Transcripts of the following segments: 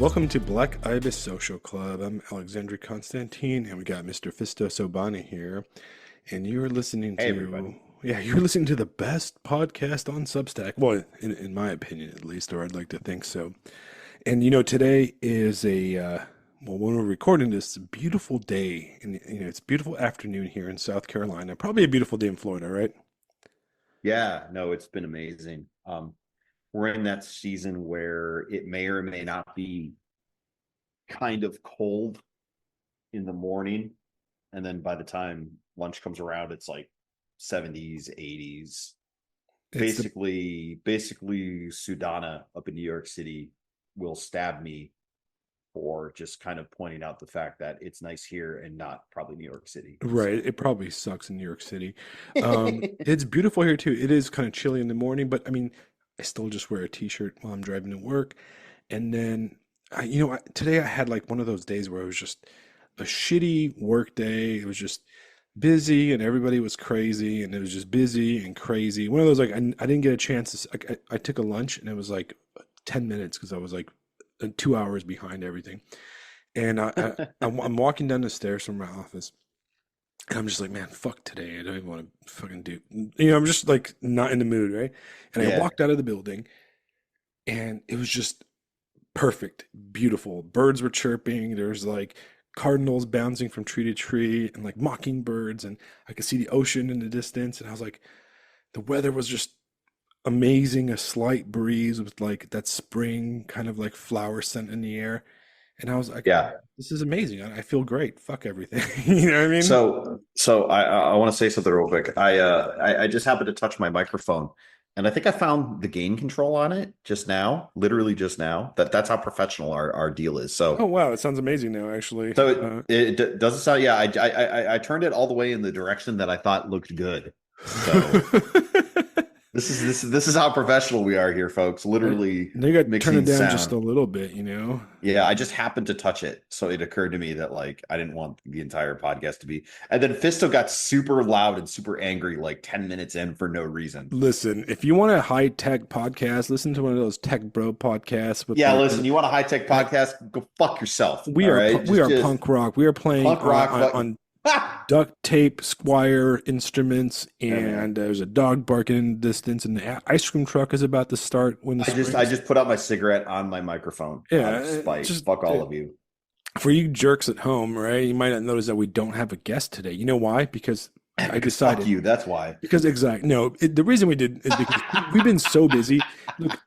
Welcome to Black Ibis Social Club. I'm Alexandre Constantine, and we got Mr. Phisto and I here. And you're listening Hey to, everybody. you're listening to the best podcast on Substack. Well, in my opinion, at least, or I'd like to think so. And today is when we're recording this, it's a beautiful day, and it's a beautiful afternoon here in South Carolina. Probably a beautiful day in Florida, right? Yeah, no, it's been amazing. We're in that season where it may or may not be kind of cold in the morning, and then by the time lunch comes around, it's like 70s, 80s. It's the Basically, Sudana up in New York City will stab me for just kind of pointing out the fact that it's nice here and not probably New York City. Right. So It probably sucks in New York City. It's beautiful here too. It is kind of chilly in the morning, but I mean, I still just wear a t-shirt while I'm driving to work. And then, today I had like one of those days where it was just a shitty work day. It was just busy and everybody was crazy and it was just busy and crazy. One of those like I didn't get a chance to, like, I took a lunch and it was like 10 minutes because I was like 2 hours behind everything. And I'm walking down the stairs from my office. And I'm just like, man, fuck today. I don't even want to fucking do. I'm just like not in the mood, right? And I yeah, walked out of the building and it was just perfect, beautiful. Birds were chirping. There's like cardinals bouncing from tree to tree and like mockingbirds. And I could see the ocean in the distance. And I was like, the weather was just amazing. A slight breeze with like that spring kind of like flower scent in the air. And I was like, yeah. this is amazing. I feel great. Fuck everything. You know what I mean? So I want to say something real quick. I just happened to touch my microphone, and I think I found the gain control on it just now, literally just now. That's how professional our deal is. Oh So wow, it sounds amazing now, actually. so it doesn't sound. Yeah, I turned it all the way in the direction that I thought looked good. So this is how professional we are here, folks. I, Literally they got to turn it mixing down just sound. a little bit. Yeah, I just happened to touch it. So it occurred to me that like I didn't want the entire podcast to be. And then Fisto got super loud and super angry like 10 minutes in for no reason. Listen, if you want a high tech podcast, listen to one of those tech bro podcasts with Yeah, like listen, you want a high-tech I, podcast? Go fuck yourself. we All are right. we are Just punk rock. We are playing punk rock, but on duct tape Squire instruments, yeah, man. and there's a dog barking in the distance, and the ice cream truck is about to start when the I springs. just put out my cigarette on my microphone out of Yeah, spite. just Fuck all of you. for you jerks at home, right? You might not notice that we don't have a guest today. You know why? Because I Because fuck decided. you. That's why. Because exactly no, the reason we did is because we've been so busy.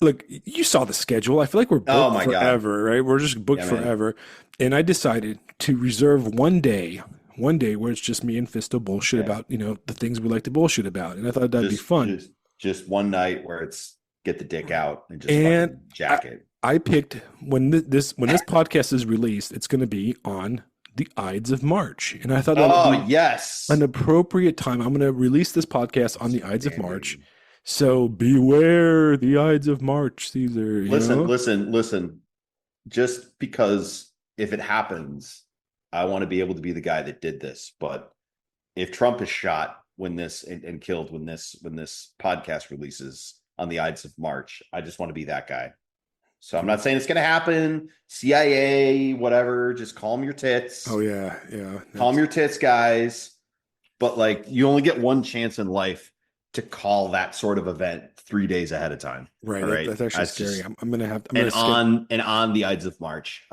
Look, you saw the schedule. I feel like we're Oh booked my God. forever, right? We're just booked Yeah, man. forever. And I decided to reserve one day where it's just me and Fisto bullshit Yeah. about, the things we like to bullshit about. And I thought that'd be Just fun. just just one night where it's get the dick out and just And fucking I jack it. I picked when this podcast is released, it's going to be on the Ides of March. And I thought that would Oh be an yes. appropriate time. I'm going to release this podcast on the Ides of March. Outstanding. So beware the Ides of March, Caesar, Listen. Just because if it happens, I want to be able to be the guy that did this. But if Trump is shot when this and killed when this podcast releases on the Ides of March, I just want to be that guy. So I'm not saying it's going to happen. CIA, whatever, just calm your tits. Oh yeah, yeah. Calm your tits, guys. But like, you only get one chance in life to call that sort of event 3 days ahead of time. Right. All right, That's actually that's scary. just I'm gonna have. I'm gonna skip. and on the Ides of March.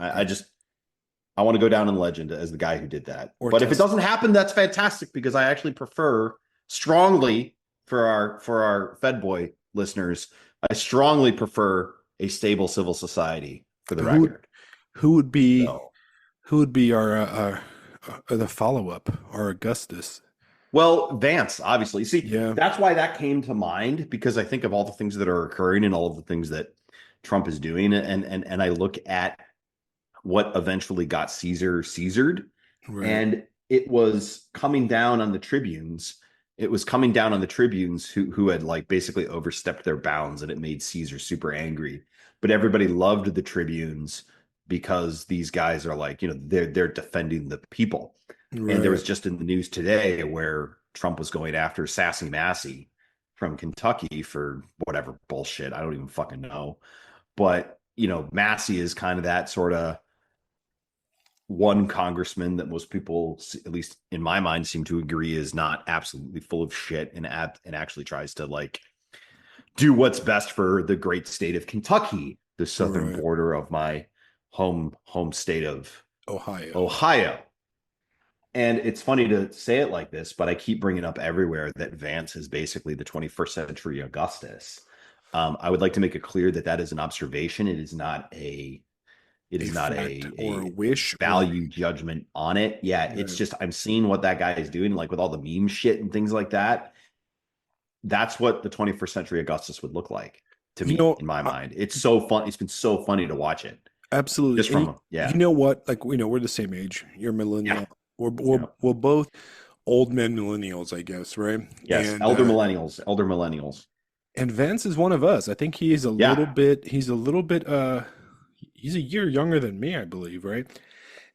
I want to go down in legend as the guy who did that. Or But if it test. doesn't happen, that's fantastic because I actually prefer strongly for our Fed Boy listeners. I strongly prefer a stable civil society for the Who would record. who would be So, who would be our the follow up, our Augustus? well, Vance, obviously. See, Yeah. that's why that came to mind because I think of all the things that are occurring and all of the things that Trump is doing, and I look at what eventually got Caesared, Right. and it was coming down on the tribunes. It was coming down on the tribunes who had like basically overstepped their bounds, and it made Caesar super angry. But everybody loved the tribunes because these guys are like, they're defending the people. And there Right. was just in the news today where Trump was going after Sassy Massey from Kentucky for whatever bullshit. I don't even fucking know. But, Massey is kind of that sort of one congressman that most people, at least in my mind, seem to agree is not absolutely full of shit and actually tries to like do what's best for the great state of Kentucky, the southern Right. border of my home state of Ohio. Ohio. And it's funny to say it like this, but I keep bringing up everywhere that Vance is basically the 21st century Augustus. I would like to make it clear that that is an observation. It is not a A fact or a wish or value judgment on it. Yeah, it's right. just I'm seeing what that guy is doing, like with all the meme shit and things like that. That's what the 21st century Augustus would look like to You me know, in my mind. It's so fun. It's been so funny to watch it. absolutely. Just And from you yeah. know what? Like, we're the same age. You're a Yeah. millennial. Yeah. We're both old men millennials, I guess, right? Yes. Elder millennials. And Vance is one of us. I think Yeah. he's a year younger than me, I believe, right?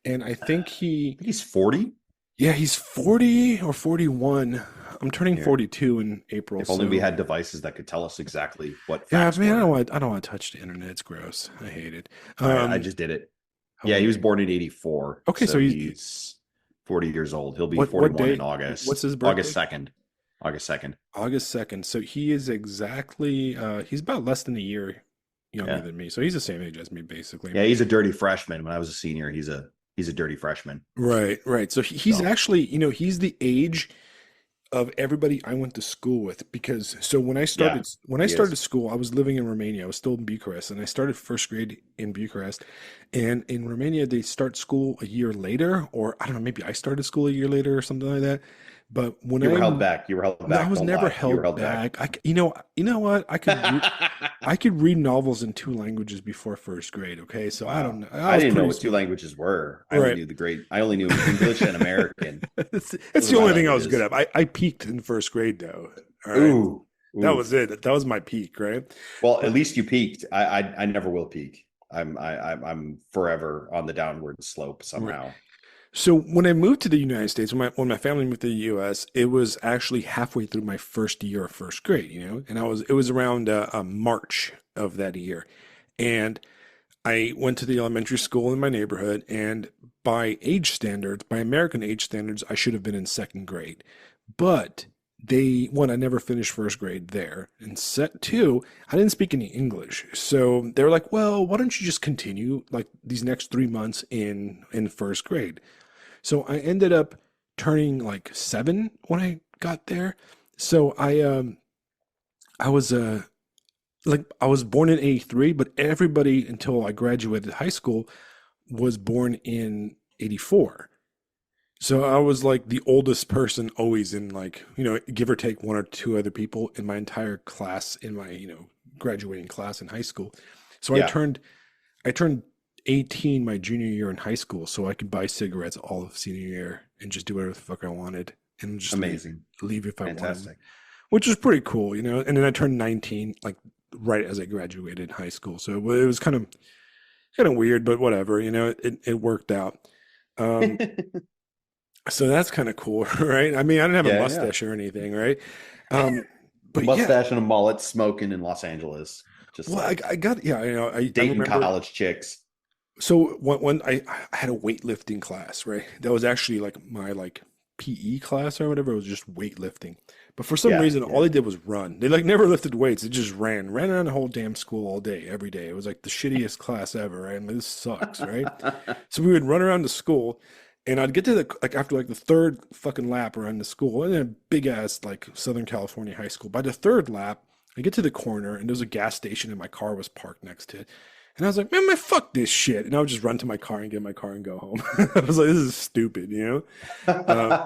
And I think I think he's 40. yeah, he's 40 or 41. I'm turning Here. 42 in April, If only we so had devices that could tell us exactly what yeah, facts man, were. I don't want to touch the internet. It's gross. I hate it. All right, I just did it. How Yeah, old he are was you? born in 84. Okay, so So he's he's 40 years old. He'll be what 41 in date? What's August. his August birthday? 2nd. August 2nd. August 2nd. So he is exactly he's about less than a year younger Yeah. than me. So he's the same age as me basically. Yeah, he's a dirty freshman. When I was a senior, he's a dirty freshman. Right, right. So he's So actually, he's the age of everybody I went to school with because so yeah, when I he started is. school, I was living in Romania. I was still in Bucharest and I started first grade in Bucharest. And in Romania they start school a year later, or I don't know, maybe I started school a year later or something like that. But when You were I held back. You were held no, I back. was Don't never lie. You were held held back. back. You know what? I could read novels in two languages before first grade, okay? So I don't Wow. know. I I was didn't know pretty what two smart. languages were. Right. I only knew English and American. It's Those are the my only thing I was good languages. at. I peaked in first grade though. All right. Ooh. That was Oof. it. That was my peak, right? Well, at But least you peaked. I never will peak. I'm forever on the downward slope right. somehow. So when I moved to the United States, when my family moved to the US, it was actually halfway through my first year of first grade, and it was around March of that year. And I went to the elementary school in my neighborhood, and by age standards, by American age standards, I should have been in second grade. But one, I never finished first grade there. And set two, I didn't speak any English. So they were like, well, why don't you just continue like these next 3 months in first grade? So I ended up turning like 7 when I got there. So I was I was born in 83, but everybody until I graduated high school was born in 84. So I was like the oldest person always in like, give or take one or two other people in my entire class in my, graduating class in high school. So Yeah, I turned 18 my junior year in high school so I could buy cigarettes all of senior year and just do whatever the fuck I wanted and just amazing. leave if I wanted, Fantastic. which was pretty cool, And then I turned 19 like right as I graduated high school. So it was kind of weird, but whatever, it worked out. Um, so that's kind of cool, right? I mean, I didn't have a Yeah, yeah. mustache or anything, right? Um, A but yeah, mustache and a mullet smoking in Los Angeles. Just well, like I got, yeah, I dating remember. college chicks. So when I had a weightlifting class, right? That was actually like my like PE class or whatever. It was just weightlifting. But for some Yeah, reason, all yeah. they did was run. They like never lifted weights. They just ran around the whole damn school all day, every day. It was like the shittiest class ever, right? I'm like, this sucks, right? So we would run around the school, and I'd get to the like after like the third fucking lap around the school, and a big ass like Southern California high school. By the third lap, I get to the corner, and there's a gas station, and my car was parked next to it. And I was like, man, fuck this shit. And I would just run to my car and get in my car and go home. I was like, this is stupid. Uh,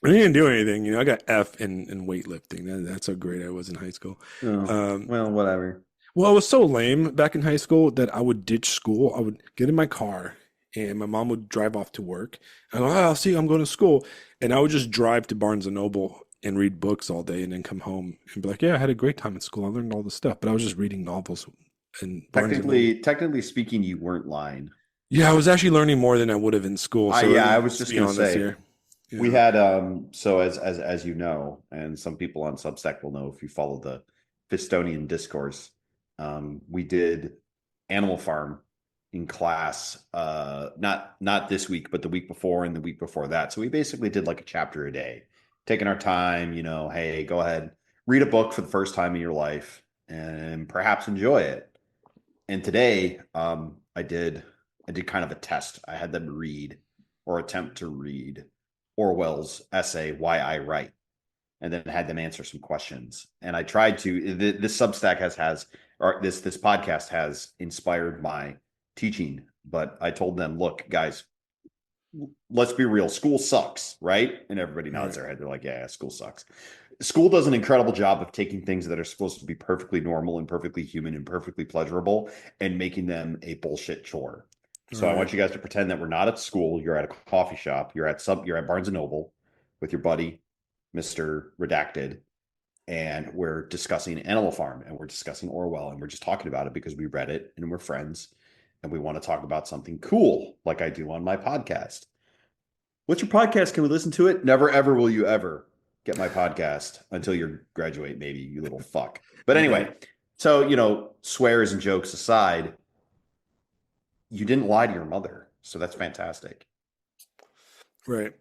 I didn't do anything. I got F in weightlifting. That's how great I was in high school. Oh, Um, well, whatever. well, I was so lame back in high school that I would ditch school. I would get in my car and my mom would drive off to work. I go, oh, I'll see you. I'm going to school. And I would just drive to Barnes and Noble and read books all day and then come home and be like, yeah, I had a great time at school. I learned all this stuff. But I was just reading novels and Barnes and Noble. Technically speaking, you weren't lying. Yeah, I was actually learning more than I would have in school. So Yeah, I was let's just be gonna honest say here. we Yeah. had so as you know, and some people on Substack will know if you follow the Phistonian discourse, we did Animal Farm in class, not this week, but the week before and the week before that. So we basically did like a chapter a day, taking our time, hey, go ahead, read a book for the first time in your life and perhaps enjoy it. And today, I did kind of a test. I had them read or attempt to read Orwell's essay, Why I Write, and then had them answer some questions. And I tried to, this Substack or this podcast has inspired my teaching, but I told them, look, guys, let's be real. School sucks, right? And everybody nods their head. They're like, yeah, school sucks. School does an incredible job of taking things that are supposed to be perfectly normal and perfectly human and perfectly pleasurable and making them a bullshit chore. So I want you guys to pretend that we're not at school. You're at a coffee shop. You're at Barnes and Noble with your buddy, Mr. Redacted, and we're discussing Animal Farm and we're discussing Orwell and we're just talking about it because we read it and we're friends and we want to talk about something cool like I do on my podcast. What's your podcast? Can we listen to it? Never, ever will you ever get my podcast until you graduate, maybe, you little fuck. But anyway, so, swears and jokes aside, you didn't lie to your mother. So that's fantastic. Right.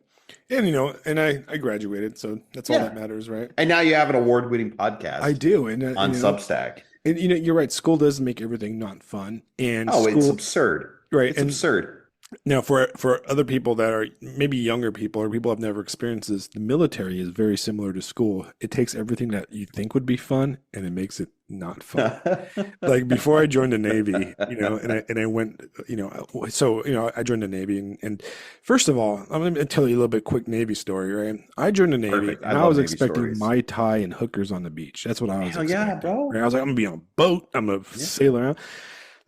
And, and I graduated, so that's all that matters, right? And now you have an award-winning podcast. I do. And on Substack. And, you're right. School does make everything not fun. And it's absurd. Right. It's absurd. Now, for other people that are maybe younger people or people have never experienced this, the military is very similar to school. It takes everything that you think would be fun and it makes it not fun. Like before I joined the Navy, and I went, I joined the Navy and first of all, I'm going to tell you a little bit quick Navy story, right? I joined the Navy and I was expecting Mai Tai and hookers on the beach. That's what I was expecting. Yeah, bro. Right? I was like, I'm going to be on a boat. I'm going to sail around.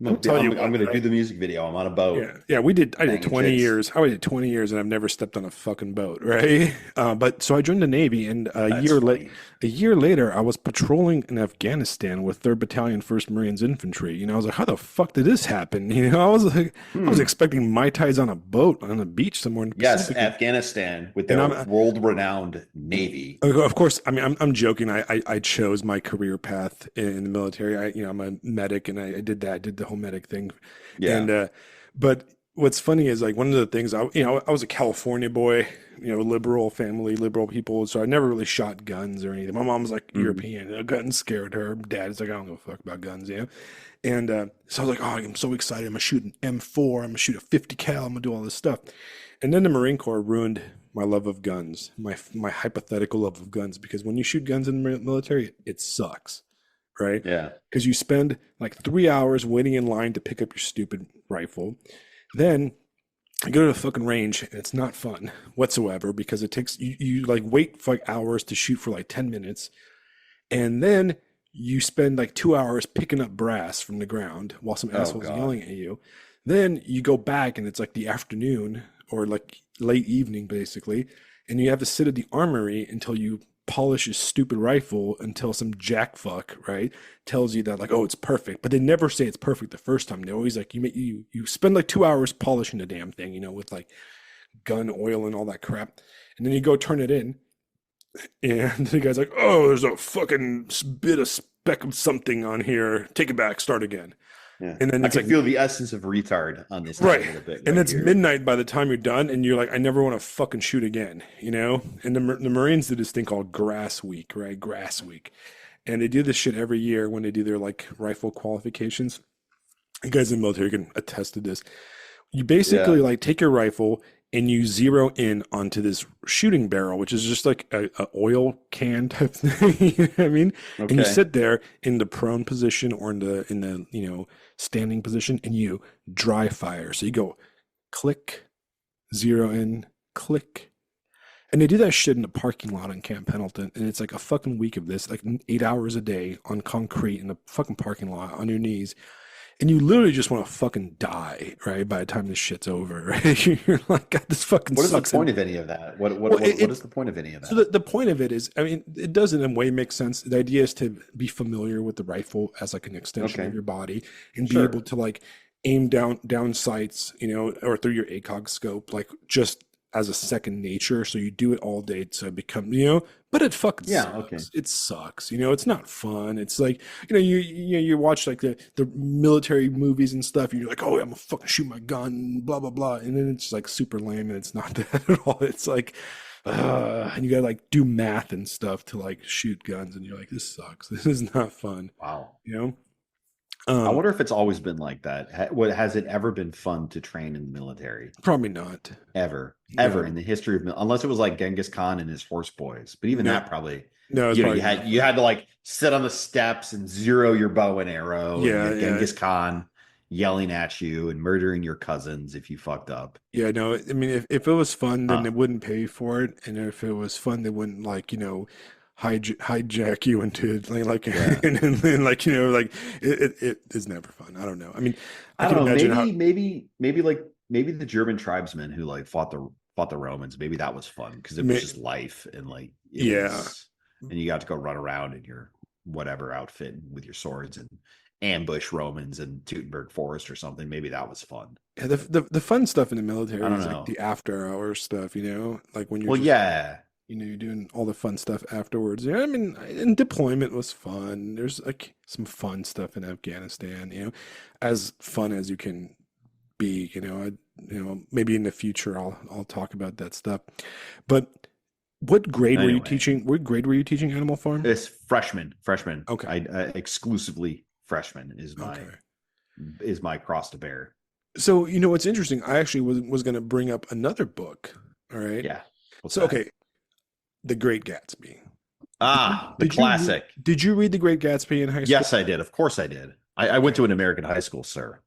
I'm going to do the music video. I'm on a boat. Yeah. I did 20 years. I did 20 years and I've never stepped on a fucking boat, right? But so I joined the Navy and a year later, I was patrolling in Afghanistan with 3rd Battalion, 1st Marines Infantry. I was like, how the fuck did this happen? I was like, I was expecting Mai Tais on a boat on the beach somewhere in the Pacific. Yes, Afghanistan with their world-renowned Navy. Of course, I mean, I'm joking. I chose my career path in the military. I'm a medic and I did that. I did the whole medic thing. Yeah. And, but what's funny is like one of the things I was a California boy, liberal family, liberal people. So I never really shot guns or anything. My mom was like European. Guns scared her. Dad is like, I don't give a fuck about guns. And so I was like, oh, I'm so excited. I'm going to shoot an M4. I'm going to shoot a 50 cal. I'm going to do all this stuff. And then the Marine Corps ruined my love of guns, my hypothetical love of guns, because when you shoot guns in the military, it sucks. Right? Yeah. Because you spend like 3 hours waiting in line to pick up your stupid rifle. Then you go to the fucking range and it's not fun whatsoever because it takes you like wait for like hours to shoot for like 10 minutes. And then you spend like 2 hours picking up brass from the ground while some asshole's yelling at you. Then you go back and it's like the afternoon or like late evening basically. And you have to sit at the armory until you polish his stupid rifle until some jackfuck, right, tells you that like, oh, it's perfect. But they never say it's perfect the first time. They always like you spend like 2 hours polishing the damn thing, with like gun oil and all that crap. And then you go turn it in and the guy's like, oh, there's a fucking bit of speck of something on here. Take it back, start again. Yeah. And then I can feel the essence of retard on this right. A little bit. And it's midnight by the time you're done, and you're like, I never want to fucking shoot again, And the Marines did this thing called Grass Week, right? Grass Week, and they do this shit every year when they do their like rifle qualifications. You guys in the military can attest to this. You basically like take your rifle and you zero in onto this shooting barrel, which is just like a oil can type thing. You know what I mean? Okay. And you sit there in the prone position or in the standing position and you dry fire. So you go click, zero in, click. And they do that shit in the parking lot in Camp Pendleton. And it's like a fucking week of this, like 8 hours a day on concrete in the fucking parking lot on your knees. And you literally just want to fucking die, right? By the time this shit's over, right? You're like, God, this fucking sucks. What is the point of any of that? What is the point of any of that? So the point of it is, I mean, it does in a way make sense. The idea is to be familiar with the rifle as like an extension of your body and be able to like aim down sights, or through your ACOG scope, like just as a second nature, so you do it all day to become, but it fucking Yeah. Okay. sucks. It sucks. It's not fun. It's like, you watch like the military movies and stuff, and you're like, oh, I'm gonna fucking shoot my gun, blah blah blah, and then it's like super lame, and it's not that at all. It's like, and you gotta like do math and stuff to like shoot guns, and you're like, this sucks. This is not fun. Wow. You know. I Um, wonder if it's always been like that. What has it ever been fun to train in the military? Probably not. Ever in the history of unless it was like Genghis Khan and his horse boys. But even No, that probably, no, it's you probably had not. you had to like sit on the steps and zero your bow and arrow, and you Yeah, had yeah, Genghis Khan yelling at you and murdering your cousins if you fucked up. yeah. No, I mean, if it was fun, then they Huh. wouldn't pay for it, and if it was fun, they wouldn't like hijack you into like Yeah. and like like it is never fun. I don't know. I mean, I I can don't know. imagine how. Maybe the German tribesmen who like fought the Romans. Maybe that was fun because it was May, just life and like it yeah, was, and you got to go run around in your whatever outfit with your swords and ambush Romans in Teutoburg Forest or something. Maybe that was fun. yeah. The fun stuff in the military I don't is like know. the after hours stuff. Like when you're Well, just yeah, you're doing all the fun stuff afterwards. Yeah, I mean, and deployment was fun. There's like some fun stuff in Afghanistan, as fun as you can be, maybe in the future I'll talk about that stuff. But anyway, What grade were you teaching Animal Farm? it's freshman. Okay. I exclusively freshman Okay. is my cross to bear. So, what's interesting, I actually was going to bring up another book. All right. Yeah. What's So, that? okay, The Great Gatsby. The classic. Did you read The Great Gatsby in high school? Yes, I did. Of course I did. I went Okay. to an American high school, sir.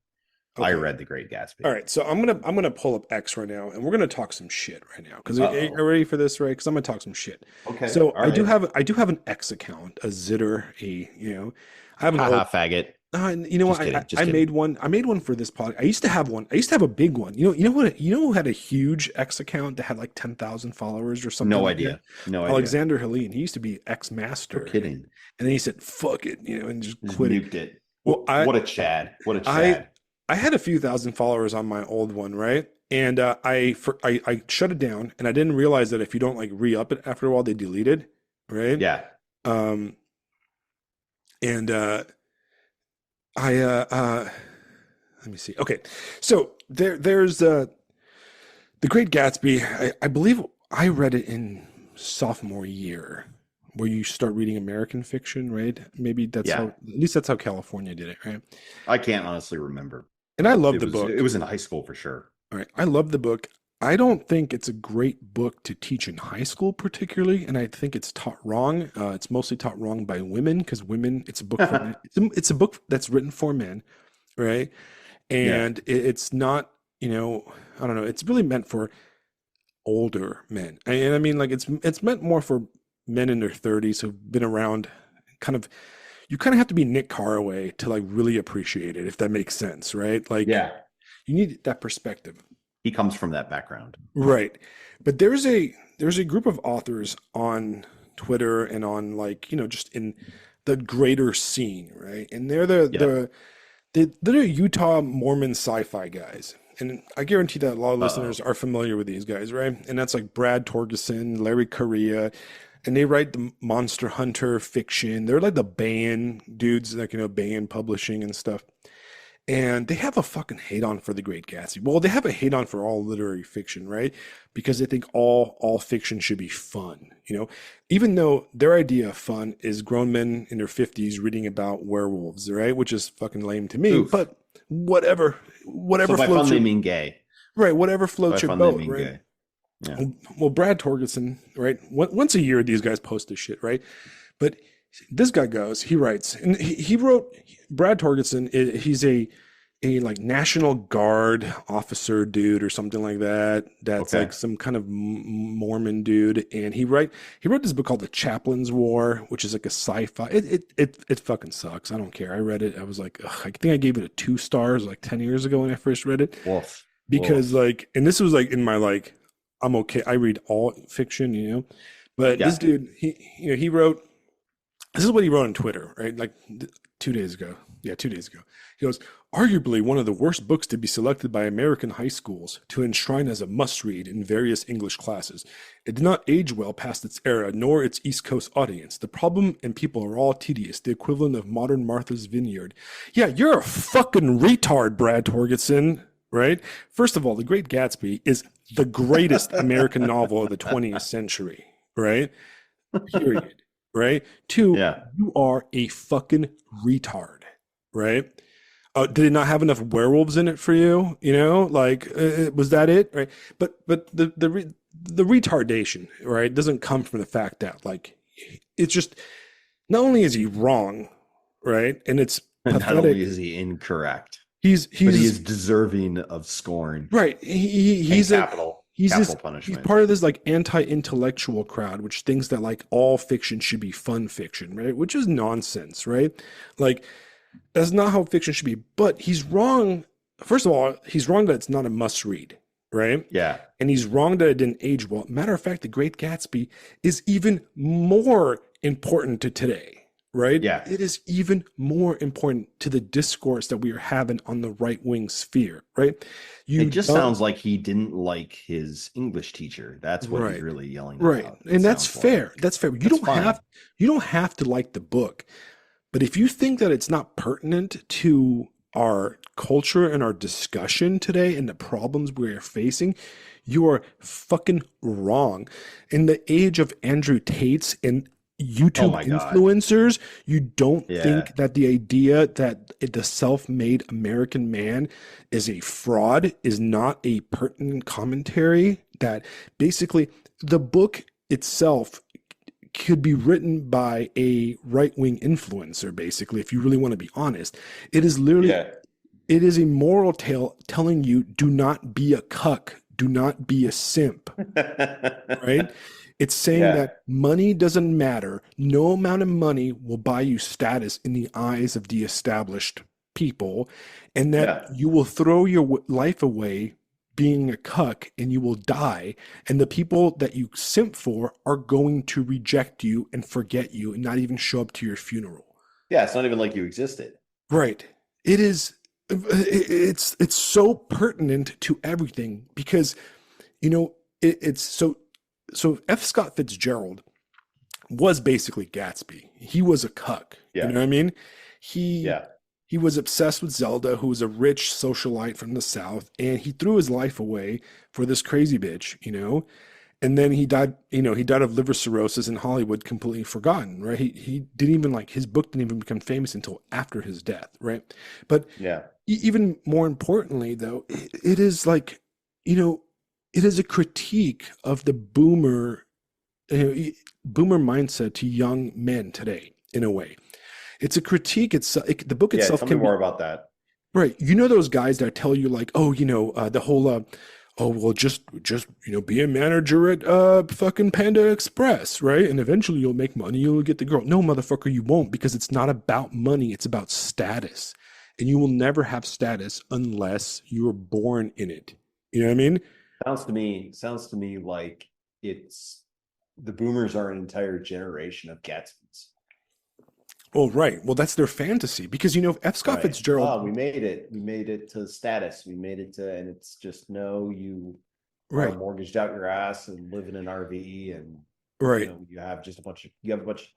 I Okay. read The Great All Gatsby. right, so I'm gonna pull up X right now, and we're gonna talk some shit right now. Because are you Uh-oh. ready for this, right? Because I'm gonna talk some shit. Okay. So All right. I do have an X account, a Zitter, I have an old. Haha, faggot. You know what? Just kidding. Just I kidding. made one. I made one for this pod. I used to have one. I used to have a big one. You know who had a huge X account that had like 10,000 followers or something No like that? idea. No idea. Alexander Helene. He used to be X No Master, and kidding. then he said "fuck it," and just Just quit it. nuked it. Well, What a Chad. What a I Chad. I had a few thousand followers on my old one, right? And I shut it down, and I didn't realize that if you don't like re-up it after a while, they delete it, right? Yeah. Um, and I let me see. Okay, so there's The Great Gatsby. I believe I read it in sophomore year, where you start reading American fiction, right? Maybe that's how, Yeah. at least that's how California did it, right? I can't honestly remember. And I love It the was it book. was in high school for sure. All right. I love the book. I don't think it's a great book to teach in high school, particularly, and I think it's taught wrong. It's mostly taught wrong by women because women. It's a book for men. It's a book that's written for men, right? Yeah. And it's not, I don't know. It's really meant for older men, and I mean, like it's meant more for men in their 30s who've been around. Kind of, you kind of have to be Nick Carraway to like really appreciate it, if that makes sense, right? Like Yeah. you need that perspective. He comes from that background. Right. But there's a group of authors on Twitter and on like, just in the greater scene, right? And they're Yep. they're Utah Mormon sci-fi guys. And I guarantee that a lot of Uh-oh. listeners are familiar with these guys, right? And that's like Brad Torgerson, Larry Correia, and they write the Monster Hunter fiction. They're like the Baen dudes, like Baen Publishing and stuff. And they have a fucking hate on for The Great Gatsby. Well, they have a hate on for all literary fiction, right? Because they think all fiction should be fun, Even though their idea of fun is grown men in their 50s reading about werewolves, right? Which is fucking lame to me, Oof. but whatever So whatever by fun floats they your mean gay. right, whatever floats By your fun they boat, mean right? gay. Yeah. Well, Brad Torgerson, right? Once a year these guys post this shit, right? But this guy goes, he writes, and he wrote Brad Torgerson. He's a like National Guard officer dude or something like that. That's Okay. like some kind of Mormon dude, and he wrote this book called The Chaplain's War, which is like a sci-fi. It fucking sucks. I don't care. I read it. I was like, ugh, I think I gave it a 2 stars like 10 years ago when I first read it Woof. because Woof. like, and this was like in my like, I'm okay. I read all fiction, but this Yeah. dude, he wrote. This is what he wrote on Twitter, right? Like 2 days ago. Yeah, 2 days ago. He goes, Arguably one of the worst books to be selected by American high schools to enshrine as a must-read in various English classes. It did not age well past its era, nor its East Coast audience. The problem and people are all tedious, the equivalent of modern Martha's Vineyard. Yeah, you're a fucking retard, Brad Torgerson, right? First of all, The Great Gatsby is the greatest American novel of the 20th century, right? Period, right? Two, Yeah. you are a fucking retard, right? Did it not have enough werewolves in it for you? You know, like was that it? Right? But the retardation, right, doesn't come from the fact that like it's just not only is he wrong, right, and it's And not only pathetic. is he incorrect, He's but he is deserving of scorn right. He's and a capital he's this he's punishment. part of this like anti-intellectual crowd which thinks that like all fiction should be fun fiction, right? Which is nonsense, right? Like that's not how fiction should be. But he's wrong. First of all, he's wrong that it's not a must read, right? Yeah. And he's wrong that it didn't age well. Matter of fact, The Great Gatsby is even more important to today, right? Yeah. It is even more important to the discourse that we are having on the right wing sphere, right? It just sounds like he didn't like his English teacher. That's what he's really yelling about. Right. And that's fair. That's fair. You don't have to like the book. But if you think that it's not pertinent to our culture and our discussion today and the problems we're facing, you are fucking wrong. In the age of Andrew Tate's and YouTube influencers, you don't think that the idea that the self-made American man is a fraud is not a pertinent commentary, that basically the book itself could be written by a right-wing influencer, basically, if you really want to be honest. It is literally, it is a moral tale telling you, do not be a cuck, do not be a simp, right? It's saying that money doesn't matter. No amount of money will buy you status in the eyes of the established people, and that you will throw your life away being a cuck and you will die, and the people that you simp for are going to reject you and forget you and not even show up to your funeral. Yeah, it's not even like you existed. Right. It is, it's so pertinent to everything because, you know, it's so F. Scott Fitzgerald was basically Gatsby. He was a cuck. You know what I mean? He was obsessed with Zelda, who was a rich socialite from the South, and he threw his life away for this crazy bitch, you know? And then he died, you know, he died of liver cirrhosis in Hollywood, completely forgotten, right? He didn't even like, his book didn't even become famous until after his death, right? But even more importantly, though, it is like, you know, it is a critique of the boomer mindset to young men today, in a way. It's a critique. The book itself. Tell me more about that. Right. You know those guys that tell you like, oh, you know, the whole, oh, well, just you know, be a manager at fucking Panda Express, right? And eventually you'll make money, you'll get the girl. No, motherfucker, you won't, because it's not about money. It's about status, and you will never have status unless you were born in it. You know what I mean? Sounds to me like it's the boomers are an entire generation of Gatsby's. Oh, right. Well, that's their fantasy because, you know, F. Scott Fitzgerald. Oh, we made it to status. We made it to, and it's just you are mortgaged out your ass and live in an RV and you know, you have a bunch of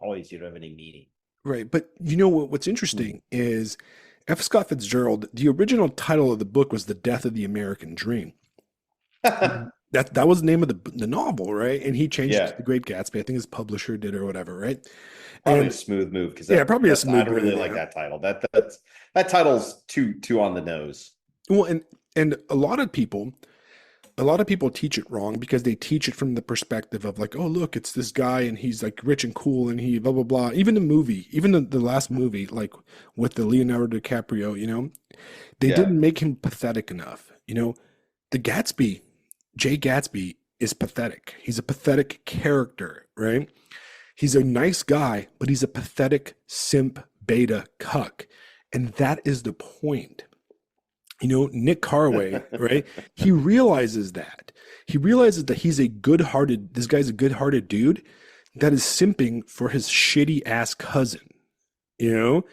toys. You don't have any meaning. Right. But you know what's interesting is F. Scott Fitzgerald, the original title of the book was The Death of the American Dream. That was the name of the novel, right? And he changed it to The Great Gatsby. I think his publisher did or whatever, right? Probably a smooth move because probably a smooth move. I don't really like that title. That title's too on the nose. Well, and a lot of people teach it wrong because they teach it from the perspective of like, oh, look, it's this guy and he's like rich and cool and he blah blah blah. Even the movie, even the last movie, like with the Leonardo DiCaprio, you know, they didn't make him pathetic enough. You know, the Gatsby, Jay Gatsby, is pathetic. He's a pathetic character, right? He's a nice guy, but he's a pathetic simp beta cuck. And that is the point. You know, Nick Carraway, right? He realizes that. He realizes that this guy's a good-hearted dude that is simping for his shitty ass cousin, you know?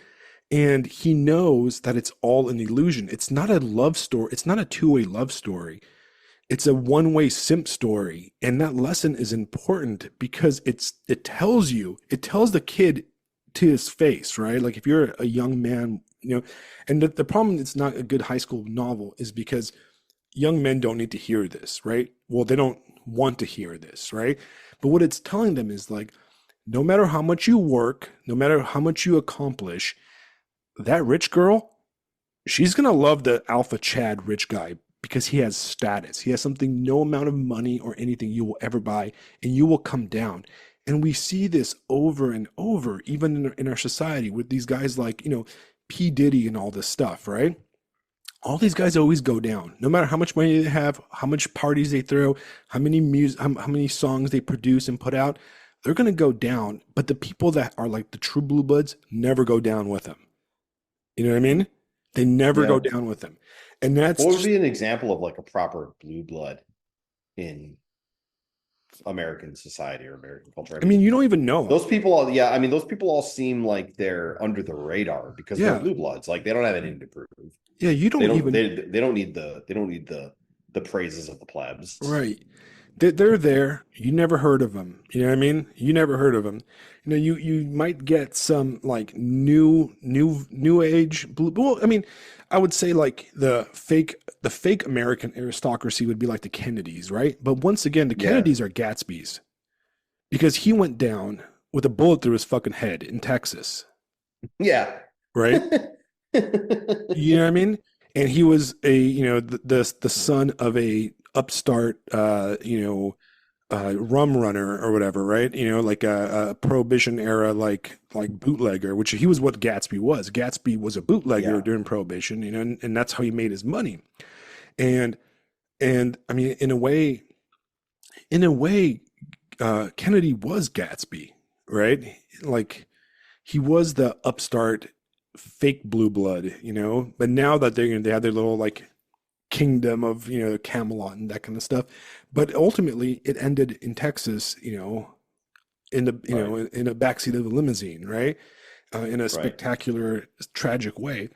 And he knows that it's all an illusion. It's not a love story. It's not a two-way love story. It's a one-way simp story. And that lesson is important because it tells you, it tells the kid to his face, right? Like if you're a young man, and the problem it's not a good high school novel is because young men don't need to hear this, right? Well, they don't want to hear this, right? But what it's telling them is like, no matter how much you work, no matter how much you accomplish, that rich girl, she's gonna love the alpha Chad rich guy because he has status. He has something no amount of money or anything you will ever buy, and you will come down. And we see this over and over, even in our society, with these guys like, P. Diddy and all this stuff, right? All these guys always go down, no matter how much money they have, how much parties they throw, how many how many songs they produce and put out. They're gonna go down, but the people that are like the true blue bloods never go down with them. You know what I mean? They never go Yeah. down with them. And that's What would just, be an example of like a proper blue blood in American society or American culture? I I mean, mean, you don't even know. those people all, yeah, I mean, those people all seem like they're under the radar because they're Yeah. blue bloods. Like they don't have anything to prove. Yeah, you They don't don't even, they don't need the praises of the plebs. right. They're there. You never heard of them. You know what I mean? You never heard of them. You might get some like new age blue. Well, I mean, I would say like the fake American aristocracy would be like the Kennedys, right? But once again, the Yeah. Kennedys are Gatsby's because he went down with a bullet through his fucking head in Texas, Yeah. right? You know what I mean? And he was a, the son of a upstart, rum runner or whatever, right? Like a Prohibition era, like bootlegger, which he was what Gatsby was. Gatsby was a bootlegger Yeah. during Prohibition, and that's how he made his money. And and I mean, in a way, Kennedy was Gatsby, right? Like he was the upstart fake blue blood, but now that they have their little like kingdom of Camelot and that kind of stuff, but ultimately it ended in Texas, in the Right. in a backseat of a limousine, right? In a Right. spectacular, tragic way.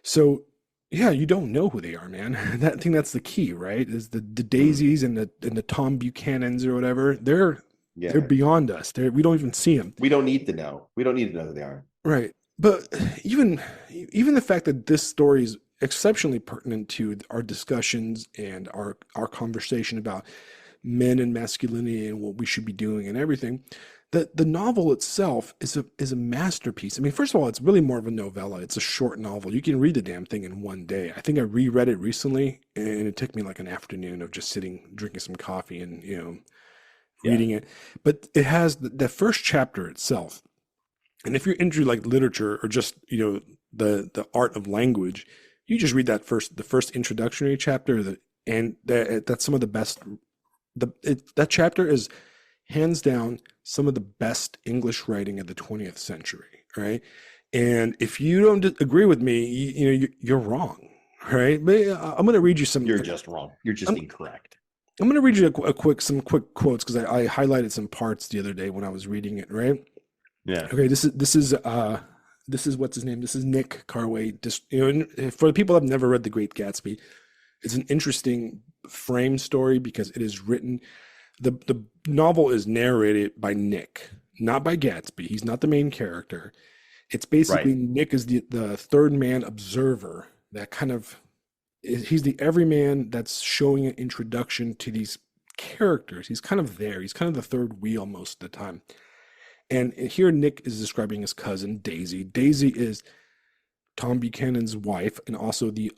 So yeah, you don't know who they are, man. That I think that's the key, right? Is the Mhm. Daisies and the Tom Buchanans or whatever. They're Yeah. beyond us. We don't even see them. We don't need to know. We don't need to know who they are. Right. But even the fact that this story is exceptionally pertinent to our discussions and our conversation about men and masculinity and what we should be doing and everything, the novel itself is a masterpiece. I mean, first of all, it's really more of a novella. It's a short novel. You can read the damn thing in one day. I think I reread it recently, and it took me like an afternoon of just sitting, drinking some coffee, and Yeah. reading it. But it has the first chapter itself, and if you're into like literature or just the art of language, you just read the first introductory chapter, and that's some of the best. That chapter is hands down some of the best English writing of the 20th century, right? And if you don't agree with me, you're wrong, right? But I'm going to read you some. You're just wrong. You're just I'm, incorrect. I'm going to read you some quick quotes because I highlighted some parts the other day when I was reading it, right? Yeah. Okay, this is what's his name? This is Nick Cartway. Just for the people that have never read The Great Gatsby, it's an interesting frame story because it is written. The novel is narrated by Nick, not by Gatsby. He's not the main character. It's Right. basically Nick is the third man observer that kind of he's the everyman that's showing an introduction to these characters. He's kind of there. He's kind of the third wheel most of the time. And here Nick is describing his cousin, Daisy. Daisy is Tom Buchanan's wife and also the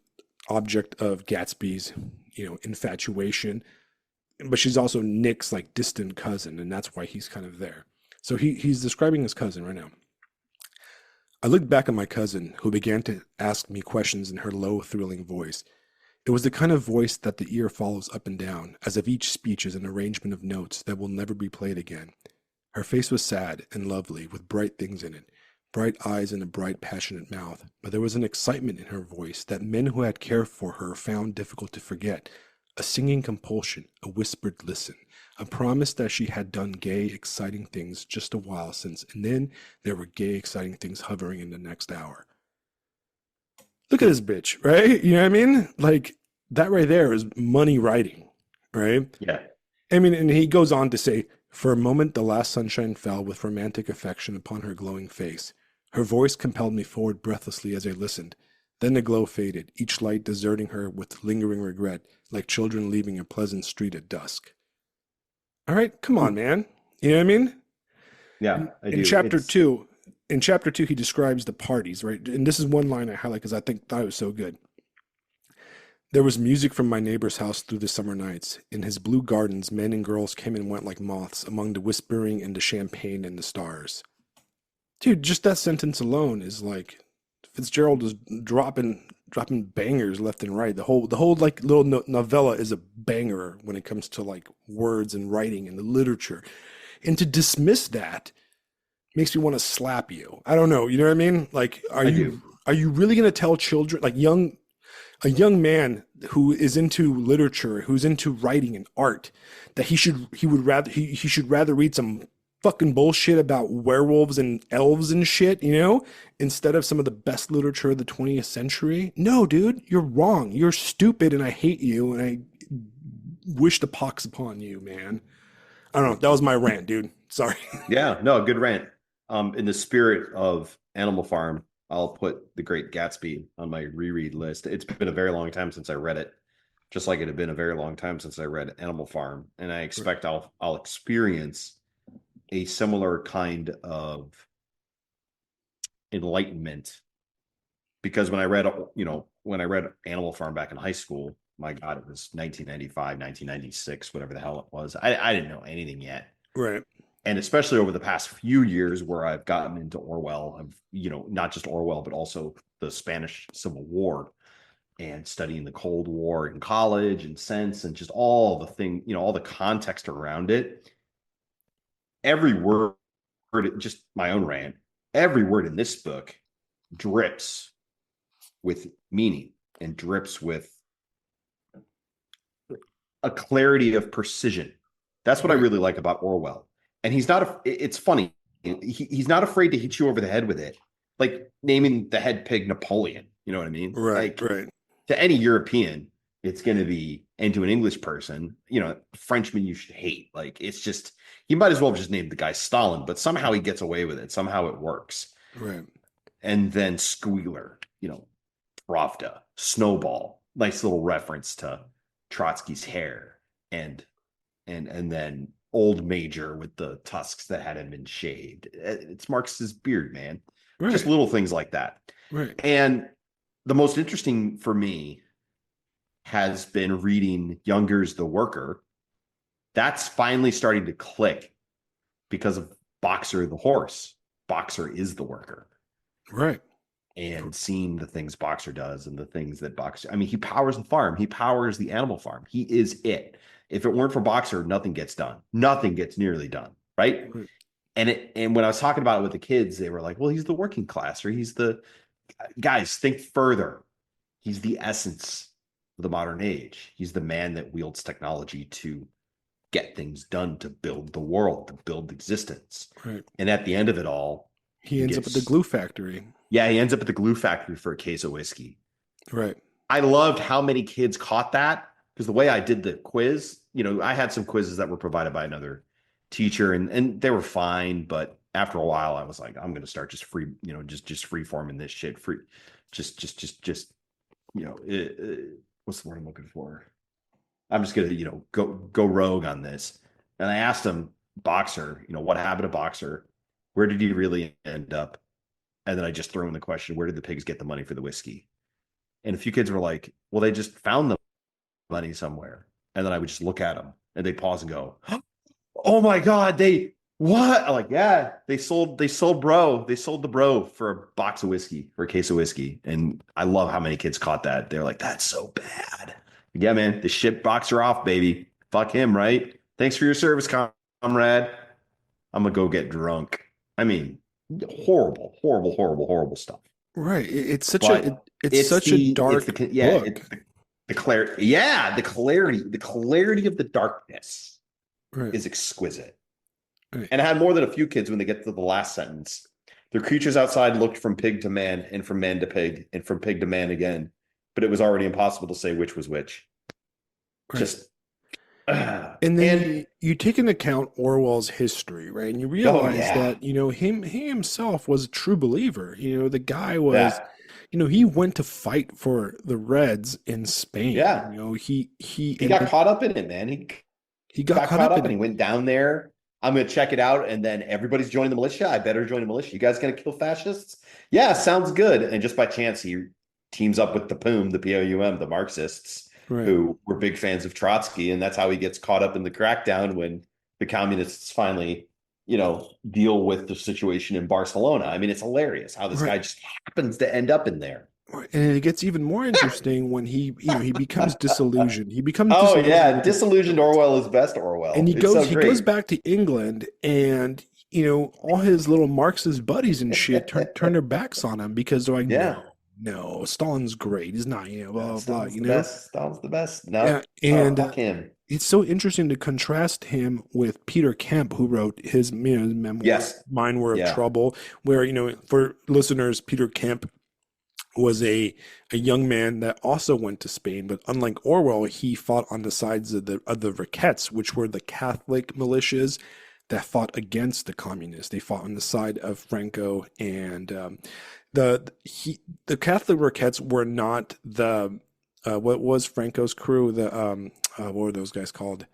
object of Gatsby's, infatuation. But she's also Nick's like distant cousin, and that's why he's kind of there. So he's describing his cousin right now. I looked back at my cousin, who began to ask me questions in her low, thrilling voice. It was the kind of voice that the ear follows up and down, as if each speech is an arrangement of notes that will never be played again. Her face was sad and lovely, with bright things in it, bright eyes and a bright, passionate mouth, but there was an excitement in her voice that men who had cared for her found difficult to forget, a singing compulsion, a whispered listen, a promise that she had done gay, exciting things just a while since, and then there were gay, exciting things hovering in the next hour. look at this bitch, right? You know what I mean? Like that right there is money writing, right? Yeah. I mean, and he goes on to say, for a moment, the last sunshine fell with romantic affection upon her glowing face. Her voice compelled me forward breathlessly as I listened. Then the glow faded, each light deserting her with lingering regret, like children leaving a pleasant street at dusk. All right, come on, man. You know what I mean? Yeah, In, I in do. chapter It's two, in chapter two, he describes the parties, right? And this is one line I highlight because I thought it was so good. There was music from my neighbor's house through the summer nights. In his blue gardens, men and girls came and went like moths among the whispering and the champagne and the stars. Dude, just that sentence alone is like Fitzgerald is dropping bangers left and right. The whole like little novella is a banger when it comes to like words and writing and the literature. And to dismiss that makes me want to slap you. I don't know, you know what I mean? Like I do. are you really going to tell children like a young man who is into literature, who's into writing and art, that he should rather read some fucking bullshit about werewolves and elves and shit, you know, instead of some of the best literature of the 20th century? No, dude, you're wrong. You're stupid and I hate you and I wish the pox upon you, man. I don't know. That was my rant, dude. Sorry. Yeah, no, good rant. In the spirit of Animal Farm, I'll put The Great Gatsby on my reread list. It's been a very long time since I read it, just like it had been a very long time since I read Animal Farm, and I expect I'll experience a similar kind of enlightenment because when I read Animal Farm back in high school, my God, it was 1995, 1996, whatever the hell it was. I didn't know anything yet. Right. And especially over the past few years where I've gotten into Orwell, not just Orwell, but also the Spanish Civil War and studying the Cold War in college and since, and just all the thing, all the context around it. Every word, just my own rant, every word in this book drips with meaning and drips with a clarity of precision. That's what I really like about Orwell. And it's funny. He's not afraid to hit you over the head with it. Like naming the head pig Napoleon. You know what I mean? Right. Like Right. to any European, it's going to be, and to an English person, Frenchman you should hate. Like it's just, he might as well have just named the guy Stalin, but somehow he gets away with it. Somehow it works. Right. And then Squealer, Pravda, Snowball, nice little reference to Trotsky's hair, and then Old Major with the tusks that hadn't been shaved. It's Marx's beard, man. Right. Just little things like that. Right. And the most interesting for me has been reading Younger's The Worker. That's finally starting to click because of Boxer the horse. Boxer is the worker. Right. And seeing the things Boxer does and the things that Boxer, he powers the farm. He powers the animal farm. He is it. If it weren't for Boxer, nothing gets done. Nothing gets nearly done. Right. Right. And when I was talking about it with the kids, they were like, well, he's the working class, or he's the guys, think further. He's the essence of the modern age. He's the man that wields technology to get things done, to build the world, to build existence. Right. And at the end of it all, He ends up at the glue factory. Yeah, he ends up at the glue factory for a case of whiskey. Right. I loved how many kids caught that because the way I did the quiz, I had some quizzes that were provided by another teacher and they were fine. But after a while, I was like, I'm going to start just free, just free forming this shit. Free, just, what's the word I'm looking for? I'm just going to, go rogue on this. And I asked him, Boxer, what happened to Boxer? Where did he really end up? And then I just threw in the question, where did the pigs get the money for the whiskey? And a few kids were like, well, they just found the money somewhere. And then I would just look at them and they'd pause and go, oh my God, what? I'm like, yeah, they sold bro. They sold the bro for a box of whiskey, for a case of whiskey. And I love how many kids caught that. They're like, that's so bad. Yeah, man, the ship Boxer off, baby. Fuck him, right? Thanks for your service, comrade. I'm going to go get drunk. Horrible, horrible, horrible, horrible stuff. Right. It's such a dark book. The clarity of the darkness is exquisite. Right. And I had more than a few kids when they get to the last sentence The creatures outside looked from pig to man, and from man to pig, and from pig to man again. But it was already impossible to say which was which. Right. Just And then and you take into account Orwell's history, right? And you oh realize yeah, that, he himself was a true believer. The guy was, yeah, he went to fight for the Reds in Spain. yeah. He He and got caught up in it, man. he got Got caught caught up up in and he it. went down there. I'm going to check it out. And then everybody's joining the militia. I better join the militia. You guys going to kill fascists? Yeah, sounds good. And just by chance, he teams up with the POUM, the POUM, the Marxists, Right. who were big fans of Trotsky. And that's how he gets caught up in the crackdown when the communists finally, deal with the situation in Barcelona. I mean, it's hilarious how this Right. guy just happens to end up in there. Right. And it gets even more interesting when he becomes disillusioned. He becomes Oh, disillusioned yeah. with his Disillusioned Orwell is best and Orwell. It's so he goes great. back to England, and all his little Marxist buddies and shit turn their backs on him because they're like, Yeah. no, Stalin's great. He's not, blah blah blah, Stalin's the best. Stalin's the best. Yeah, No. Oh, and fuck him. it's so interesting to contrast him with Peter Kemp, who wrote his his memoir, Yes. Mine Were of Yeah. Trouble, where for listeners, Peter Kemp was a young man that also went to Spain, but unlike Orwell, he fought on the sides of the Roquettes, which were the Catholic militias that fought against the communists. They fought on the side of Franco, and the Catholic Roquettes were not the what was Franco's crew? What were those guys called?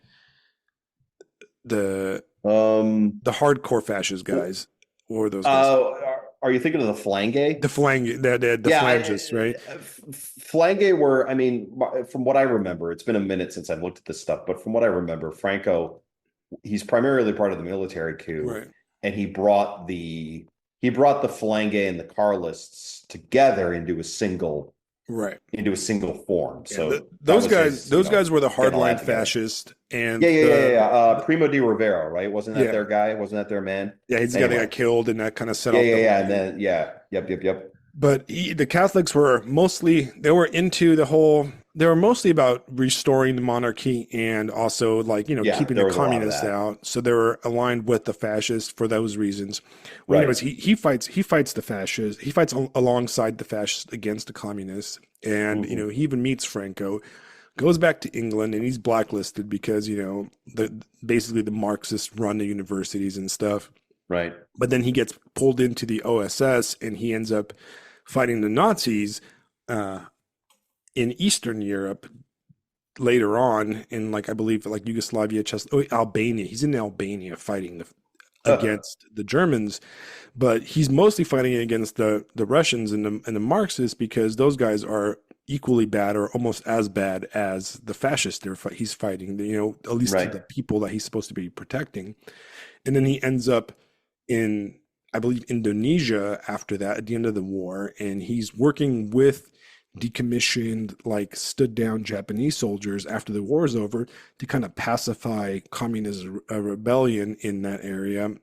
The Um. the hardcore fascist w- guys. What were those guys? Uh. Are you thinking of the Flange? The flang, the Yeah. phalanges, right? Flange were. I mean, from what I remember, it's been a minute since I've looked at this stuff, but from what I remember, Franco, he's primarily part of the military coup, Right. and he brought the Flange and the Carlists together Right. into a single form. Yeah, So that those was guys, his, those guys were the getting all hardline that together. fascists, and Yeah, yeah, yeah, yeah. Primo de Rivera, right? Wasn't that yeah, their guy? Wasn't that their man? yeah, he's the guy that got Anyway, killed, and that kind of set yeah, off yeah, the whole yeah. And thing. then, yeah, yep. But the Catholics were mostly they were into the whole. They were mostly about restoring the monarchy and also like Yeah, keeping there the was a lot of communists that. out. So they were aligned with the fascists for those reasons. Well, Right. anyways, he fights the fascists. He fights alongside the fascists against the communists, and Hmm. he even meets Franco. Goes back to England, and he's blacklisted because basically the Marxists run the universities and stuff. Right. But then he gets pulled into the OSS, and he ends up fighting the Nazis uh, in Eastern Europe later on, in I believe Yugoslavia, Albania. He's in Albania fighting against the Germans, but he's mostly fighting against the Russians and the Marxists because those guys are equally bad or almost as bad as the fascists he's fighting. At least to Right. the people that he's supposed to be protecting. And then he ends up in, I believe, Indonesia after that at the end of the war, and he's working with decommissioned, stood down Japanese soldiers after the war is over to kind of pacify communist rebellion in that area.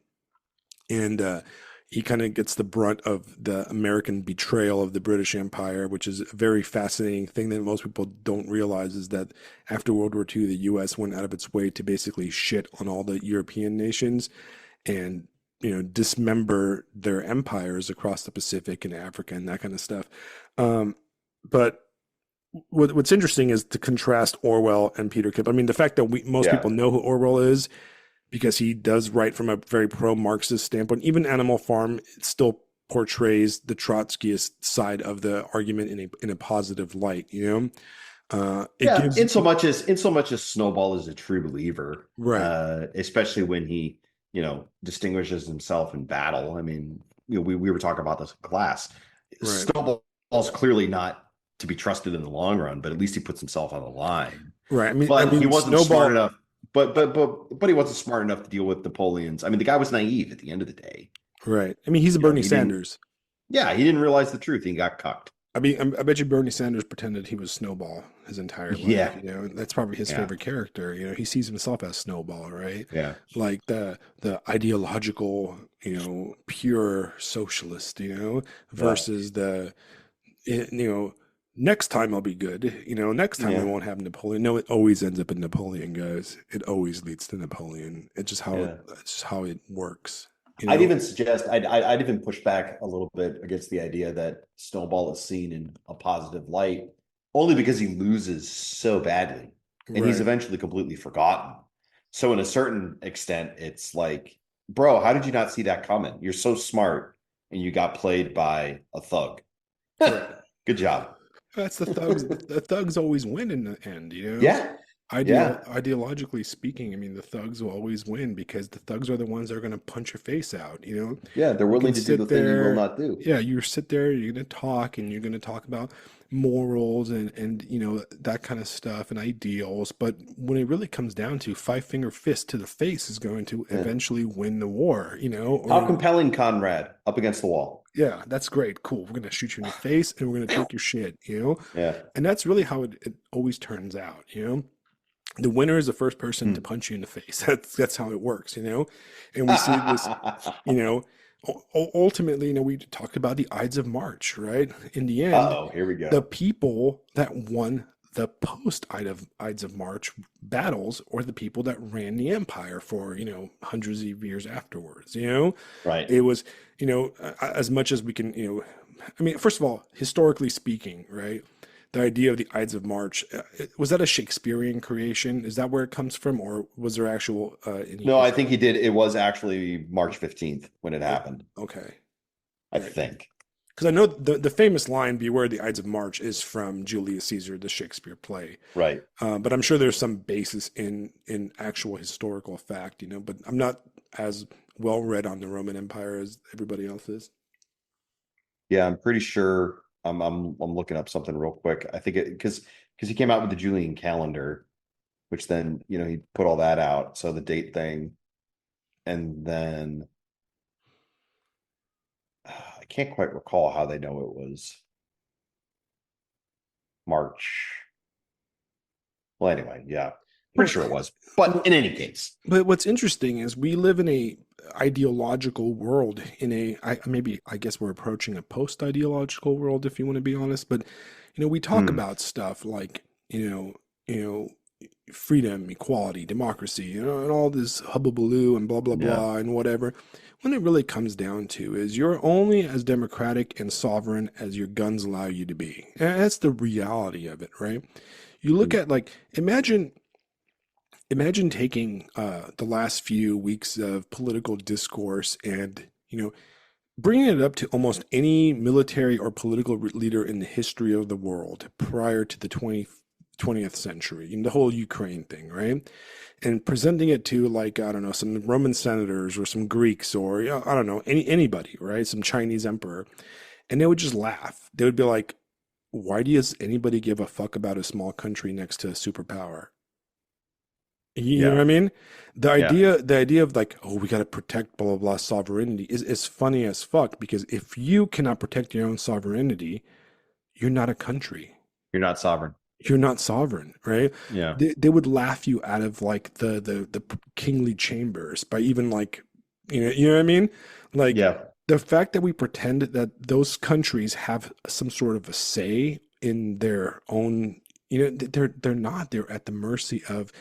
And he kind of gets the brunt of the American betrayal of the British Empire, which is a very fascinating thing that most people don't realize is that after World War II, the US went out of its way to basically shit on all the European nations and dismember their empires across the Pacific and Africa and that kind of stuff. But what's interesting is to contrast Orwell and Peter Kip. I mean, the fact that most Yeah. people know who Orwell is because he does write from a very pro-Marxist standpoint. Even Animal Farm still portrays the Trotskyist side of the argument in a positive light. It Yeah. gives In so much as Snowball is a true believer, right, especially when he, distinguishes himself in battle. I mean, we were talking about this in class. right, Snowball's clearly not to be trusted in the long run, but at least he puts himself on the line. right. But he wasn't smart Snowball. enough. But he wasn't smart enough to deal with Napoleon's. I mean, the guy was naive at the end of the day. Right. I mean, he's a Bernie He didn't. Sanders. Yeah, he didn't realize the truth. He got cucked. I mean, I bet you Bernie Sanders pretended he was Snowball his entire life. Yeah, That's probably his yeah, favorite character. He sees himself as Snowball, right? yeah, Like the ideological, pure socialist, yeah, versus next time I'll be good. Next time we yeah, won't have Napoleon. No, it always ends up in Napoleon, guys. It always leads to Napoleon. It's just how yeah. it's just how it works. You I'd know, even suggest I'd even push back a little bit against the idea that Snowball is seen in a positive light, only because he loses so badly, and he's right. eventually completely forgotten. So, in a certain extent, it's like, bro, how did you not see that coming? You're so smart, and you got played by a thug. Right. Good job. That's the thugs. The thugs always win in the end, you know? Yeah, yeah, Ideologically speaking, I mean, the thugs will always win because the thugs are the ones that are going to punch your face out, you know? yeah. They're You can willing to do the sit thing you will there, not do. yeah, you sit there, you're going to talk and you're going to talk about morals and you know, that kind of stuff and ideals, but when it really comes down to five finger fist to the face is going to Yeah. eventually win the war, you know? How Or compelling, Conrad, up against the wall. yeah, that's great. Cool. We're going to shoot you in the face and we're going to take your shit, you know? Yeah. And that's really how it always turns out, you know? The winner is the first person to Hmm. punch you in the face. That's how it works, you know? And we see this, you know, ultimately, you know, we talked about the Ides of March, right? In the end, Uh-oh, here we the go. people that won the post Ides of March battles or the people that ran the empire for, you know, hundreds of years afterwards, you know? Right. It was, you know, as much as we can, you know, I mean, first of all, historically speaking, right? The idea of the Ides of March, was that a Shakespearean creation? Is that where it comes from, or was there actual any No, I history? think he did. It was actually March 15th when it Oh, happened. okay, I right. think. Because I know the famous line "Beware the Ides of March" is from Julius Caesar, the Shakespeare play. Right. But I'm sure there's some basis in actual historical fact, you know. But I'm not as well read on the Roman Empire as everybody else is. Yeah, I'm pretty sure I'm looking up something real quick. I think it because he came out with the Julian calendar, which then, he put all that out. So the date thing, and then I can't quite recall how they know it was March. Well, anyway, yeah. Pretty Well, sure it was. But well, in any case, but what's interesting is we live in a ideological world maybe I guess we're approaching a post-ideological world if you want to be honest, but you know, we talk hmm, about stuff like, you know, freedom, equality, democracy, you know, and all this hubbubaloo and blah blah yeah. blah and whatever. When it really comes down to is you're only as democratic and sovereign as your guns allow you to be. And that's the reality of it, right? You look Hmm, at like imagine taking the last few weeks of political discourse and, you know, bringing it up to almost any military or political leader in the history of the world prior to the 20th century, you know, the whole Ukraine thing, right? And presenting it to like, I don't know, some Roman senators or some Greeks or, you know, I don't know, anybody, right? Some Chinese emperor. And they would just laugh. They would be like, why does anybody give a fuck about a small country next to a superpower? You know what yeah. I mean? Yeah. The idea of like, oh, we got to protect blah blah blah sovereignty is funny as fuck because if you cannot protect your own sovereignty, you're not a country. You're not sovereign. You're not sovereign, right? Yeah. They would laugh you out of like the kingly chambers by even like, you know what I mean? Like Yeah. the fact that we pretend that those countries have some sort of a say in their own, you know, they're not. They're at the mercy of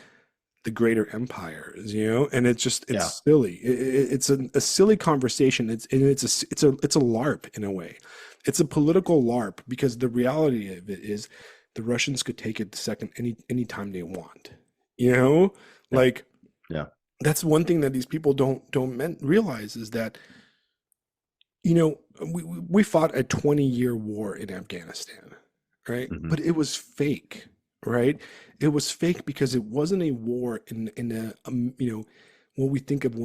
the greater empires, you know, and Yeah. it's silly. It's a silly conversation. It's a LARP in a way. It's a political LARP because the reality of it is the Russians could take it the second any time they want. You know, Yeah. like Yeah. that's one thing that these people don't realize is that, you know, we fought a 20-year war in Afghanistan, right? Hmm. But it was fake, right? It was fake because it wasn't a war in a you know, when we think of a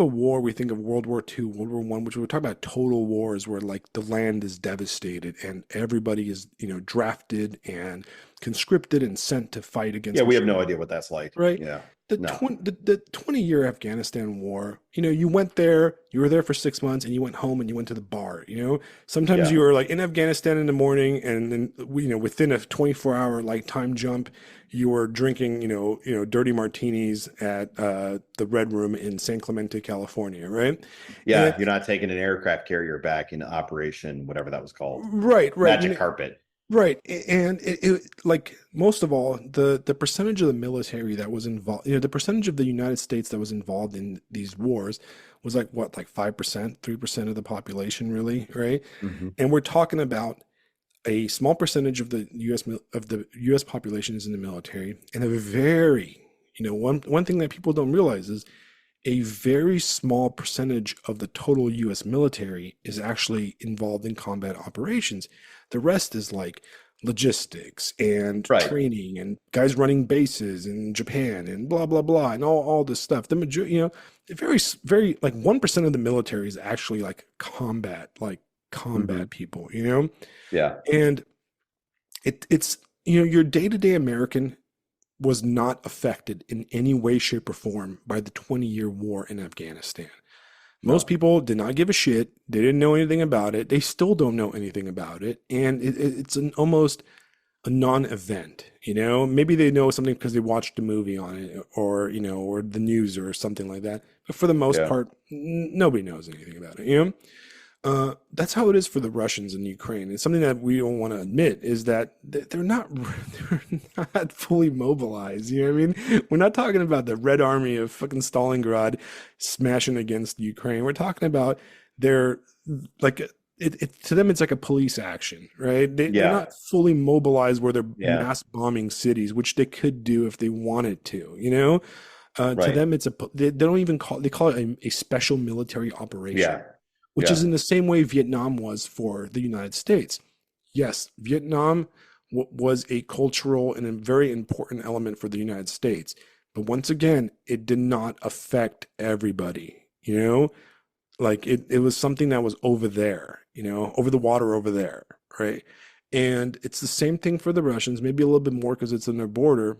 war, we think of World War II, World War One, which we're talking about total wars where like the land is devastated and everybody is, you know, drafted and conscripted and sent to fight Yeah. against We have no machine, idea what that's like. right? Yeah. No. The 20-year Afghanistan war, you know, you went there, you were there for 6 months and you went home and you went to the bar, you know. Sometimes Yeah. you were like in Afghanistan in the morning and then you know, within a 24-hour like time jump, you were drinking, dirty martinis at the Red Room in San Clemente, California, right? And Yeah. You're not taking an aircraft carrier back in operation, whatever that was called. right, right. Magic carpet. Right. And like most of all, the percentage of the military that was involved, the percentage of the United States that was involved in these wars was like what, like 5%, 3% of the population, really, right? Hmm. And we're talking about a small percentage of the US population is in the military, and a very, one thing that people don't realize is a very small percentage of the total US military is actually involved in combat operations. The rest is like logistics and Right. training and guys running bases in Japan and blah blah blah and all this stuff. The majority, very very like 1% of the military is actually like Hmm. combat people, you know? Yeah. And it's your day-to-day American was not affected in any way, shape, or form by the 20-year war in Afghanistan. Most No. people did not give a shit. They didn't know anything about it. They still don't know anything about it. And it's an almost a non-event, Maybe they know something because they watched a movie on it or, or the news or something like that. But for the most Yeah. part, nobody knows anything about it, that's how it is for the Russians in Ukraine. And something that we don't want to admit is that they're not they're not fully mobilized. You know what I mean? We're not talking about the Red Army of fucking Stalingrad smashing against Ukraine. We're talking about they're like to them it's like a police action, right? They're Yeah. not fully mobilized where they're Yeah. mass bombing cities, which they could do if they wanted to. To Right. them it's they don't even they call it a special military operation, Yeah. which is Yeah. in the same way Vietnam was for the United States. Yes, Vietnam was a cultural and a very important element for the United States. But once again, it did not affect everybody, Like it was something that was over there, over the water over there, right? And it's the same thing for the Russians, maybe a little bit more because it's in their border,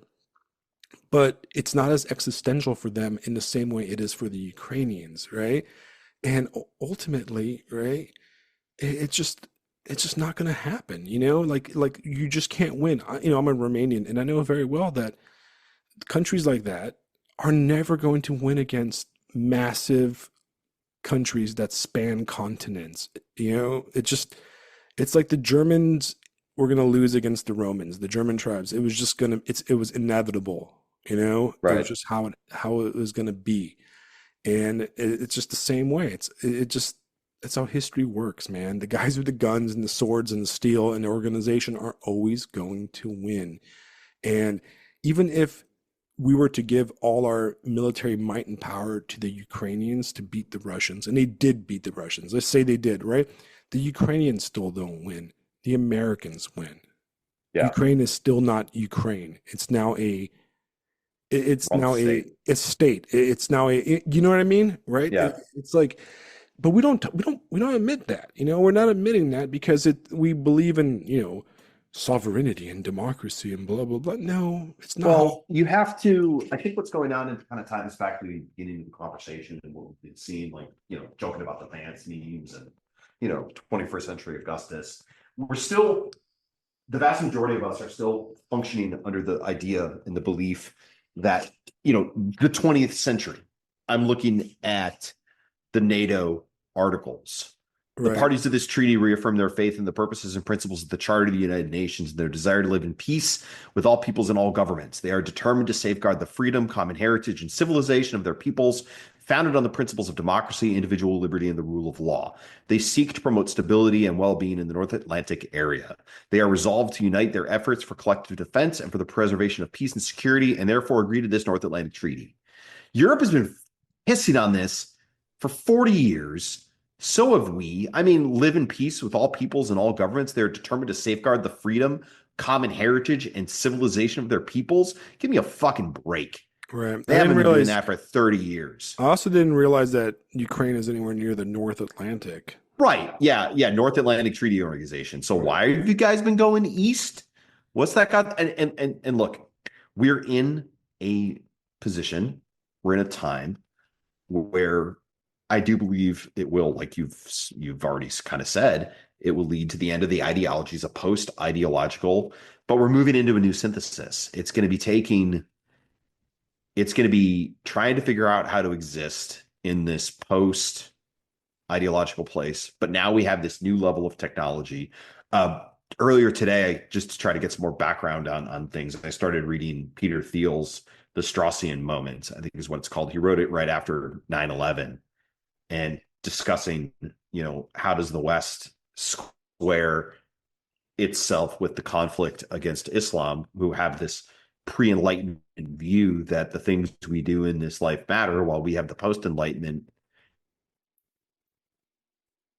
but it's not as existential for them in the same way it is for the Ukrainians, right? And ultimately, right, it's just not going to happen, like you just can't win. I'm a Romanian, and I know very well that countries like that are never going to win against massive countries that span continents. It's like the Germans were going to lose against the Romans, the German tribes. It was inevitable. It was Right. just how it was going to be. And it's just the same way. It's how history works, man. The guys with the guns and the swords and the steel and the organization are always going to win. And even if we were to give all our military might and power to the Ukrainians to beat the Russians, and they did beat the Russians, let's say they did, right? The Ukrainians still don't win. The Americans win. Yeah. Ukraine is still not Ukraine. It's Wrong now state. a state. It's now you know what I mean, right? Yeah. It's like, but we don't admit that. We're not admitting that because we believe in sovereignty and democracy and blah blah blah. No, it's not how. Well, you have to. I think what's going on, and kind of ties back to the beginning of the conversation and what we've seen, like, joking about the Vance memes and, 21st century Augustus. We're still, the vast majority of us are still functioning under the idea and the belief that, the 20th century. I'm looking at the NATO articles. The Right, parties to this treaty reaffirm their faith in the purposes and principles of the Charter of the United Nations and their desire to live in peace with all peoples and all governments. They are determined to safeguard the freedom, common heritage, and civilization of their peoples, founded on the principles of democracy, individual liberty, and the rule of law. They seek to promote stability and well-being in the North Atlantic area. They are resolved to unite their efforts for collective defense and for the preservation of peace and security, and therefore agree to this North Atlantic Treaty. Europe has been pissing on this for 40 years. So have we. I mean, live in peace with all peoples and all governments. They're determined to safeguard the freedom, common heritage, and civilization of their peoples. Give me a fucking break. right. They haven't been doing that for 30 years. I also didn't realize that Ukraine is anywhere near the North Atlantic. Right. Yeah. Yeah. North Atlantic Treaty Organization. So Right. why have you guys been going east? What's that got? And look, we're in a position, we're in a time where I do believe it will, like you've already kind of said, it will lead to the end of the ideologies, a post-ideological, but we're moving into a new synthesis. It's going to be trying to figure out how to exist in this post ideological place. But now we have this new level of technology. earlier today, just to try to get some more background on things, I started reading Peter Thiel's The Straussian Moment, I think is what it's called. He wrote it right after 9/11 and discussing, how does the West square itself with the conflict against Islam, who have this pre-enlightenment view that the things we do in this life matter, while we have the post-enlightenment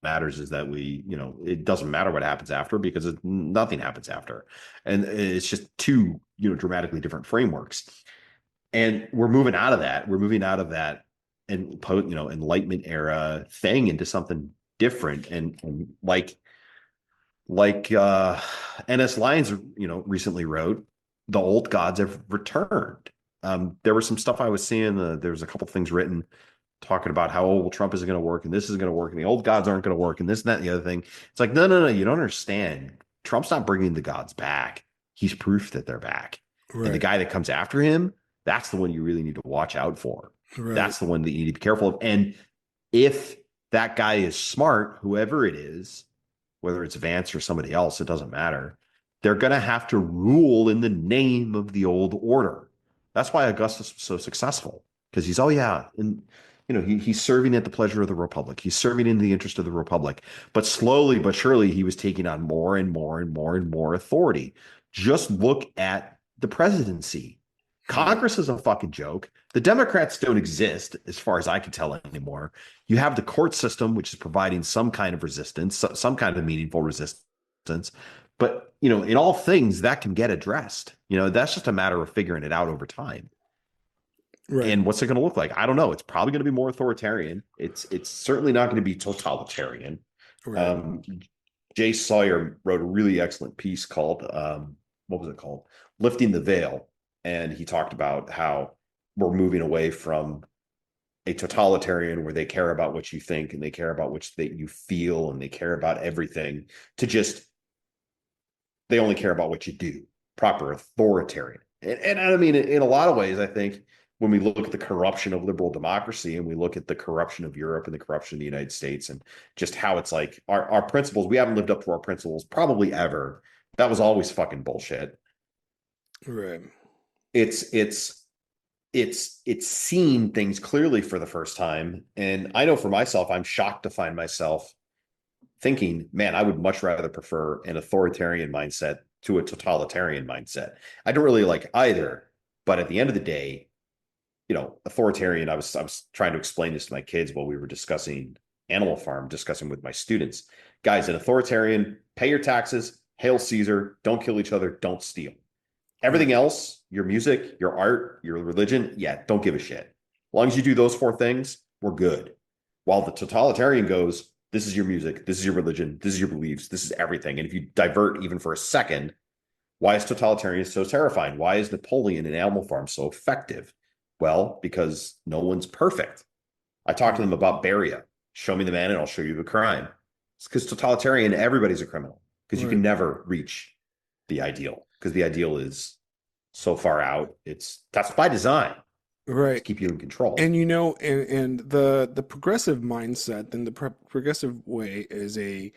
matters is that it doesn't matter what happens after because nothing happens after. And it's just two, dramatically different frameworks. And we're moving out of that. We're moving out of that and enlightenment era thing into something different. And like NS Lyons, recently wrote, the old gods have returned. There was some stuff I was seeing. There was a couple things written talking about how, well, Trump isn't going to work and this is going to work and the old gods aren't going to work and this and that and the other thing. It's like, no, you don't understand. Trump's not bringing the gods back. He's proof that they're back. Right. And the guy that comes after him, that's the one you really need to watch out for. Right. That's the one that you need to be careful of. And if that guy is smart, whoever it is, whether it's Vance or somebody else, it doesn't matter. They're going to have to rule in the name of the old order. That's why Augustus was so successful, because he's, he's serving at the pleasure of the Republic. He's serving in the interest of the Republic. But slowly but surely, he was taking on more and more and more and more authority. Just look at the presidency. Congress is a fucking joke. The Democrats don't exist, as far as I can tell anymore. You have the court system, which is providing some kind of resistance, some kind of meaningful resistance. But, in all things, that can get addressed. That's just a matter of figuring it out over time. Right. And what's it going to look like? I don't know. It's probably going to be more authoritarian. It's certainly not going to be totalitarian. Right. Jay Sawyer wrote a really excellent piece called, what was it called? Lifting the Veil. And he talked about how we're moving away from a totalitarian where they care about what you think and they care about what you feel and they care about everything, to just, they only care about what you do. Proper authoritarian. And I mean, in a lot of ways, I think when we look at the corruption of liberal democracy and we look at the corruption of Europe and the corruption of the United States and just how it's like our principles, we haven't lived up to our principles probably ever. That was always fucking bullshit. Right. It's seen things clearly for the first time. And I know for myself, I'm shocked to find myself thinking, man, I would much rather prefer an authoritarian mindset to a totalitarian mindset. I don't really like either. But at the end of the day, authoritarian, I was trying to explain this to my kids while we were discussing Animal Farm, discussing with my students. Guys, an authoritarian, pay your taxes, hail Caesar, don't kill each other, don't steal. Everything else, your music, your art, your religion, don't give a shit. As long as you do those four things, we're good. While the totalitarian goes, this is your music, this is your religion, this is your beliefs, this is everything. And if you divert even for a second, why is totalitarian so terrifying? Why is Napoleon and Animal Farm so effective? Well, because no one's perfect. I talked to them about Beria. Show me the man and I'll show you the crime. It's because totalitarian, everybody's a criminal, because you can never reach the ideal, because the ideal is so far out. That's by design, right? To keep you in control. And and the progressive mindset and the progressive way is a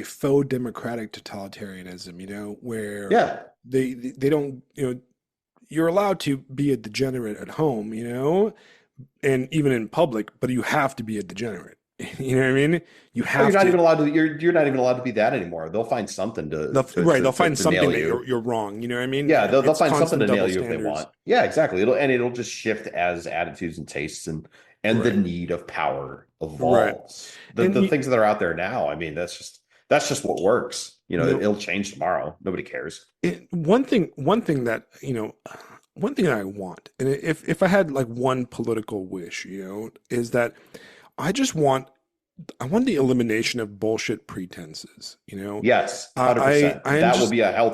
faux democratic totalitarianism, where they don't, you're allowed to be a degenerate at home, and even in public, but you have to be a degenerate. You know what I mean? You have. You're not even allowed to. You're not even allowed to be that anymore. They'll find something to. They'll find something that you're wrong. You know what I mean? Yeah, they'll find something to nail you if they want. Yeah, exactly. It'll just shift as attitudes and tastes and the need of power evolves. Right. The things that are out there now. I mean, that's just what works. It'll change tomorrow. Nobody cares. One thing that one thing that I want, and if I had like one political wish, is that I want the elimination of bullshit pretenses, Yes, 100%. That will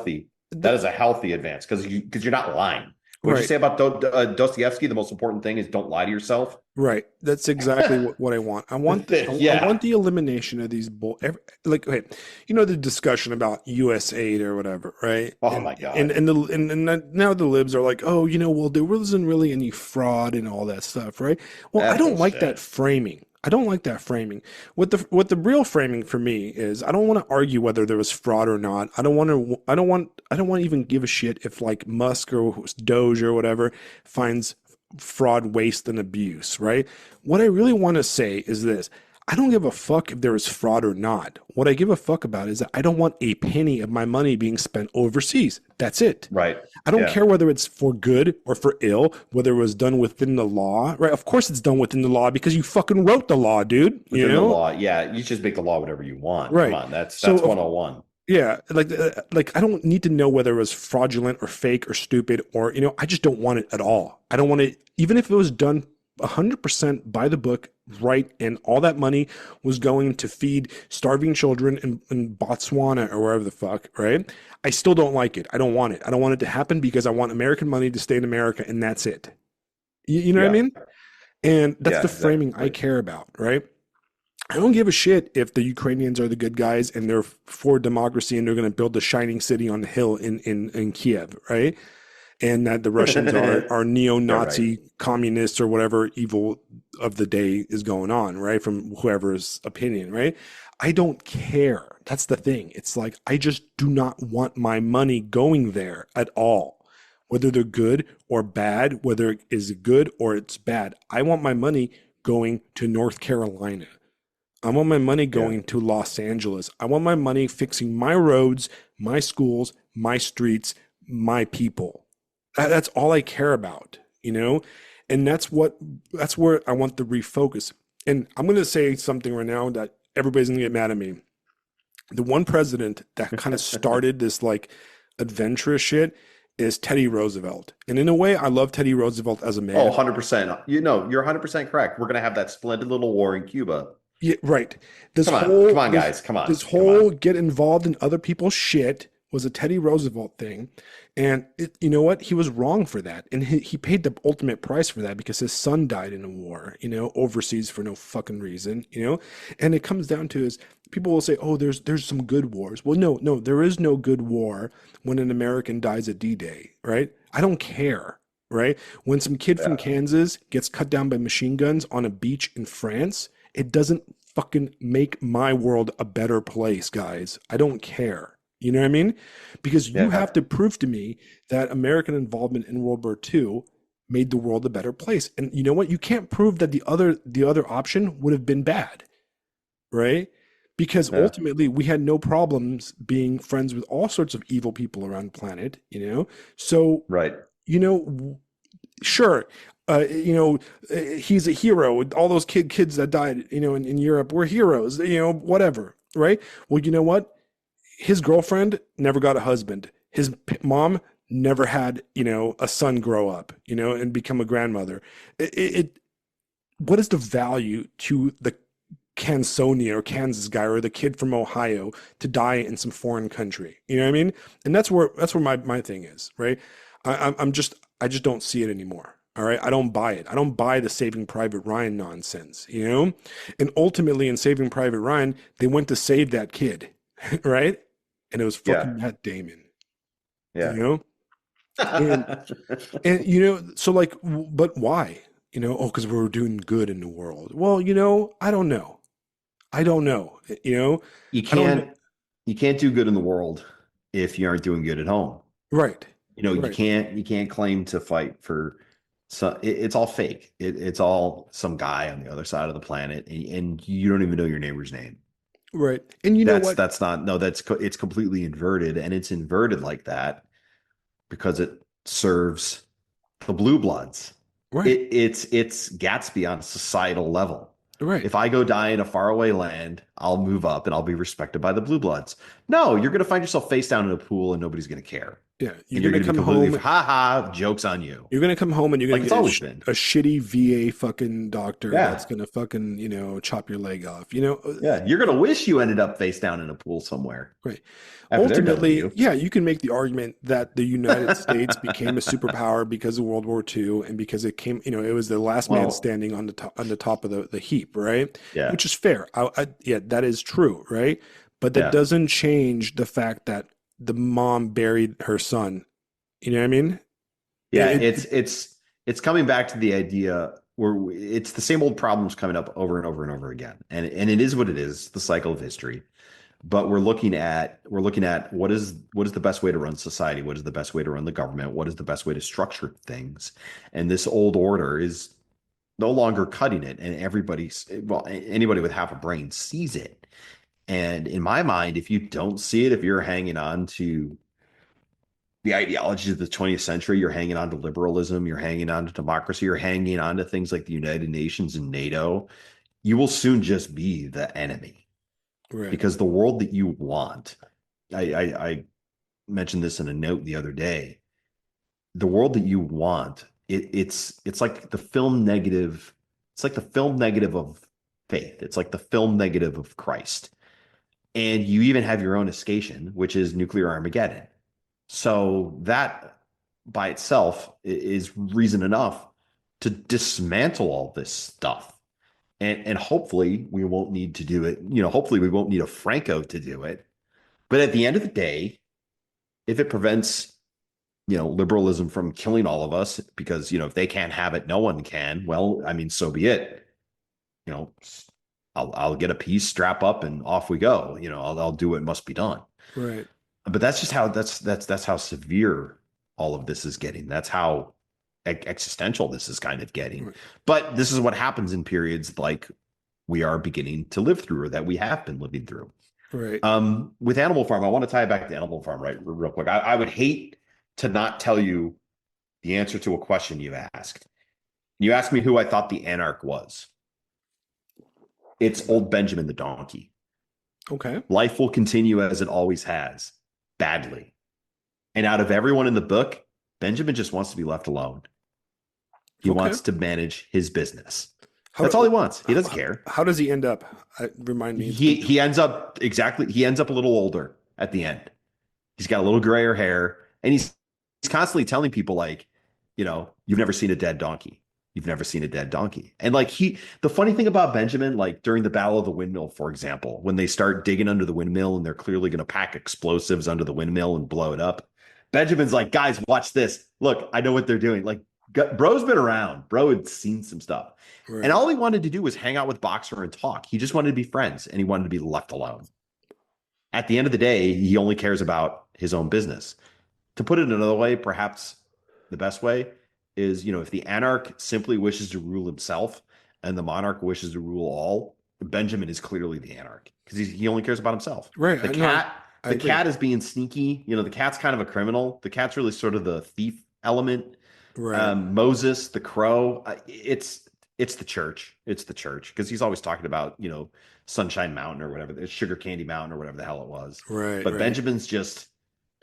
be that is a healthy advance, because you're not lying. What did you say about Dostoevsky? The most important thing is don't lie to yourself. Right. That's exactly what I want. I Yeah. want the elimination of these like okay, you know the discussion about US aid or whatever, right? Oh And my God. now the libs are like, "Oh, you know, well there wasn't really any fraud and all that stuff, right?" Well, I That's don't like bullshit. that framing. I don't like that framing. What the real framing for me is I don't want to argue whether there was fraud or not. I don't want to even give a shit if like Musk or Doge or whatever finds fraud, waste, and abuse, right? What I really want to say is this. I don't give a fuck if there is fraud or not. What I give a fuck about is that I don't want a penny of my money being spent overseas. That's it. Right. I don't Yeah. care whether it's for good or for ill, whether it was done within the law, right? Of course it's done within the law because you fucking wrote the law, dude, you Within the know? law. Yeah. You just make the law whatever you want. Come Right. on. That's So, of 101. yeah, like I don't need to know whether it was fraudulent or fake or stupid or I just don't want it at all. I don't want it even if it was done 100% by the book, right, and all that money was going to feed starving children in Botswana or wherever the fuck, right? I still don't like it. I don't want it. I don't want it to happen because I want American money to stay in America and that's it. You know what I Yeah. mean? And that's Yeah. the framing I Exactly. care about, right? I don't give a shit if the Ukrainians are the good guys and they're for democracy and they're going to build the shining city on the hill in Kiev, right? And that the Russians are Yeah. Right. neo-Nazi communists or whatever evil of the day is going on, right? From whoever's opinion, right? I don't care. That's the thing. It's like I just do not want my money going there at all. Whether they're good or bad, whether it is good or it's bad. I want my money going to North Carolina. I want my money Yeah. going to Los Angeles. I want my money fixing my roads, my schools, my streets, my people. That's all I care about, you know? And that's where I want the refocus. And I'm going to say something right now that everybody's going to get mad at me. The one president that kind of started this like adventurous shit is Teddy Roosevelt. And in a way, I love Teddy Roosevelt as a Oh, man. 100%. You know, you're 100% correct. We're going to have that splendid little war in Cuba. Yeah, right. This Come on. Come whole on, this guys. Come on. this Come on. whole get involved in other people's shit was a Teddy Roosevelt thing, and you know what? He was wrong for that, and he paid the ultimate price for that because his son died in a war, overseas for no fucking reason, And it comes down to is people will say, "Oh, there's some good wars." Well, no, there is no good war when an American dies at D-Day, right? I don't care. Right? When some kid from Yeah. Kansas gets cut down by machine guns on a beach in France, it doesn't fucking make my world a better place, guys. I don't care. You know what I mean? Because you Yeah. have to prove to me that American involvement in World War II made the world a better place. And you know what? You can't prove that the other option would have been bad, right? Because Yeah. ultimately we had no problems being friends with all sorts of evil people around the planet. So, Right. you know, sure, he's a hero. All those kids that died, in Europe were heroes. Whatever, right? Well, you know what? His girlfriend never got a husband. His mom never had, a son grow up, and become a grandmother. What is the value to the Kansonia or Kansas guy or the kid from Ohio to die in some foreign country? You know what I mean? And that's where my thing is, right? I just don't see it anymore. All right. I don't buy it. I don't buy the Saving Private Ryan nonsense. And ultimately in Saving Private Ryan, they went to save that kid, right? And it was Yeah. fucking Matt Damon, you Yeah. know? And and so like but why? Oh, because we're doing good in the world. Well, I don't know. I don't know. you I don't know. can't you can't do good in the world if you aren't doing good at home. Right. You know, you Right. can't claim to fight for it's all fake. It's all some guy on the other side of the planet, and you don't even know your neighbor's name. Right. And you know what? That's not no, it's completely inverted, and it's inverted like that because it serves the blue bloods. Right. It's Gatsby on a societal level. Right. If I go die in a faraway land, I'll move up and I'll be respected by the blue bloods. No, you're going to find yourself face down in a pool and nobody's going to care. Yeah, you're And you're gonna going to be come completely, home. ha ha, joke's on you. You're gonna come home and you're Like gonna it's get always been. a shitty VA fucking doctor that's Yeah. gonna fucking chop your leg off. Yeah. You're going to wish you ended up face down in a pool somewhere Right. after they're done with Ultimately, you. yeah, you can make the argument that the United States became a superpower because of World War II and because it came, it was the last man Well, standing on the top of the heap, right? yeah. Which is fair. Yeah, that is true, right? But that Yeah. doesn't change the fact that the mom buried her son. You know what I mean? Yeah, It it's coming back to the idea where it's the same old problems coming up over and over and over again. And it is what it is, the cycle of history. But we're looking at what is the best way to run society? What is the best way to run the government? What is the best way to structure things? And this old order is no longer cutting it. And anybody with half a brain sees it. And in my mind, if you don't see it, if you're hanging on to the ideologies of the 20th century, you're hanging on to liberalism, you're hanging on to democracy, you're hanging on to things like the United Nations and NATO, you will soon just be the enemy right, because the world that you want, I mentioned this in a note the other day, the world that you want, it's like the film negative, it's like the film negative of faith. It's like the film negative of Christ. And you even have your own escation, which is nuclear Armageddon. So that by itself is reason enough to dismantle all this stuff. And hopefully we won't need to do it. Hopefully we won't need a Franco to do it. But at the end of the day, if it prevents, liberalism from killing all of us, because, if they can't have it, no one can. Well, I mean, so be it. You know, I'll get a piece, strap up, and off we go. I'll do what must be done. right, But that's just how that's how severe all of this is getting. That's how existential this is kind of getting. right, But this is what happens in periods like we are beginning to live through, or that we have been living through. right. With Animal Farm, I want to tie it back to Animal Farm right real quick. I would hate to not tell you the answer to a question you asked. You asked me who I thought the anarch was. It's old Benjamin the donkey. Okay, Life will continue as it always has, badly. And out of everyone in the book, Benjamin just wants to be left alone. He okay. wants to manage his business. How That's all he do, wants. He doesn't care. how does he end up? Remind me. It's been He ends up a little older at the end. He's got a little grayer hair, and he's constantly telling people like, you've never seen a dead donkey. You've never seen a dead donkey. And like the funny thing about Benjamin, like during the Battle of the Windmill, for example, when they start digging under the windmill and they're clearly going to pack explosives under the windmill and blow it up, Benjamin's like, guys, watch this. Look, I know what they're doing. Like, bro's been around. Bro had seen some stuff. And right, all he wanted to do was hang out with Boxer and talk. He just wanted to be friends, and he wanted to be left alone. At the end of the day, he only cares about his own business. To put it another way, perhaps the best way is, if the anarch simply wishes to rule himself and the monarch wishes to rule all, Benjamin is clearly the anarch because he only cares about himself. right. The No, cat, I the agree. cat is being sneaky. The cat's kind of a criminal. The cat's really sort of the thief element. Right, Moses, the crow, it's the church. It's the church because he's always talking about, Sunshine Mountain or whatever, Sugar Candy Mountain or whatever the hell it was. right, But right, Benjamin's just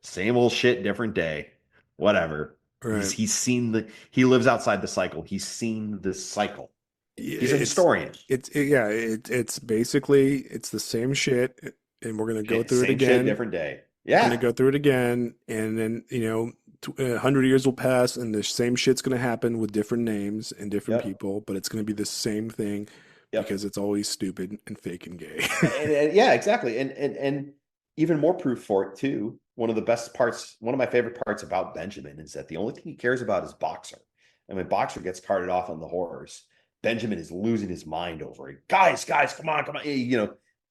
same old shit, different day, whatever. He's right. he's seen he lives outside the cycle. He's seen this cycle. Yeah, He's a historian. yeah, it's basically it's the same shit, and we're gonna go through it Same shit, again. different day. We're gonna Yeah. go through it again, and then 100 years will pass, and the same shit's gonna happen with different names and different Yep. people, but it's gonna be the same thing Yep. because it's always stupid and fake and gay. And yeah, exactly. And even more proof for it too. One of the best parts, one of my favorite parts about Benjamin is that the only thing he cares about is Boxer. And when Boxer gets carted off on the horse, Benjamin is losing his mind over it. Guys, come on, come on.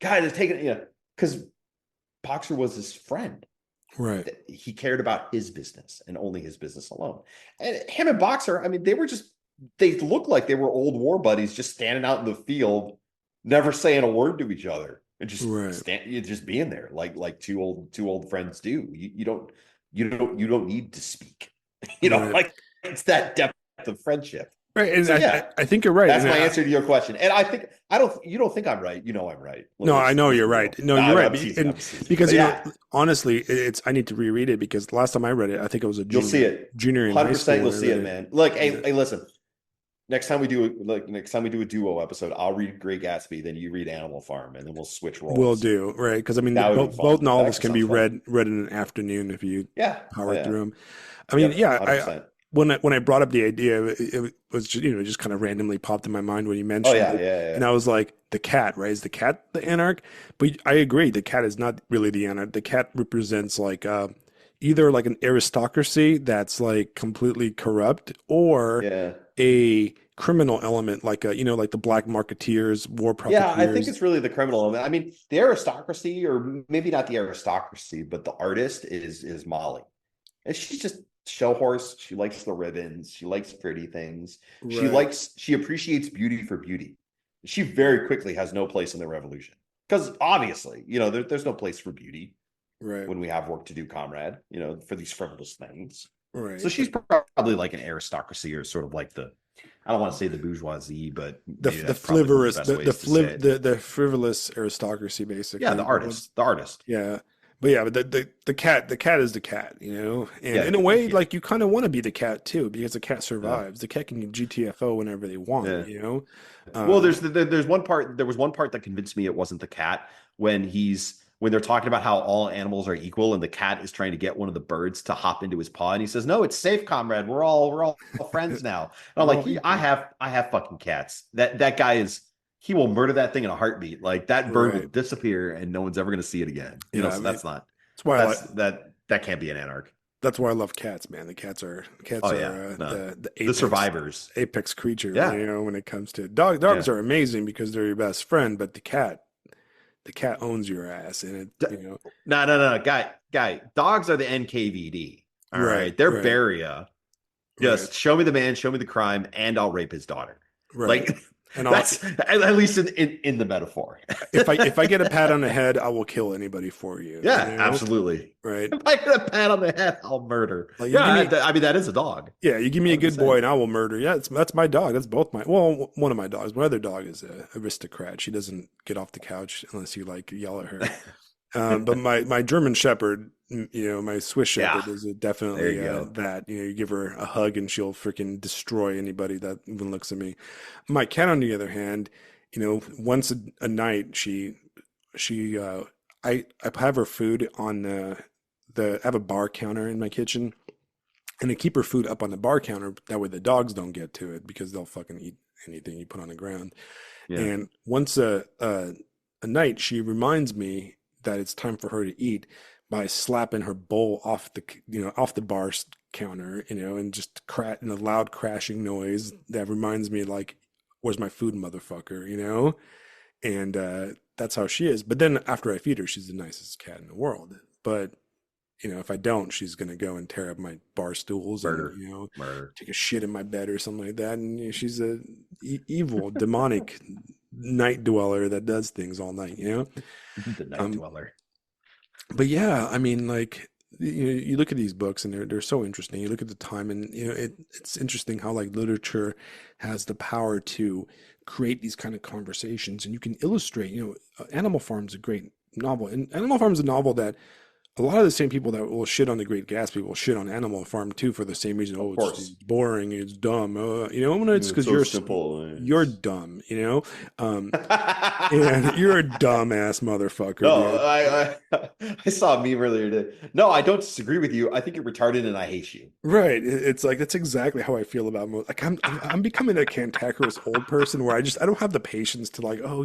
Guys, it's taking, because Boxer was his friend. Right, He cared about his business and only his business alone. And him and Boxer, I mean, they looked like they were old war buddies just standing out in the field, never saying a word to each other and right, just being there like two old friends do. You don't need to speak. right. Like it's that depth of friendship. Right, and So yeah, I think you're right. that's And my answer to your question. And I don't, you don't think I'm right. You know I'm right. no, I know Let's you're be right. real. No, No, you're right. I'm teasing. And I'm just teasing. because But yeah, honestly, it's I need to reread it because the last time I read it, I think it was a you'll see it. junior in high 100% school you'll when I see read it, it. man. Look, Yeah. hey, listen. Next time we do a duo episode, I'll read Great Gatsby, then you read Animal Farm, and then we'll switch Will roles. do, right? Because I mean, That would be both fun. That novels actually can be sounds fun. read in an afternoon if you Yeah. Oh power yeah. through them. I mean, Yep. yeah, I 100%. when I brought up the idea, it was just, just kind of randomly popped in my mind when you Oh mentioned yeah. it, Yeah. and Yeah. I was like, the cat, right? Is the cat the anarch? But I agree, the cat is not really the anarch. The cat represents like either like an aristocracy that's like completely corrupt, or Yeah. a criminal element, like like the black marketeers, war Yeah, I think profiteers. it's really the criminal element. I mean, the aristocracy, or maybe not the aristocracy, but the artist is Molly. And she's just show horse. She likes the ribbons. She likes pretty things. Right, She appreciates beauty for beauty. She very quickly has no place in the revolution. Because obviously, there's no place for beauty right, when we have work to do, comrade, for these frivolous things. So right. she's probably like an aristocracy, or sort of like I don't want to say the bourgeoisie, but maybe The that's probably one of frivolous the best ways to say it. the frivolous aristocracy Yeah, basically. the artist, the artist. Yeah, but yeah, but the cat is the cat, and Yeah, in a way, yeah, like you kind of want to be the cat too because the cat yeah, survives. The cat can GTFO whenever they want, yeah. Well, Um, there's one part. There was one part that convinced me it wasn't the cat, when they're talking about how all animals are equal, and the cat is trying to get one of the birds to hop into his paw, and he says, "No, it's safe, comrade. We're all friends now." And I'm we're like, all I equal, have fucking cats. That guy is he will murder that thing in a heartbeat. Like that bird will right? disappear, and no one's ever going to see it again. Yeah, I So mean, that's not that's why I like that can't be an anarch. that's why I love cats, man. Cats Oh yeah, are no, the the survivors. apex creature, Yeah, when it comes to yeah. dogs are amazing because they're your best friend, but the cat owns your ass, and D- no, guy. Dogs are the NKVD. All right, right, they're right, barrier. right, Just show me the man, show me the crime, and I'll rape his daughter. right. Like And I'll that's at least in the metaphor. if I get a pat on the head, I will kill anybody for you, Yeah, absolutely. right? If I get a pat on the head, I'll murder. Like you Yeah, give me I mean that is a dog. yeah, you give me a good boy 100%. and I will murder. Yeah, that's my dog. That's both my well, one of my dogs. My other dog is a aristocrat. She doesn't get off the couch unless you like yell at her. But my German Shepherd, my Swiss Yeah, Shepherd is there definitely you go. that. You give her a hug and she'll freaking destroy anybody that even looks at me. My cat, on the other hand, once a night she I have her food on I have a bar counter in my kitchen, and I keep her food up on the bar counter. That way the dogs don't get to it because they'll fucking eat anything you put on the ground. Yeah. And once a night, she reminds me that it's time for her to eat by slapping her bowl off off the bar counter, and just in a loud crashing noise that reminds me like, "Where's my food, motherfucker?" And that's how she is. But then after I feed her, she's the nicest cat in the world. But if I don't, she's gonna go and tear up my bar stools and Murder. Murder. take a shit in my bed or something like that. And she's a evil, demonic night dweller that does things all night. The night Um, dweller. but yeah, I mean, like you look at these books and they're so interesting. You look at the time, and it's interesting how like literature has the power to create these kind of conversations, and you can illustrate. Animal Farm's a great novel, and Animal Farm's a novel that a lot of the same people that will shit on the Great Gatsby will shit on Animal Farm too for the same reason. Of Oh, it's course. boring, it's dumb. It's It's because so simple. you're dumb. And you're a dumbass motherfucker, No, dude. I saw a meme earlier today. No, I don't disagree with you. I think you're retarded and I hate you. Right. It's like that's exactly how I feel about most. Like I'm becoming a cantankerous old person where I don't have the patience to like, oh,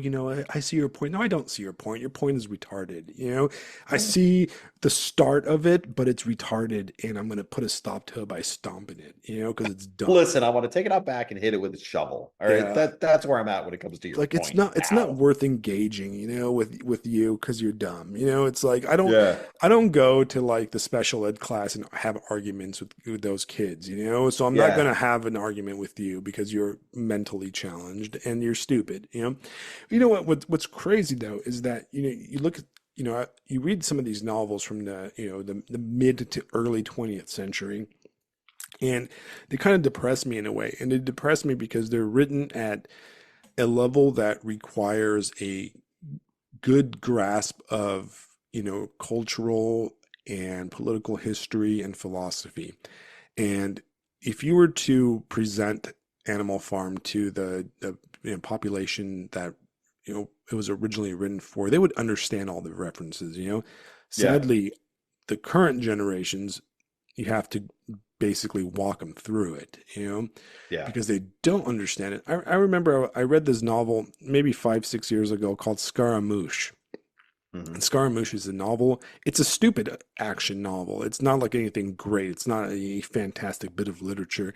I see your point. No, I don't see your point. Your point is retarded. I see the start of it, but it's retarded, and I'm gonna put a stop to it by stomping it. Because it's dumb. Listen, I want to take it out back and hit it with a shovel. All right. Yeah. That's where I'm at when it comes to your Like point it's not now. worth engaging, with you because you're dumb. It's like Yeah. I don't go to like the special ed class and have arguments with those kids, so I'm not Yeah. gonna have an argument with you because you're mentally challenged and you're stupid. What's crazy though is that you look at you read some of these novels from the the mid to early 20th century, And they kind of depress me in a way. And they depress me because they're written at a level that requires a good grasp of, cultural and political history and philosophy. And if you were to present Animal Farm to the population that it was originally written for, they would understand all the references. Yeah. Sadly, the current generations, you have to basically walk them through it, Yeah. because they don't understand it. I remember I read this novel maybe 5, 6 years ago called Scaramouche. Hmm. And Scaramouche is a novel. It's a stupid action novel. It's not like anything great. It's not a fantastic bit of literature.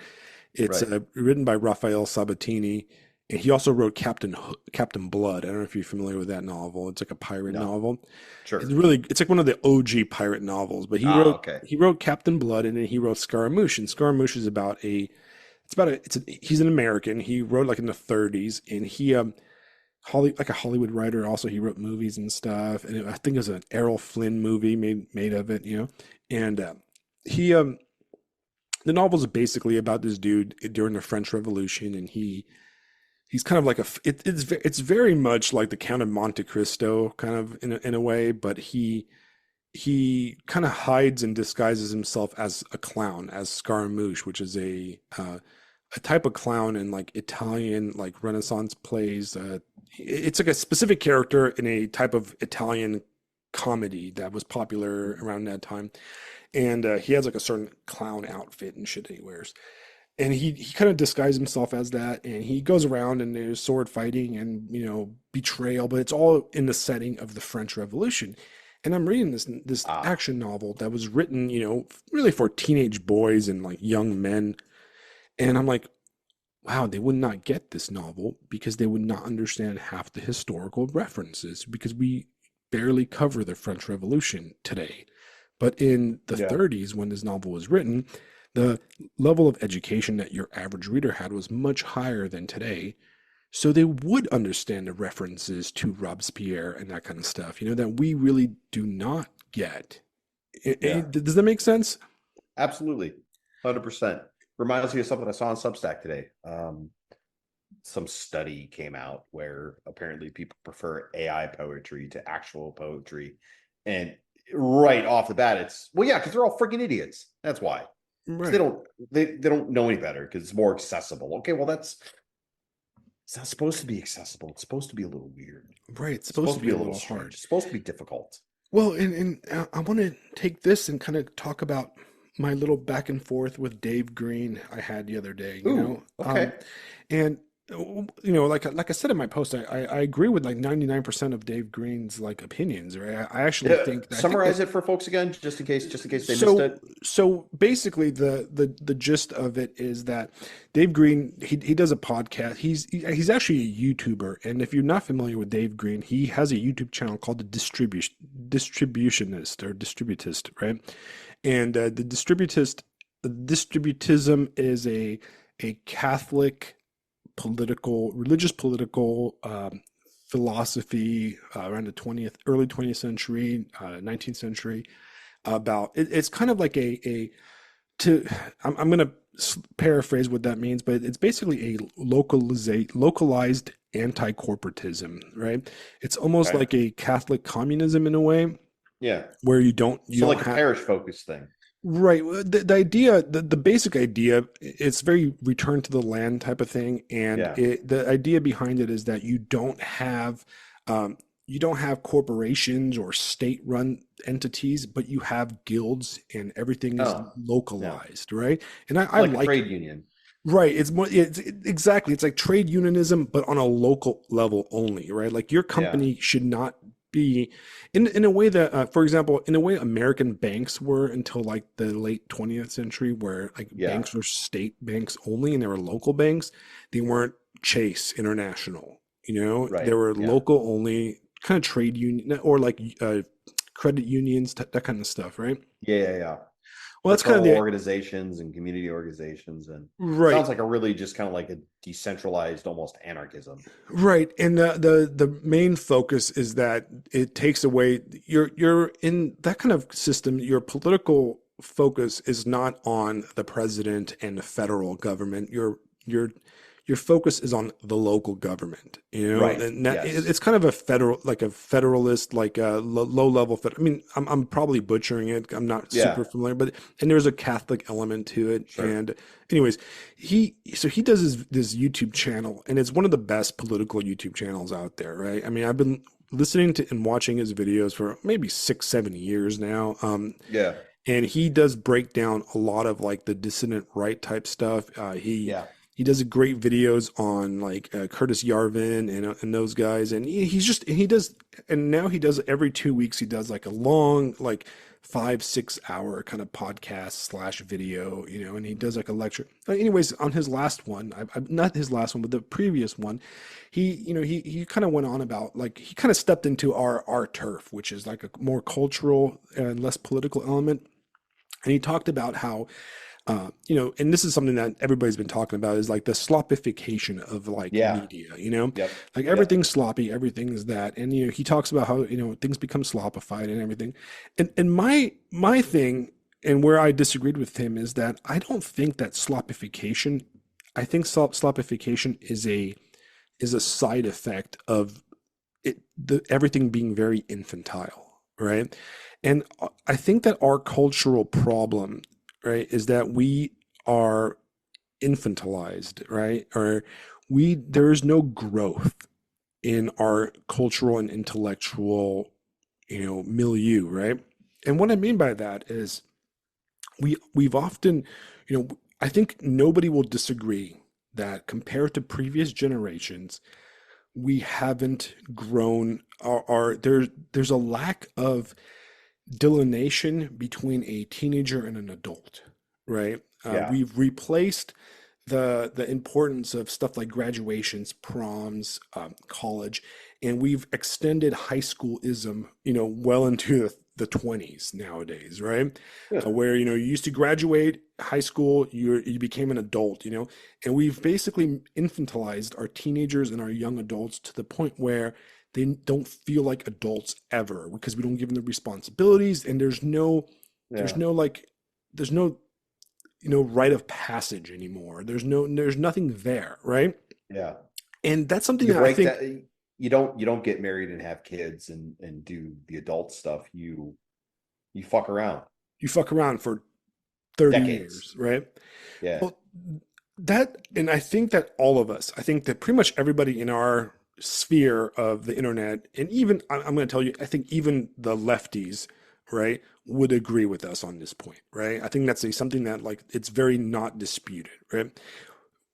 It's Right. written by Raphael Sabatini, and he also wrote Captain Blood. I don't know if you're familiar with that novel. It's like a pirate No. novel. Sure. It's like one of the OG pirate novels. But he Ah, wrote okay. he wrote Captain Blood, and then he wrote Scaramouche. And Scaramouche is he's an American. He wrote like in the 30s, and he like a Hollywood writer. Also, he wrote movies and stuff. And I think it was an Errol Flynn movie made of it. And he the novel is basically about this dude during the French Revolution, and he's kind of like it's very much like the Count of Monte Cristo kind of in a way, but he kind of hides and disguises himself as a clown, as Scaramouche, which is a type of clown in like Italian like Renaissance plays. It's like a specific character in a type of Italian comedy that was popular around that time, and he has like a certain clown outfit and shit that he wears, and he kind of disguises himself as that, and he goes around and there's sword fighting and betrayal, but it's all in the setting of the French Revolution. And I'm reading this Ah, action novel that was written really for teenage boys and like young men, and I'm like, wow, they would not get this novel because they would not understand half the historical references, because we barely cover the French Revolution today. But in the yeah. 30s, when this novel was written, the level of education that your average reader had was much higher than today. So they would understand the references to Robespierre and that kind of stuff, that we really do not get. Yeah. Does that make sense? Absolutely. 100%. Reminds me of something I saw on Substack today. Some study came out where apparently people prefer AI poetry to actual poetry. And right off the bat, it's well, yeah, because they're all freaking idiots. That's why. Because they Right. don't they don't know any better because it's more accessible. Okay, well, it's not supposed to be accessible. It's supposed to be a little weird. Right. It's It's supposed supposed to to be be a a little little strange. hard. It's supposed to be difficult. Well, and I want to take this and kind of talk about my little back and forth with Dave Green I had the other day, Ooh, okay. and like I said in my post, I agree with like 99% of Dave Green's like opinions, right? I actually Yeah, think I think summarize that it for folks again, just in case they missed so it. so basically the gist of it is that Dave Green he does a podcast. He's actually a YouTuber, and if you're not familiar with Dave Green, he has a YouTube channel called the Distributionist or Distributist, right? And the distributism is a Catholic religious political philosophy around the early 20th century, 19th century, about it's kind of like a to I'm going to paraphrase what that means, but it's basically a localized anti-corporatism, right? It's almost Okay. like a Catholic communism in a way, Yeah. where you So don't like a have parish focus thing. right. The idea, the basic idea, it's very return to the land type of thing, and Yeah. the idea behind it is that um, you don't have corporations or state-run entities, but you have guilds, and everything is Oh, yeah. localized, right? And I Like a like trade union. right. Exactly. It's like trade unionism, but on a local level only, right? Like your Yeah. company should not be in a way that, for example, in a way American banks were until like the late 20th century, where like Yeah. banks were state banks only and they were local banks. They weren't Chase International, they Right. were Yeah. local only kind of trade union or like credit unions, that kind of stuff, right? Yeah. Yeah. Yeah. Well, that's kind of Fraternal the organizations and community organizations. And right. sounds like a really just kind of like a decentralized, almost anarchism. Right, and the main focus is that it takes away you're in that kind of system. Your political focus is not on the president and the federal government. Your focus is on the local government, Right. and that, Yes. it's kind of a federalist, like a low level. I mean, I'm probably butchering it. I'm not super Yeah. familiar, but and there's a Catholic element to it. Sure. And anyways, he does this YouTube channel, and it's one of the best political YouTube channels out there, right? I mean, I've been listening to and watching his videos for maybe 6, 7 years now. Yeah. And he does break down a lot of like the dissident right type stuff. Yeah. He does great videos on like Curtis Yarvin and those guys, and he does, and now he does every 2 weeks he does like a long like 5, 6 hour kind of podcast slash video, and he does like a lecture. Anyways, on his last one, not his last one, but the previous one, he kind of went on about like he kind of stepped into our turf, which is like a more cultural and less political element. And he talked about how, and this is something that everybody's been talking about, is like the slopification of like Yeah. media, Yep. like Yep. everything's sloppy, everything is that. And, he talks about how, things become slopified and everything. And my thing, and where I disagreed with him, is that I don't think that slopification, I think slopification is a side effect of everything being very infantile, right? And I think that our cultural problem, right, is that we are infantilized, right? Or there is no growth in our cultural and intellectual, milieu, right? And what I mean by that is we've often, I think nobody will disagree that compared to previous generations, we haven't grown. There's a lack of delineation between a teenager and an adult, right? Yeah. We've replaced the importance of stuff like graduations, proms, college, and we've extended high schoolism, well into the 20s nowadays, right? Yeah. Where you used to graduate high school, you became an adult, and we've basically infantilized our teenagers and our young adults to the point where they don't feel like adults ever, because we don't give them the responsibilities, and there's Yeah. no like there's no rite of passage anymore. There's nothing there, right? Yeah. And that's something You that I break think that. You don't get married and have kids and do the adult stuff. You fuck around you fuck around for 30 decades. years, right? Yeah. Well, and I think that all of us, I think that pretty much everybody in our sphere of the internet, and even I'm going to tell you, I think even the lefties, right, would agree with us on this point, right? I think that's something that like it's very not disputed, right?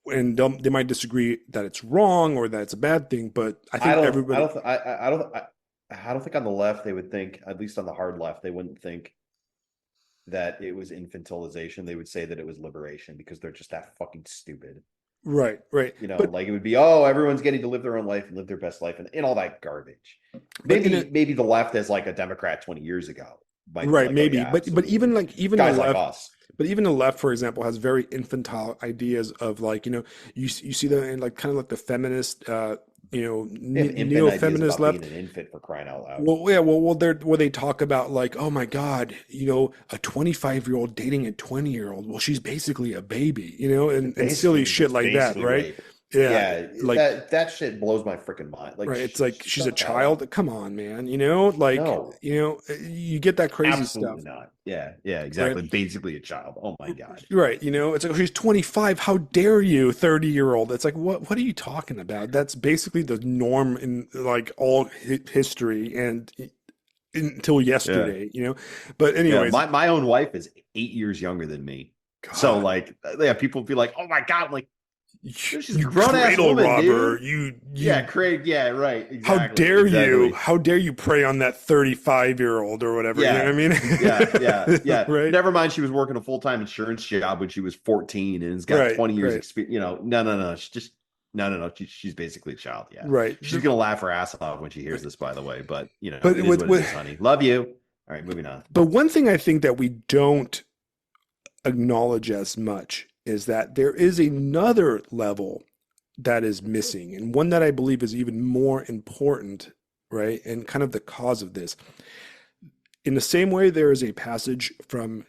And they might disagree that it's wrong or that it's a bad thing, but I I think don't. I everybody, don't. I don't think on the left they would think, at least on the hard left, they wouldn't think that it was infantilization. They would say that it was liberation because they're just that fucking stupid. right, right, but Like it would be, oh, everyone's getting to live their own life and live their best life and all that garbage. but in Maybe the left as like a Democrat 20 years ago might be right, like, oh maybe, yeah, but absolutely. even the Guys like left. us. But even the left, for example, has very infantile ideas of like, you see that in like kind of like the feminist, They have infant ideas neo-feminist about being left. an infant for crying out loud. Well, yeah, well, where they talk about like, oh my God, a 25-year-old dating a 20-year-old. Well, she's basically a baby, and silly Basically, shit that's like that, basically right? rape. Yeah, Yeah, like that shit blows my freaking mind. Like, right. It's like she's a shut the hell up. child. Come on, man. Like No, you get that crazy stuff, absolutely not. Yeah, yeah, right? exactly. Basically a child. Oh my god. Right, it's like, oh, she's 25. How dare you, 30-year-old? It's like, what are you talking about? That's basically the norm in like all history and until Yeah. yesterday. But Yeah, anyways, my own wife is 8 years younger than me. So God, like, yeah, people be like, "Oh my god!" I'm like, she's a you grown ass cradle woman, robber, dude. you Yeah, Craig. Yeah, right. how Exactly. dare you? Exactly. How dare you prey on that 35-year-old or whatever? You know what I Yeah. Yeah. Yeah. mean? Yeah. Right? Never mind. She was working a full time insurance job when she was 14 and has got Right, 20 years right, experience. No, no, no. She's just no, no, no. She's basically a child. Yeah. right. She's gonna laugh her ass off when she hears this, by the way. But But it is what it is, honey. Love you. All right, moving on. but one thing I think that we don't acknowledge as much is that there is another level that is missing, and one that I believe is even more important, right? And kind of the cause of this. In the same way, there is a passage from,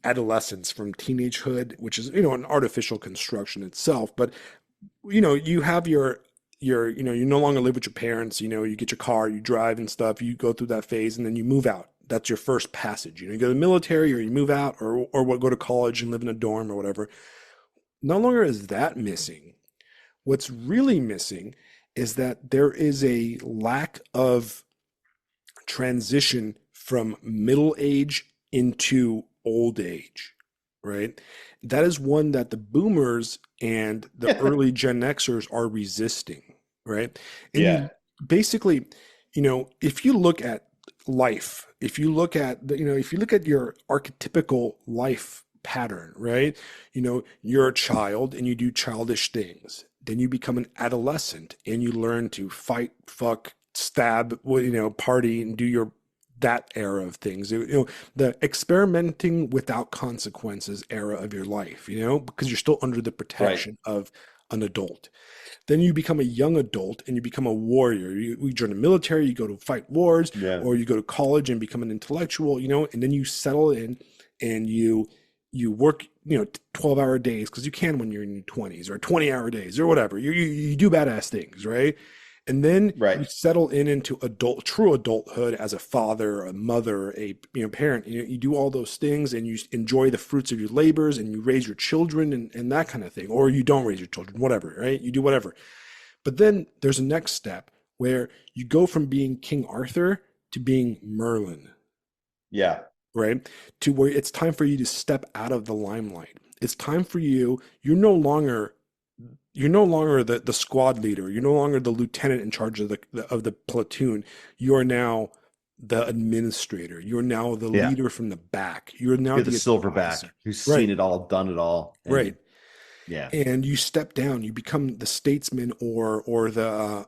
adolescence, from teenagehood, which is, an artificial construction itself. But, you have you no longer live with your parents, you get your car, you drive and stuff, you go through that phase and then you move out. That's your first passage. You go to the military or you move out or go to college and live in a dorm or whatever. No longer is that missing. What's really missing is that there is a lack of transition from middle age into old age, right? That is one that the boomers and the early Gen Xers are resisting, right? And Yeah. you basically, if you look at life, if you look at if you look at your archetypical life pattern, right? You're a child and you do childish things. Then you become an adolescent and you learn to fight, fuck, stab, party, and do that era of things. The experimenting without consequences era of your life. Because you're still under the protection of an adult. Then you become a young adult and you become a warrior. You join the military, you go to fight wars, or you go to college and become an intellectual. And then you settle in and you work 12-hour days, because you can when you're in your 20s, or 20-hour days or whatever. You do badass things, right? And then you settle into true adulthood as a father, a mother, a parent. You do all those things and you enjoy the fruits of your labors and you raise your children and that kind of thing. Or you don't raise your children, whatever, right? You do whatever. But then there's a next step where you go from being King Arthur to being Merlin. Yeah. Right? To where it's time for you to step out of the limelight. It's time for you're no longer the squad leader. You're no longer the lieutenant in charge of the platoon. You are now the administrator. You're now the leader from the back. You're now the silverback who's seen it all, done it all. Right. Yeah. And you step down, you become the statesman or the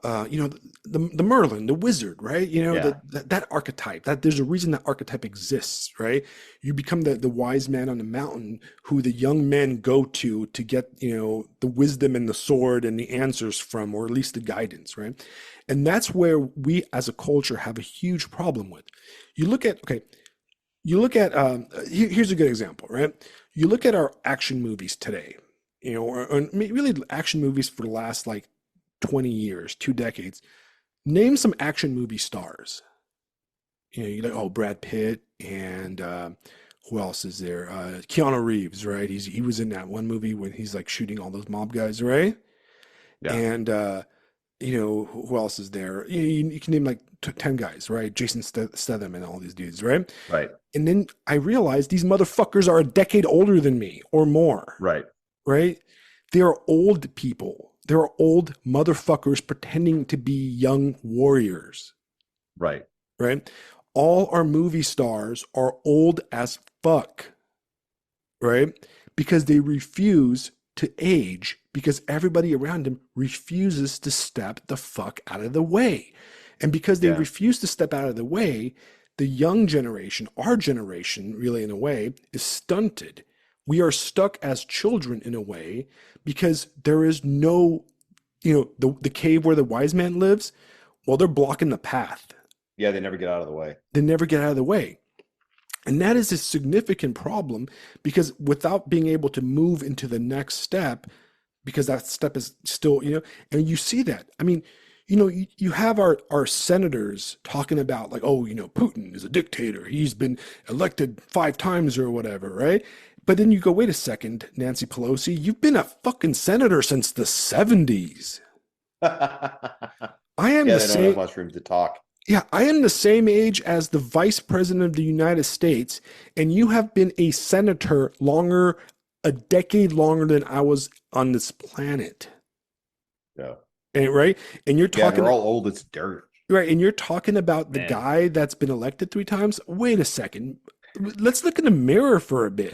the Merlin, the wizard, right? That archetype. That there's a reason that archetype exists, right? You become the wise man on the mountain who the young men go to get, the wisdom and the sword and the answers from, or at least the guidance, right? And that's where we as a culture have a huge problem with. Here's a good example, right? You look at our action movies today. Or really action movies for the last 20 years, 2 decades. Name some action movie stars. You're like, Brad Pitt and who else is there? Keanu Reeves, right? He was in that one movie when he's shooting all those mob guys, right? Yeah. And who else is there? You can name 10 guys, right? Jason Statham and all these dudes, right? Right. And then I realized these motherfuckers are a decade older than me or more. Right. Right? They are old people. There are old motherfuckers pretending to be young warriors. Right. Right? All our movie stars are old as fuck. Right? Because they refuse to age, because everybody around them refuses to step the fuck out of the way. And because they refuse to step out of the way, the young generation, our generation, really in a way, is stunted. We are stuck as children in a way because there is no, the cave where the wise man lives. Well, they're blocking the path. Yeah, they never get out of the way. And that is a significant problem, because without being able to move into the next step, because that step is still, and you see that. I mean, you have our senators talking about Putin is a dictator. He's been elected 5 times or whatever, right? But then you go, wait a second, Nancy Pelosi, you've been a fucking senator since the 70s. I am the same. They don't have much room to talk. Yeah, I am the same age as the vice president of the United States, and you have been a senator a decade longer than I was on this planet. Yeah. And right? And you're talking, they're all old as dirt. Right, and you're talking about the guy that's been elected 3 times. Wait a second. Let's look in the mirror for a bit,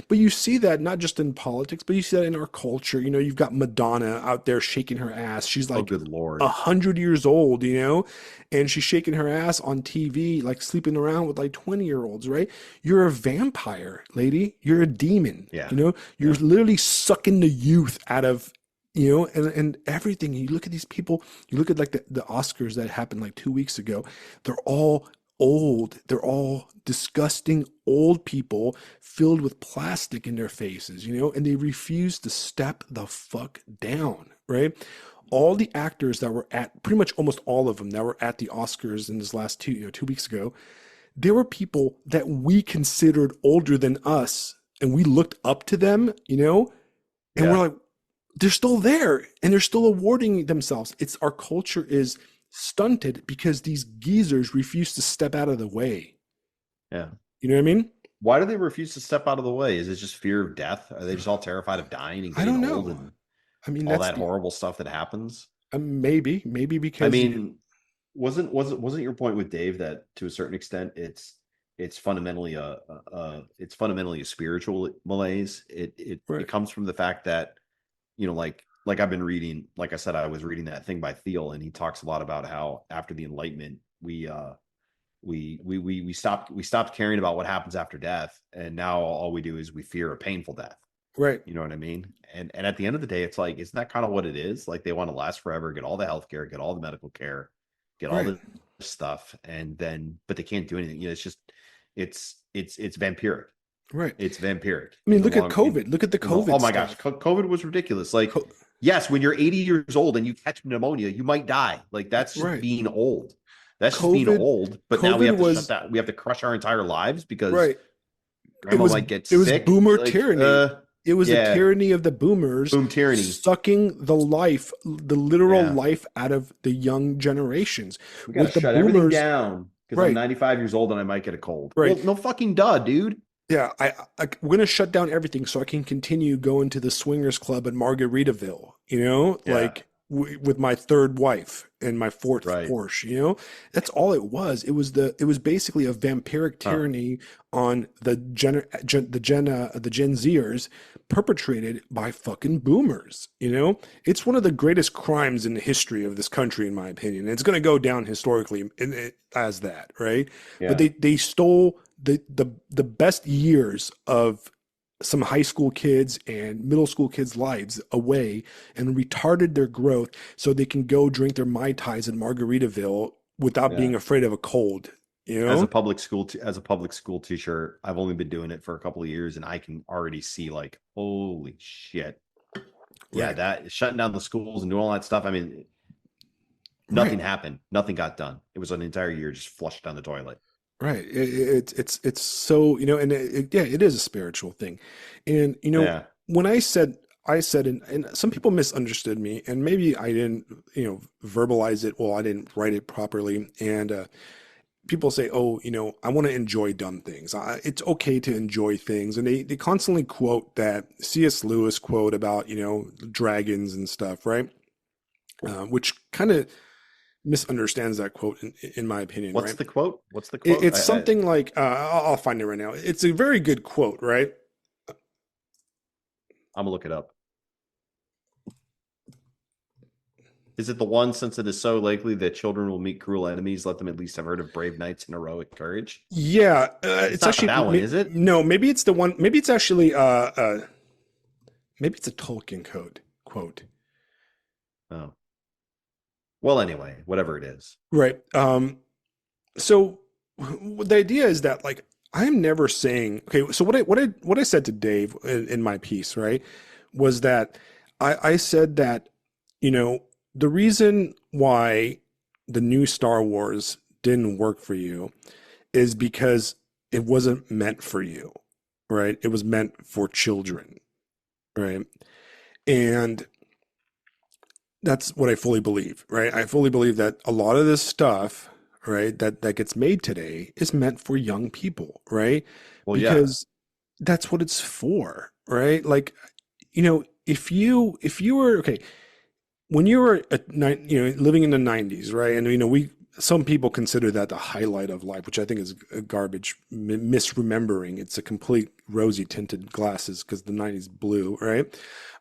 But you see that not just in politics, but you see that in our culture. You've got Madonna out there shaking her ass. She's good Lord, 100 years old, and she's shaking her ass on TV, sleeping around with 20-year-olds, right? You're a vampire, lady. You're a demon. Yeah. You're literally sucking the youth out of, and everything. You look at these people, you look at the Oscars that happened 2 weeks ago. They're all old. They're all disgusting old people filled with plastic in their faces, and they refuse to step the fuck down, right? All the actors that were at, pretty much almost all of them that were at the Oscars in this last 2 weeks ago, there were people that we considered older than us, and we looked up to them, and we're Yeah. like, they're still there and they're still awarding themselves. It's our culture is stunted because these geezers refuse to step out of the way. Yeah. You know what I mean? Why do they refuse to step out of the way? Is it just fear of death? Are they just all terrified of dying and I getting don't old know. and I mean, all that's that the horrible stuff that happens? maybe I because mean, wasn't your point with Dave that to a certain extent it's fundamentally it's fundamentally a spiritual malaise. It right, comes from the fact that, like I've been reading, like I said, I was reading that thing by Thiel, and he talks a lot about how after the Enlightenment we stopped caring about what happens after death, and now all we do is we fear a painful death. right, You know what I mean? And at the end of the day, it's like, isn't that kind of what it is? Like they want to last forever, get all the health care, get all the medical care, get all right, the stuff, and then but they can't do anything. It's just it's vampiric. right. It's vampiric I mean, in the look at long COVID. Look at the oh COVID my gosh, stuff. COVID was ridiculous. Like, Co- yes, when you're 80 years old and you catch pneumonia, you might die. Like that's just right. being old. That's just being COVID old. But now we COVID have to shut was that. We have to crush our entire lives because right. It grandma was might get it was sick. boomer Like, tyranny. It was the yeah, tyranny of the boomers boom tyranny. sucking the literal Yeah. life out of the young generations. We got to With the shut everything boomers, down because I'm right, 95 years old and I might get a cold. right. Well, no fucking duh, dude. Yeah, we're gonna shut down everything so I can continue going to the swingers club in Margaritaville, Yeah, like with my third wife and my fourth right. Porsche, That's all it was. It was basically a vampiric Huh. tyranny on the Gen Zers perpetrated by fucking boomers. It's one of the greatest crimes in the history of this country, in my opinion. It's gonna go down historically as that, right? But Yeah, they stole the best years of some high school kids and middle school kids' lives away and retarded their growth so they can go drink their Mai Tais in Margaritaville without yeah. being afraid of a cold, you As a know? public school as a public school teacher, I've only been doing it for a couple of years, and I can already see like, holy shit. Yeah, Right, that shutting down the schools and doing all that stuff. I mean, right, nothing happened. Nothing got done. It was an entire year just flushed down the toilet. right. It's so, and yeah, it is a spiritual thing. And, Yeah, when I said, and some people misunderstood me, and maybe I didn't, verbalize it. Well, I didn't write it properly. And, people say, oh, I want to enjoy dumb things. It's okay to enjoy things. And they constantly quote that C.S. Lewis quote about, dragons and stuff, right? Which kind of misunderstands that quote, in my opinion, what's right? the quote? What's the It, quote? it's something like, I'll find it right now. It's a very good quote, right? I'm gonna look it up. Is it the one, since it is so likely that children will meet cruel enemies, let them at least have heard of brave knights and heroic courage? Yeah, It's it's not actually that one, is it? no, maybe it's the one. Maybe it's actually maybe it's a Tolkien code quote. Oh. Well, anyway, whatever it is. Right. So the idea is that, like, I'm never saying, okay, so what I said to Dave in my piece, right, was that I said that, you know, the reason why the new Star Wars didn't work for you is because it wasn't meant for you, right? It was meant for children, right? And that's what I fully believe, right? I fully believe that a lot of this stuff, right, that gets made today is meant for young people, right? Well, yeah. Because that's what it's for, right? Like, if you were okay, when you were living in the 90s, right? And we some people consider that the highlight of life, which I think is a garbage misremembering. It's a complete rosy tinted glasses because the 90s blue, right?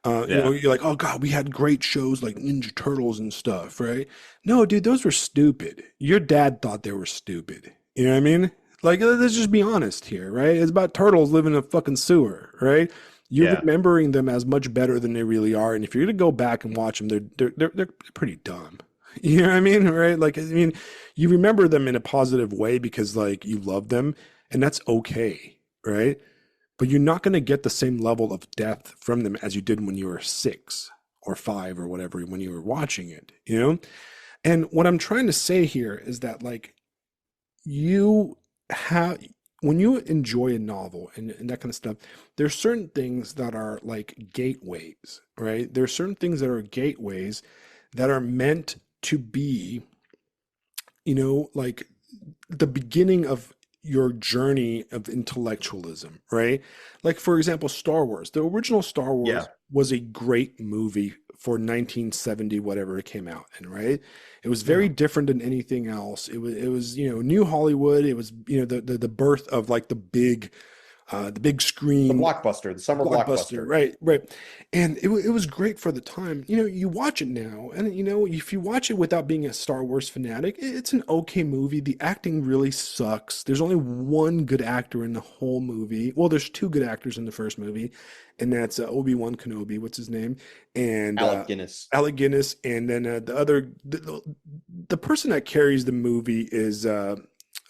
Yeah. You're like, oh God, we had great shows like Ninja Turtles and stuff, right? No, dude, those were stupid. Your dad thought they were stupid. You know what I mean? Like, let's just be honest here, right? It's about turtles living in a fucking sewer, right? You're Yeah. remembering them as much better than they really are, and if you're gonna go back and watch them, they're pretty dumb. You know what I mean? Right? Like, I mean, you remember them in a positive way because like you love them, and that's okay, right? But you're not going to get the same level of depth from them as you did when you were 6 or 5 or whatever when you were watching it, you know? And what I'm trying to say here is that like you have when you enjoy a novel and that kind of stuff, there's certain things that are like gateways, right? There's certain things that are gateways that are meant to be, like the beginning of your journey of intellectualism, right? Like, for example, Star Wars. The original Star Yeah. Wars was a great movie for 1970, whatever it came out in, right? It was very Yeah. different than anything else. It was, new Hollywood. It was, the birth of like the big The screen blockbuster, the summer blockbuster, blockbuster. right, right. And it was great for the time. You watch it now, and if you watch it without being a Star Wars fanatic, it's an okay movie. The acting really sucks. There's only one good actor in the whole movie. Well, there's two good actors in the first movie, and that's Obi-Wan Kenobi, what's his name, and Alec Guinness. Alec Guinness, and then the person that carries the movie is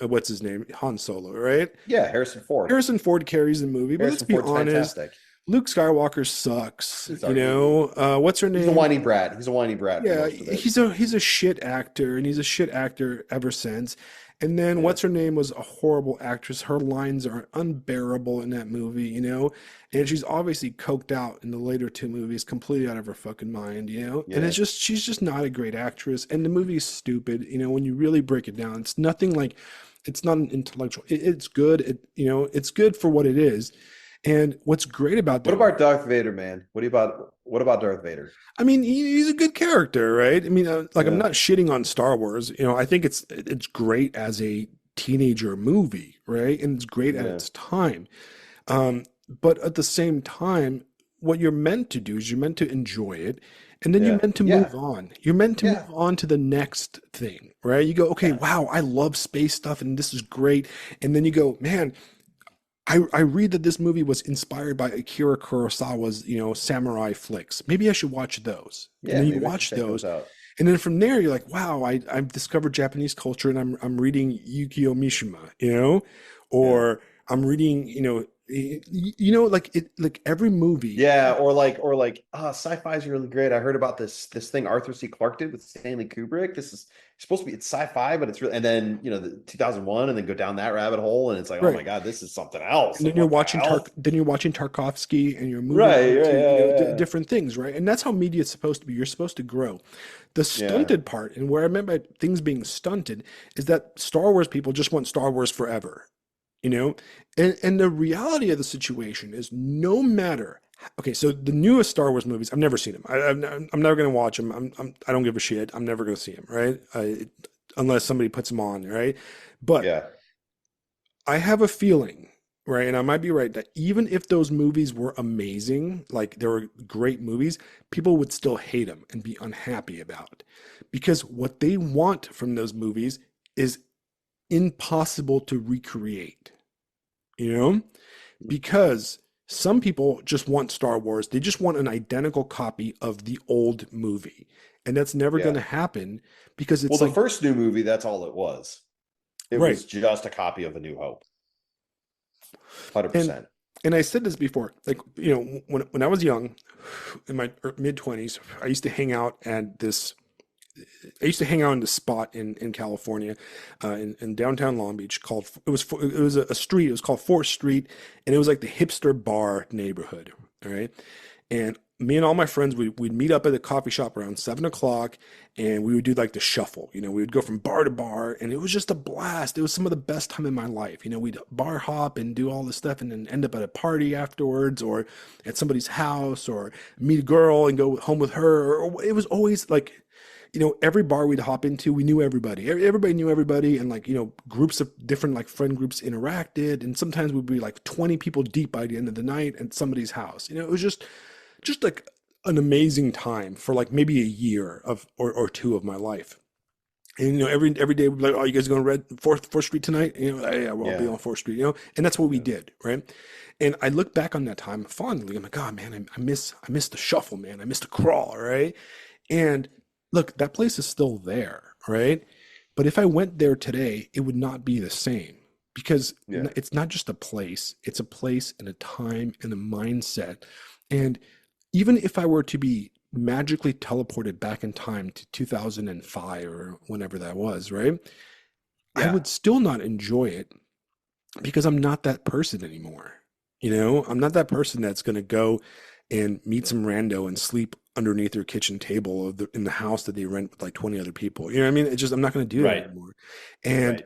what's his name, Han Solo, right? Yeah, Harrison Ford. Harrison Ford carries the movie, but let's Harrison be Ford's honest, fantastic. Luke Skywalker sucks. He's arguably What's her he's a name? whiny brat. He's a whiny brat for Yeah, most of it. he's a shit actor, and he's a shit actor ever since. And then Yeah. what's her name was a horrible actress. Her lines are unbearable in that movie, and she's obviously coked out in the later two movies, completely out of her fucking mind. And Yeah. she's just not a great actress, and the movie is stupid. When you really break it down, it's nothing like, it's not an intellectual. It's good. It's good for what it is. And what's great about What that about Darth Vader, man? What about Darth Vader? I mean, he's a good character, right? I mean, like I'm Yeah. not shitting on Star Wars. I think it's great as a teenager movie, right? And it's great at Yeah. its time. But at the same time, what you're meant to do is you're meant to enjoy it, and then you're Yeah. meant to Yeah. move on. You're meant to move Yeah. on to the next thing, right? You go, okay, Yeah. wow, I love space stuff, and this is great. And then you go, man, I read that this movie was inspired by Akira Kurosawa's, samurai flicks. Maybe I should watch those. And Yeah. then you Maybe I should watch check those those, out. and then from there you're like, wow, I've discovered Japanese culture, and I'm reading Yukio Mishima, Yeah. or I'm reading, like every movie. Yeah, or like, sci-fi is really great. I heard about this thing Arthur C. Clarke did with Stanley Kubrick. This is supposed to be it's sci-fi, but it's really and then the 2001 and then go down that rabbit hole and it's like, oh my Right. God, this is something else. And Like then you're what the watching hell? Tarkovsky, and you're moving Right, on right, to, yeah, different things, right? And that's how media is supposed to be. You're supposed to grow. The yeah. stunted part, and where I meant by things being stunted, is that Star Wars people just want Star Wars forever, you know? And the reality of the situation is no matter. Okay, so the newest Star Wars movies, I've never seen them. I'm never going to watch them. I don't give a shit. I'm never going to see them, right? Unless somebody puts them on, right? But Yeah. I have a feeling, right, and I might be right, that even if those movies were amazing, like they were great movies, people would still hate them and be unhappy about it. Because what they want from those movies is impossible to recreate, you know? Because some people just want Star Wars, they just want an identical copy of the old movie. And that's never going Yeah. to happen because Well, it's the like, first new movie, that's all it was. It right. was just a copy of A New Hope. And 100%. and I said this before, like, when I was young, in my mid 20s, I used to hang out in this spot in California, in downtown Long Beach called, it was a street, it was called 4th Street, and it was like the hipster bar neighborhood, all right? And me and all my friends, we'd meet up at the coffee shop around 7 o'clock, and we would do like the shuffle. We would go from bar to bar, and it was just a blast. It was some of the best time in my life. We'd bar hop and do all this stuff, and then end up at a party afterwards, or at somebody's house, or meet a girl and go home with her. Or it was always like, every bar we'd hop into, we knew everybody. Everybody knew everybody, and like, groups of different like friend groups interacted, and sometimes we'd be like 20 people deep by the end of the night at somebody's house. It was just like an amazing time for like maybe a year of or two of my life. And every day we'd be like, oh, you guys going to Red Fourth Street tonight? Yeah, well, I'll be Yeah. on 4th Street. And that's what we Yeah. did, right? And I look back on that time fondly. I'm like, God, man, I miss the shuffle, man. I miss the crawl, right? And look, that place is still there, right? But if I went there today, it would not be the same because Yeah. it's not just a place, it's a place and a time and a mindset. And even if I were to be magically teleported back in time to 2005 or whenever that was, right? I Yeah. would still not enjoy it because I'm not that person anymore. I'm not that person that's going to go and meet some rando and sleep underneath their kitchen table in the house that they rent with like 20 other people. You know what I mean? It's just, I'm not going to do that Right. anymore. And Right.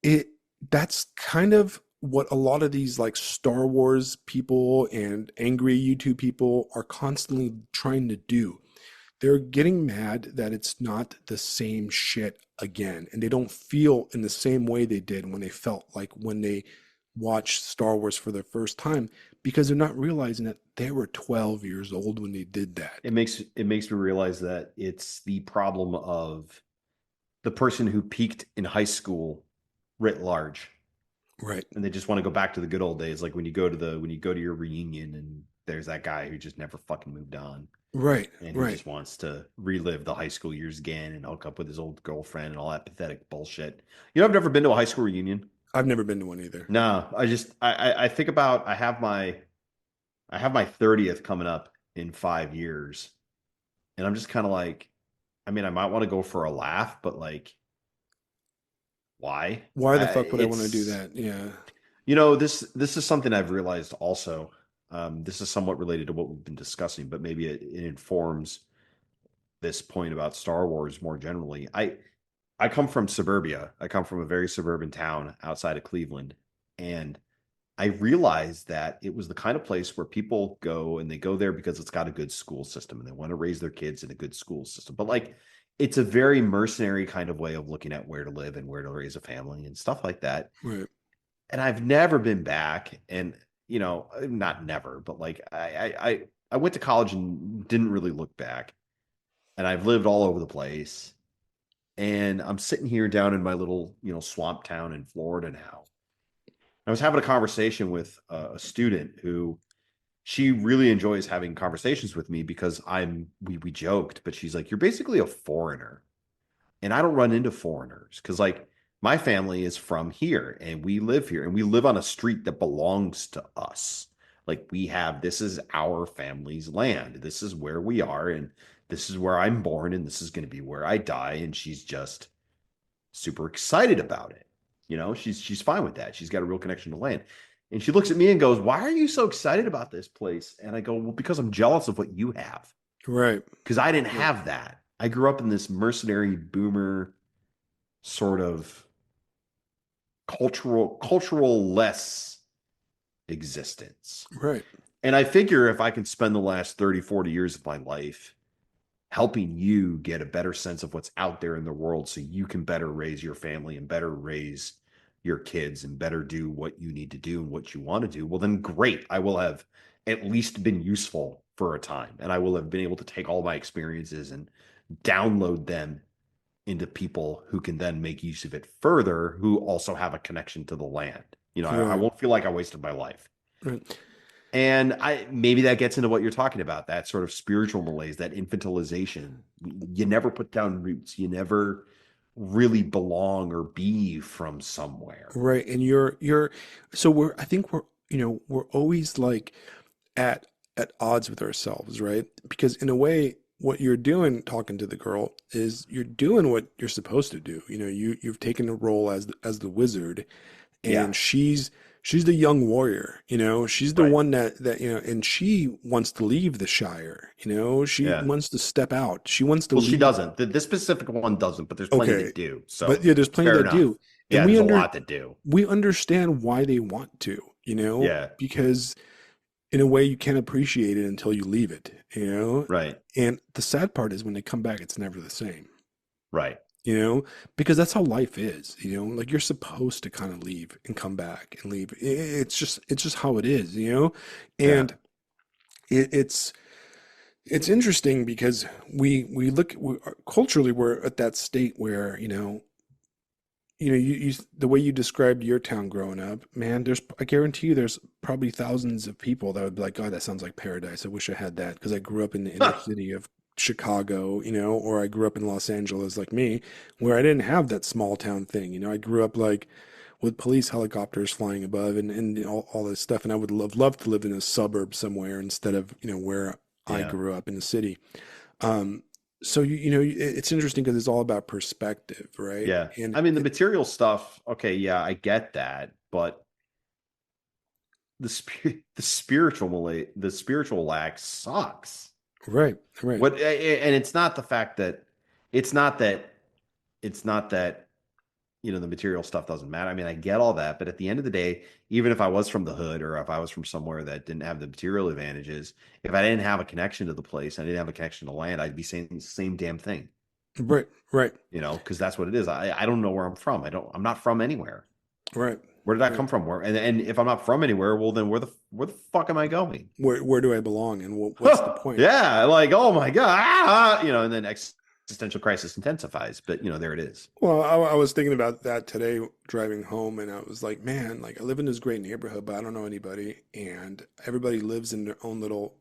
it, that's kind of what a lot of these like Star Wars people and angry YouTube people are constantly trying to do. They're getting mad that it's not the same shit again. And they don't feel in the same way they did when they felt like when they watched Star Wars for the first time, because they're not realizing that they were 12 years old when they did that. It makes me realize that it's the problem of the person who peaked in high school writ large, Right. and they just want to go back to the good old days, like when you go to your reunion and there's that guy who just never fucking moved on, Right. and he Right. just wants to relive the high school years again and hook up with his old girlfriend and all that pathetic bullshit. I've never been to a high school reunion. I've never been to one either. No, I think about I have my 30th coming up in 5 years, and I'm just kind of like, I mean, I might want to go for a laugh, but like, why? Why the fuck would I want to do It's that? Yeah. this is something I've realized also. This is somewhat related to what we've been discussing, but maybe it informs this point about Star Wars more generally. I come from suburbia. I come from a very suburban town outside of Cleveland, and I realized that it was the kind of place where people go, and they go there because it's got a good school system and they want to raise their kids in a good school system. But like, it's a very mercenary kind of way of looking at where to live and where to raise a family and stuff like that. Right. And I've never been back. And not never, but like I went to college and didn't really look back. And I've lived all over the place. And I'm sitting here down in my little, swamp town in Florida now. I was having a conversation with a student who, she really enjoys having conversations with me because we joked, but she's like, "You're basically a foreigner." And I don't run into foreigners because, like, my family is from here and we live here and we live on a street that belongs to us. Like, this is our family's land. This is where we are, and this is where I'm born, and this is going to be where I die. And she's just super excited about it. She's fine with that. She's got a real connection to land. And she looks at me and goes, "Why are you so excited about this place?" And I go, "Well, because I'm jealous of what you have. Right. Because I didn't Right. have that. I grew up in this mercenary boomer sort of cultural less existence. Right. And I figure if I can spend the last 30, 40 years of my life helping you get a better sense of what's out there in the world so you can better raise your family and better raise your kids and better do what you need to do and what you want to do, well, then great. I will have at least been useful for a time, and I will have been able to take all my experiences and download them into people who can then make use of it further, who also have a connection to the land. I Right. won't feel like I wasted my life. Right. And maybe that gets into what you're talking about, that sort of spiritual malaise, that infantilization. You never put down roots. You never really belong or be from somewhere. Right. And you're so I think we're always like at odds with ourselves, right? Because in a way, what you're doing talking to the girl is you're doing what you're supposed to do. You've taken a role as the wizard, Yeah, and she's the young warrior. She's the right. one that and she wants to leave the Shire. She Yeah. wants to step out. She wants to Well, she leave. doesn't. This specific one doesn't, but there's plenty Okay, that do. but So yeah, there's plenty fair that enough. do, and Yeah, there's a lot that do. we understand why they want to. Yeah, Because in a way you can't appreciate it until you leave it. right, And the sad part is when they come back, it's never the same. right. Because that's how life is. Like you're supposed to kind of leave and come back and leave. It's just how it is. Yeah. And it's interesting because culturally we're at that state where you the way you described your town growing up, man, I guarantee you there's probably thousands of people that would be like, God, that sounds like paradise. I wish I had that because I grew up in the inner city of Chicago, or I grew up in Los Angeles like me, where I didn't have that small town thing. I grew up like with police helicopters flying above and all this stuff. And I would love to live in a suburb somewhere instead of, where I Yeah. grew up in the city. Um, so it's interesting because it's all about perspective, right? Yeah. And I mean, the material stuff, okay, yeah, I get that, but the spiritual lack sucks. right, right, And it's not the fact that it's not that it's not that the material stuff doesn't matter. I mean, I get all that, but at the end of the day, even if I was from the hood or if I was from somewhere that didn't have the material advantages, if I didn't have a connection to the place, I didn't have a connection to land, I'd be saying the same damn thing, right, right, because that's what it is. I don't know where I'm from. I'm not from anywhere. right, Where did I right. come from? And if I'm not from anywhere, well, then where the fuck am I going? Where do I belong, and what's the point? Yeah, like, oh my God, and then existential crisis intensifies. But there it is. Well, I was thinking about that today driving home, and I was like, man, like I live in this great neighborhood, but I don't know anybody, and everybody lives in their own little,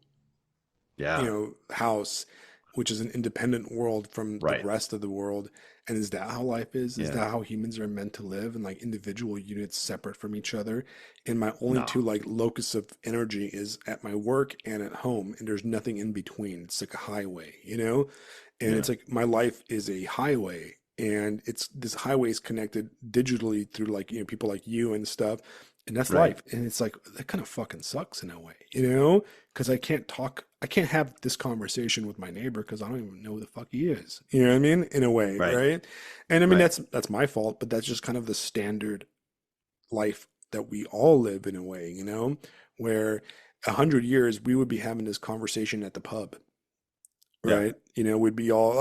Yeah, house, which is an independent world from the right. rest of the world. And is that how life is? Is Yeah, that how humans are meant to live, and like individual units separate from each other? And my only no, two like locus of energy is at my work and at home, and there's nothing in between. It's like a highway. And yeah, it's like my life is a highway, and it's this highway is connected digitally through like people like you and stuff, and that's right. life. And it's like that kind of fucking sucks in a way, because I can't have this conversation with my neighbor because I don't even know who the fuck he is. You know what I mean? In a way, Right. right? And I mean Right. that's my fault, but that's just kind of the standard life that we all live in a way, where 100 years we would be having this conversation at the pub, Yeah. right? We'd be all,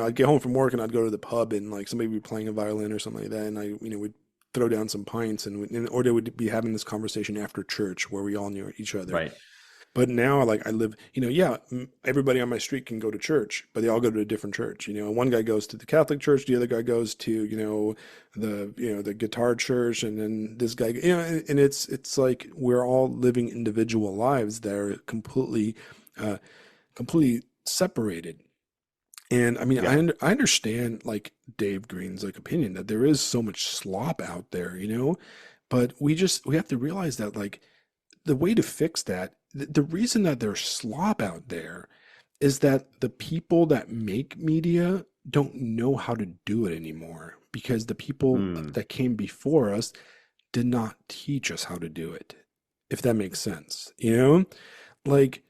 I'd get home from work and I'd go to the pub and like somebody would be playing a violin or something like that, and we'd throw down some pints or they would be having this conversation after church where we all knew each other. Right. But now, like I live, yeah, everybody on my street can go to church, but they all go to a different church. One guy goes to the Catholic church, the other guy goes to, the guitar church, and then this guy, and it's like we're all living individual lives that are uh, completely separated. And I mean, Yeah. I understand like Dave Green's like opinion that there is so much slop out there, but we have to realize that like the way to fix that, the reason that there's slop out there is that the people that make media don't know how to do it anymore because the people Mm. that came before us did not teach us how to do it, if that makes sense. Like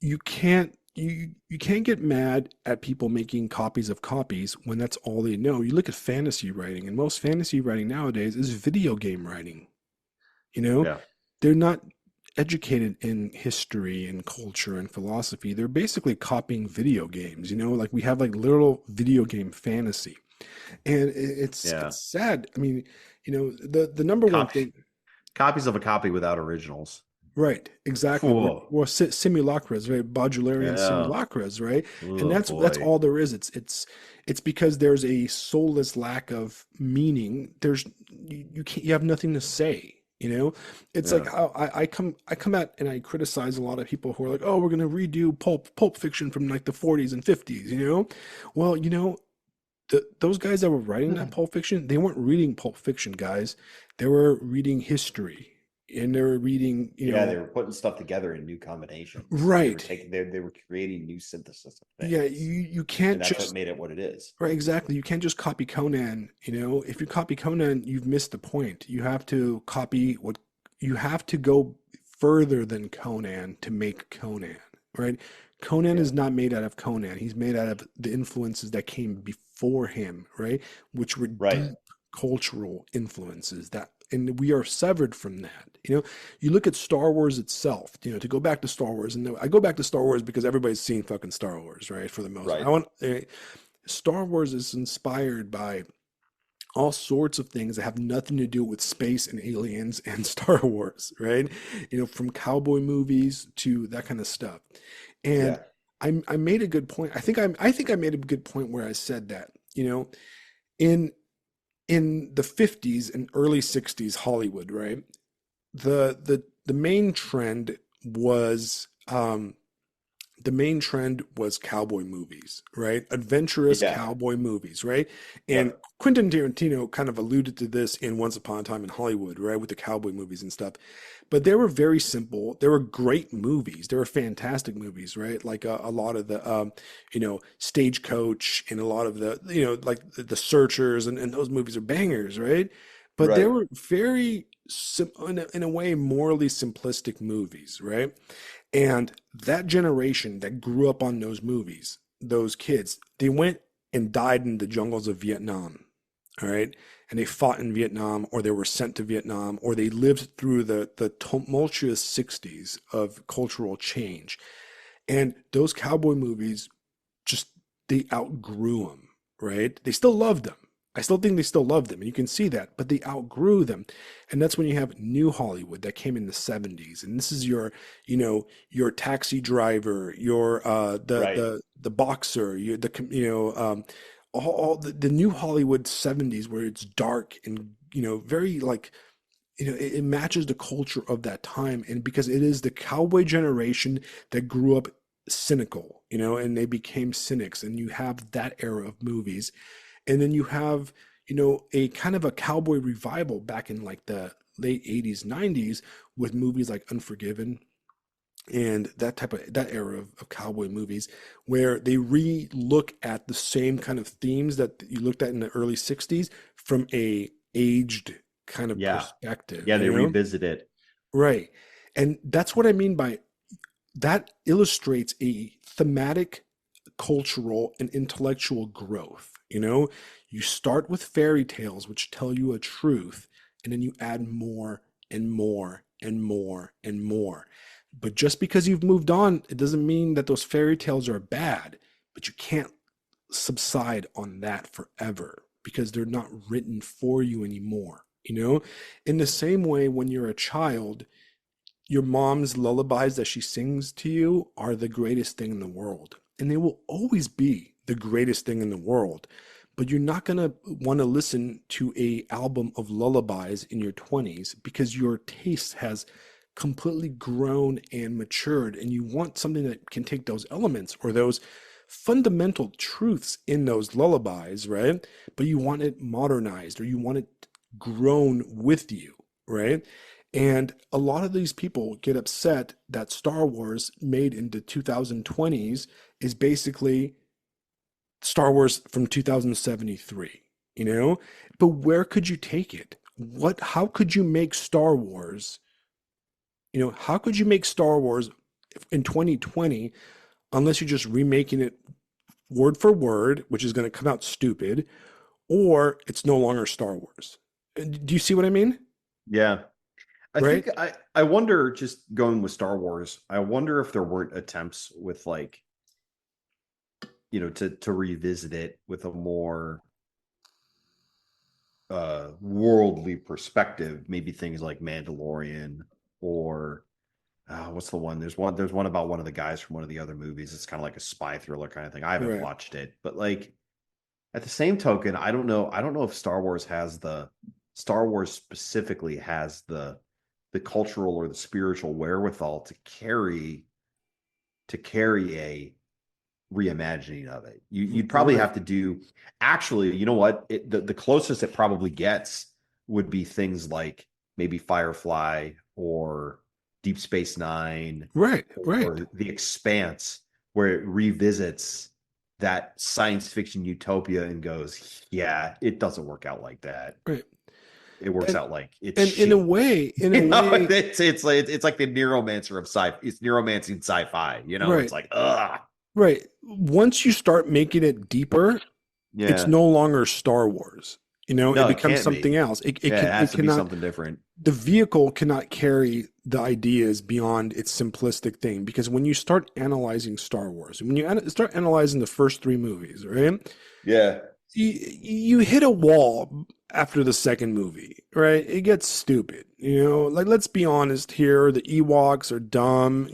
you can't get mad at people making copies of copies when that's all they know. You look at fantasy writing, and most fantasy writing nowadays is video game writing. You know, Yeah. they're not educated in history and culture and philosophy. They're basically copying video games, like we have like literal video game fantasy. And Yeah. it's sad. I mean, the number one Copy thing, copies of a copy without originals. right, exactly. Whoa. We're simulacras, right? Baudrillarian Yeah. simulacras, right? And Oh that's boy. all there is. It's because there's a soulless lack of meaning. You can't, you have nothing to say. It's like Yeah. how I come out and I criticize a lot of people who are like, oh, we're gonna redo pulp fiction from like the 40s and 50s. Well, those guys that were writing that Pulp Fiction, they weren't reading Pulp Fiction, guys. They were reading history, and they were reading, Yeah, they were putting stuff together in new combinations. right. They were creating new synthesis of Yeah, things. you And can't that's what just made it what it is. right, exactly. You can't just copy Conan. If you copy Conan, you've missed the point. You have to go further than Conan to make Conan, right? Conan Yeah. is not made out of Conan. He's made out of the influences that came before him, right? Which were Right. deep cultural influences and we are severed from that. You look at Star Wars itself, to go back to Star Wars, and I go back to Star Wars because everybody's seen fucking Star Wars, right? For the most part. Right. Star Wars is inspired by all sorts of things that have nothing to do with space and aliens and Star Wars, right? From cowboy movies to that kind of stuff. And Yeah. I made a good point. I think I made a good point where I said that, in the 50s and early 60s Hollywood, right? The main trend was the main trend was cowboy movies, right? Adventurous Yeah. cowboy movies, right? And Yep. Quentin Tarantino kind of alluded to this in Once Upon a Time in Hollywood, right? With the cowboy movies and stuff. But they were very simple. They were great movies. They were fantastic movies, right? Like a lot of the, Stagecoach and a lot of the, like the Searchers and those movies are bangers, right? But they Right. were very, in a way, morally simplistic movies, right? And that generation that grew up on those movies, those kids, they went and died in the jungles of Vietnam, all right? And they fought in Vietnam, or they were sent to Vietnam, or they lived through the tumultuous 60s of cultural change. And those cowboy movies just, they outgrew them, right? They still loved them. I still think they still loved them, and you can see that, but they outgrew them. And that's when you have new Hollywood that came in the 70s. And this is your Taxi Driver, your Right. the boxer, all the new Hollywood 70s where it's dark and very like it matches the culture of that time, and because it is the cowboy generation that grew up cynical, and they became cynics, and you have that era of movies. And then you have a kind of a cowboy revival back in like the late 80s 90s with movies like Unforgiven and that era of cowboy movies, where they re-look at the same kind of themes that you looked at in the early 60s from a aged kind of Yeah. perspective, Yeah. They revisit it. right? And that's what I mean by that illustrates a thematic, cultural, and intellectual growth. You start with fairy tales, which tell you a truth, and then you add more and more and more and more. But just because you've moved on, it doesn't mean that those fairy tales are bad, but you can't subside on that forever because they're not written for you anymore. In the same way, when you're a child, your mom's lullabies that she sings to you are the greatest thing in the world. And they will always be the greatest thing in the world. But you're not going to want to listen to a album of lullabies in your 20s because your taste has completely grown and matured, and you want something that can take those elements or those fundamental truths in those lullabies, right? But you want it modernized, or you want it grown with you, right? And a lot of these people get upset that Star Wars made in the 2020s is basically Star Wars from 2073, But where could you take it? How could you make Star Wars, how could you make Star Wars in 2020 unless you're just remaking it word for word, which is going to come out stupid, or it's no longer Star Wars? Do you see what I mean? Yeah. I Right? think I wonder, just going with Star Wars, I wonder if there weren't attempts with like, to revisit it with a more worldly perspective, maybe things like Mandalorian, or what's the one? There's one about one of the guys from one of the other movies. It's kind of like a spy thriller kind of thing. I haven't Right. watched it, but like at the same token, I don't know if Star Wars specifically has the cultural or the spiritual wherewithal to carry a reimagining of it. You'd probably Right. have to do, actually, you know what? The closest it probably gets would be things like maybe Firefly or Deep Space Nine Right. Right. or The Expanse, where it revisits that science fiction utopia and goes, yeah, it doesn't work out like that. Right. It works And out like it's and in a shit. way, in a way, It's like the neuromancer of sci. It's neuromancing sci-fi. It's right. like, ugh. Right. Once you start making it deeper, it's Yeah. no longer Star Wars. It No, it becomes can't something be. else. It Yeah, can it it has to be cannot something different. the vehicle cannot carry the ideas beyond its simplistic thing, because when you start analyzing Star Wars, when you start analyzing the first three movies, right? Yeah. You hit a wall after the second movie, right? It gets stupid, like, let's be honest here, the Ewoks are dumb,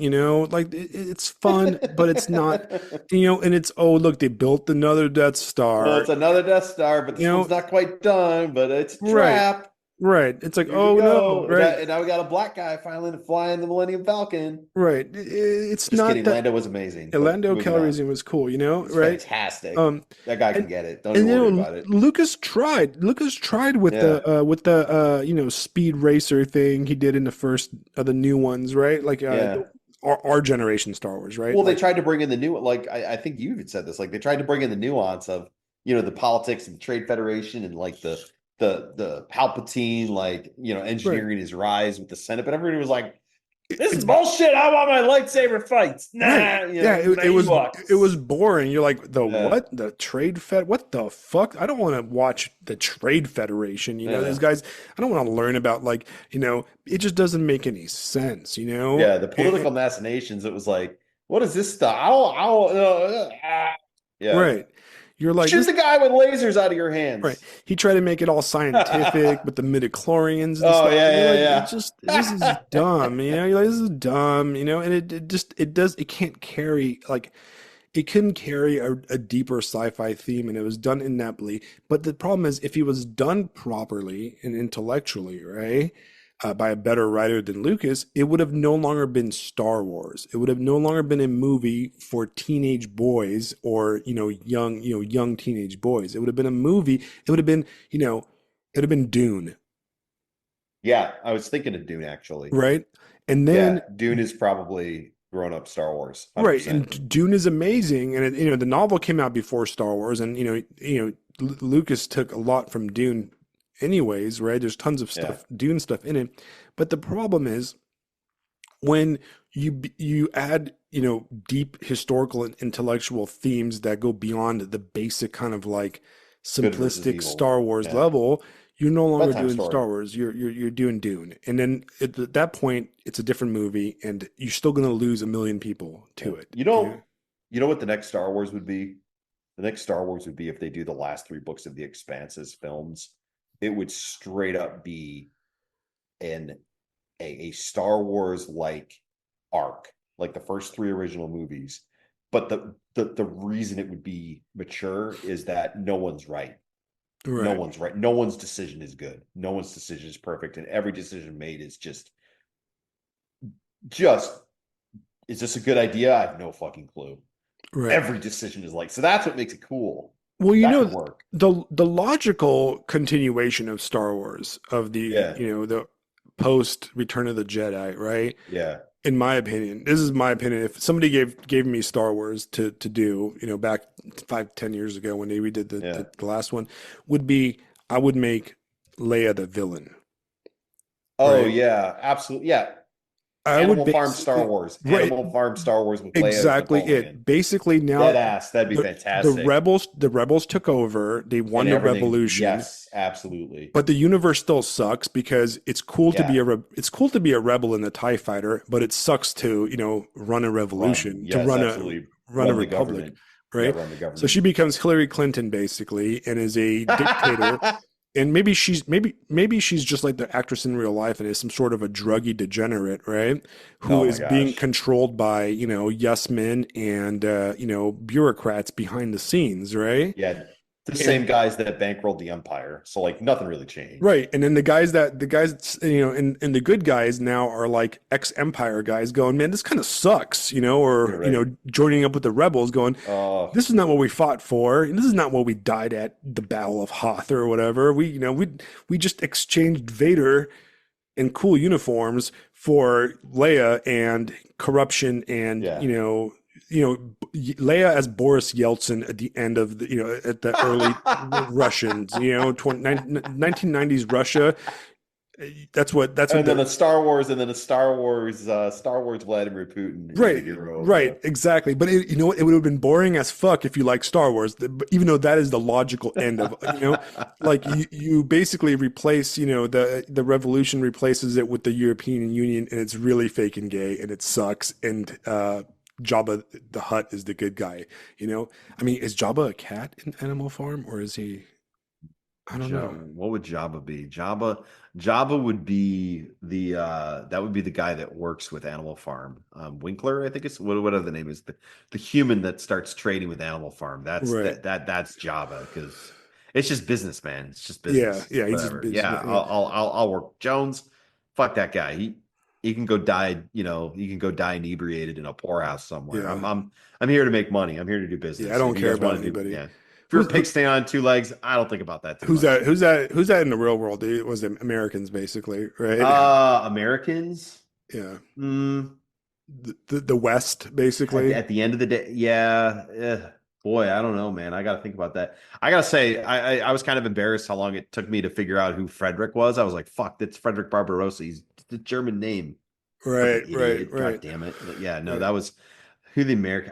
like it's fun, but it's not, and it's, oh, look, they built another Death Well, Star, it's another Death Star, but you this one's know not quite done, but it's a right. trap. Right. It's like, Here we oh no, go. right, And now we got a black guy finally flying the Millennium Falcon. right. It's Just not kidding. that Lando was amazing, but Orlando moving on. Calrissian was cool, you know, It's right? fantastic. Um, That guy can and get it. Don't and even you worry know, about it. Lucas tried. Lucas tried Yeah. with the speed racer thing he did in the first of the new ones, right? Like Yeah. our generation Star Wars, right? Well, they Like tried to bring in the new, like I think you even said this, like they tried to bring in the nuance of, the politics of the Trade Federation and like the Palpatine, like, right. engineering his rise with the Senate, but everybody was like, this is It's bullshit. I want my lightsaber fights. right. Nah, Yeah, give me my it Ewoks. was boring. You're like, the Yeah. what? The Trade Fed? What the fuck? I don't want to watch the Trade Federation. You know, these Yeah. guys. I don't want to learn about like, it just doesn't make any sense. You know, Yeah. The political machinations, it was like, what is this stuff? Yeah. right. You're like Shoot this. the guy with lasers out of your Right. hands. He tried to make it all scientific with the midichlorians and Oh, stuff. And you're like, yeah, this is yeah, dumb. You're like, this is dumb. And it can't carry like. It couldn't carry a deeper sci-fi theme, and it was done ineptly. But the problem is, if it was done properly and intellectually, right, by a better writer than Lucas, it would have no longer been Star Wars. It would have no longer been a movie for teenage boys or young teenage boys. It would have been a movie. It would have been it would have been Dune, yeah. I was thinking of Dune actually. right? And then Yeah, Dune is probably grown up Star Wars, right, 100%. and Dune is amazing, and the novel came out before Star Wars, and Lucas took a lot from Dune, anyways, right? There's tons of Yeah, stuff, Dune stuff in it, but the problem is when you add deep historical and intellectual themes that go beyond the basic kind of like good versus simplistic evil. Star Wars Yeah, level. You're no longer bedtime doing story. Star Wars. You're doing Dune, and then at that point, it's a different movie, and you're still going to lose a million people Yeah. to it. You know what the next Star Wars would be? The next Star Wars would be if they do the last three books of the Expanse as films. It would straight up be an a Star Wars like arc, like the first three original movies. But the reason it would be mature is that no one's right. No Right. one's right. No one's decision is good. No one's decision is perfect, and every decision made is just is this a good idea? I have no fucking clue. Right. Every decision is like, so that's what makes it cool. Well, That could work. the logical continuation of Star Wars of the Yeah, the post Return of the Jedi, right? yeah, In my opinion, this is my opinion. If somebody gave me Star Wars to do, back 5-10 years ago when they redid yeah. the last one, would be I would make Leia the villain, Oh right? yeah, absolutely. Yeah. I would Animal Farm Star basically Wars. right. Animal Farm Star Wars with Leia as Exactly Napoleon. it. Basically, now Dead ass. That'd be the fantastic. rebels took over. They And won the everything. revolution, Yes, absolutely. but the universe still sucks because it's cool to be Yeah. it's cool to be a rebel in the TIE fighter, but it sucks to run a Run. revolution, to Yes, absolutely. run a Run the republic, government. Yeah, right? run the So she government. becomes Hillary Clinton basically and is a dictator. And maybe she's just like the actress in real life and is some sort of a druggy degenerate, right? Who Oh my is being gosh. controlled by, yes men and bureaucrats behind the scenes, right? Yeah. The And same guys that bankrolled the Empire. So like nothing really changed. right. And then the guys and the good guys now are like ex-Empire guys going, man, this kind of sucks, or You're right. joining up with the rebels going, Oh, this is not what we fought for. And this is not what we died at the Battle of Hoth or whatever. We just exchanged Vader in cool uniforms for Leia and corruption and yeah. Leia as Boris Yeltsin at the end of the at the early Russians 1990s Russia. That's what And then they're a Star Wars, and then a Star Wars Vladimir Putin is the right, hero of right, the. exactly. But it would have been boring as fuck if you like Star Wars, even though that is the logical end of like you basically replace the revolution replaces it with the European Union, and it's really fake and gay, and it sucks. And Jabba the Hutt is the good guy. I mean, is Jabba a cat in Animal Farm, or is he? I don't know. What would Jabba be? Jabba would be the that would be the guy that works with Animal Farm. Winkler, I think it's whatever the name is. The human that starts trading with Animal Farm. That's Right. that's Jabba because It's just business, man. It's just Yeah, business. yeah, he's just Whatever. Yeah, yeah. I'll work. Jones, fuck that guy. He can go die. You know, he can go die inebriated in a poorhouse somewhere. Yeah, I'm here to make money. I'm here to do yeah. I business. don't If you care guys about want to do, anybody. yeah. If you're a Who's pig staying on two legs, I don't think about that too who's much. that? Who's that? Who's that in the real world? It was the Americans, basically, right? Americans. Yeah, Mm, the West, basically. at the end of the day, yeah. Boy, I don't know, man. I got to think about that. I got to say, I was kind of embarrassed how long it took me to figure out who Frederick was. I was like, fuck, that's Frederick Barbarossa. He's the German name. Right, Fucking right, idiot. God right, damn it. But yeah, no, right. that was who the American.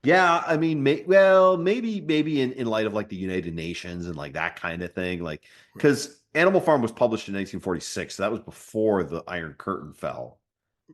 Yeah, I mean, well, maybe in light of like the United Nations and like that kind of thing, like because Animal Farm was published in 1946, so that was before the Iron Curtain fell.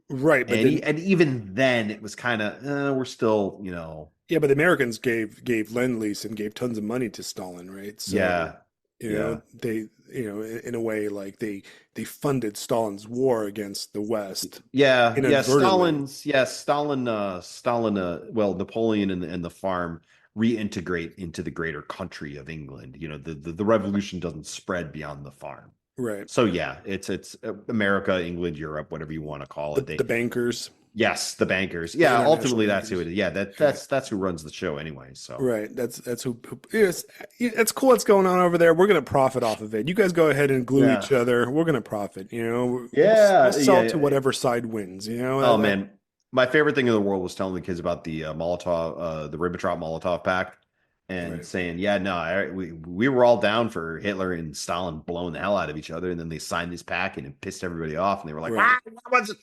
Right, but And then and even then, it was kind of we're still, yeah, but the Americans gave Lend-Lease and gave tons of money to Stalin, right? So, yeah, yeah, they, in a way, like they funded Stalin's war against the West yeah. inadvertently. Stalin, well, Napoleon and the farm reintegrate into the greater country of England. You know, the revolution doesn't spread beyond the farm. Right. So yeah, it's America, England, Europe, whatever you want to call it. The bankers, Yes, the bankers. the Yeah, international ultimately that's who bankers. it is. Yeah, Yeah. that's who runs the show anyway. So Right. That's who yes, it's cool what's going on over there. We're gonna profit off of it. You guys go ahead and glue each yeah, other. We're gonna profit. We'll yeah, sell yeah. to whatever side wins. Oh man, my favorite thing in the world was telling the kids about the the Ribbentrop-Molotov Pact, and Right. saying, "Yeah, no, we were all down for Hitler and Stalin blowing the hell out of each other, and then they signed this pact and it pissed everybody off, and they were like, Right. wow, that wasn't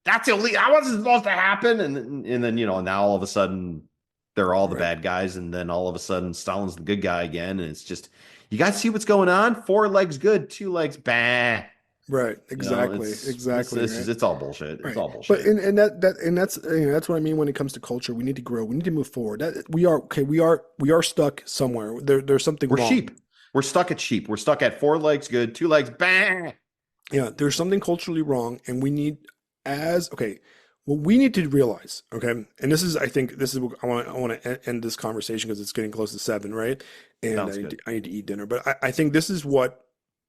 that's illegal. That wasn't supposed to happen." And then now all of a sudden they're all the Right. bad guys, and then all of a sudden Stalin's the good guy again, and it's just you guys see what's going on? Four legs good, two legs bad. Right. Exactly. It's Exactly. this Right. is it's all bullshit. It's Right. all But bullshit. and that's what I mean when it comes to culture. We need to grow. We need to move forward. That we are okay. We are stuck somewhere. There's something We're wrong. sheep. We're stuck at sheep. We're stuck at four legs good, two legs bang. Yeah, there's something culturally wrong, and we need as okay. What we need to realize, okay, and I think this is what I want to end this conversation because it's getting close to 7, right? And Sounds good. I need to eat dinner. But I think this is what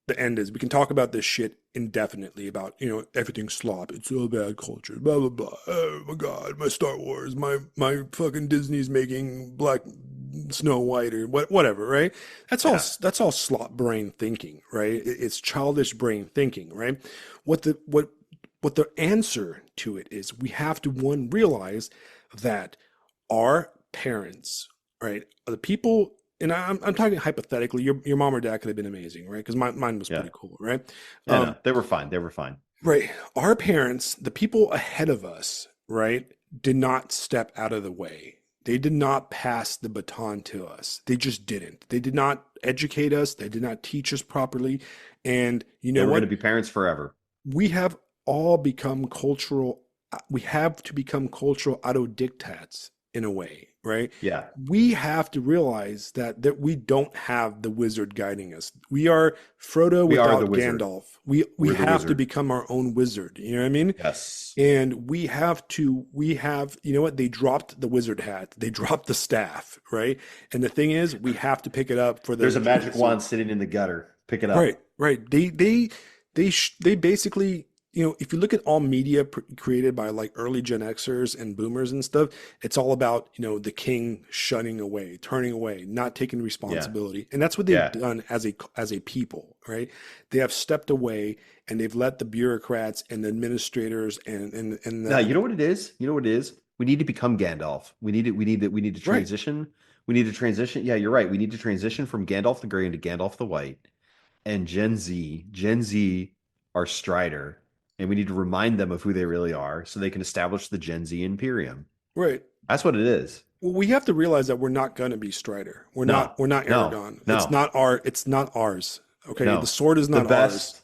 the end is. We can talk about this shit indefinitely about everything slop. It's all bad culture. Blah blah blah. Oh my God, my Star Wars, my fucking Disney's making Black Snow White or whatever, right? Yeah. That's all slop brain thinking, right? It's childish brain thinking, right? What the what what the answer to it is, we have to one realize that our parents, right, are the people, and I'm talking hypothetically. Your mom or dad could have been amazing, right? Because mine was Yeah. pretty cool, right? Yeah, no, Um, they were fine. They were fine. right. Our parents, the people ahead of us, right, did not step out of the way. They did not pass the baton to us. They just didn't. They did not educate us. They did not teach us properly. And you They know were going to what? be parents forever. We have all become cultural. We have to become cultural autodictats in a way, right? Yeah. We have to realize that we don't have the wizard guiding us. We are Frodo We are the without wizard. Gandalf. We We're the have to wizard. become our own wizard. You know what I mean? Yes. And we have, you know what? They dropped the wizard hat. They dropped the staff, right? And the thing is, we have to pick it up for There's the a magic kids. wand sitting in the gutter. Pick it Right, up. right. They basically, if you look at all media created by like early Gen Xers and boomers and stuff, it's all about, the king shunning away, turning away, not taking Yeah. responsibility. And that's what they've Yeah. done as a people, right? They have stepped away and they've let the bureaucrats and the administrators and Now, the you know what it is? You know what it is? We need to become Gandalf. We need to right, transition. We need to transition. Yeah, you're right. We need to transition from Gandalf the Gray into Gandalf the White. And Gen Z are Strider. And we need to remind them of who they really are so they can establish the Gen Z Imperium. right. That's what it is. Well, we have to realize that we're not going to be Strider. No, We're not no, Aragon. no, It's not ours. Okay, the no. sword is The not ours. best,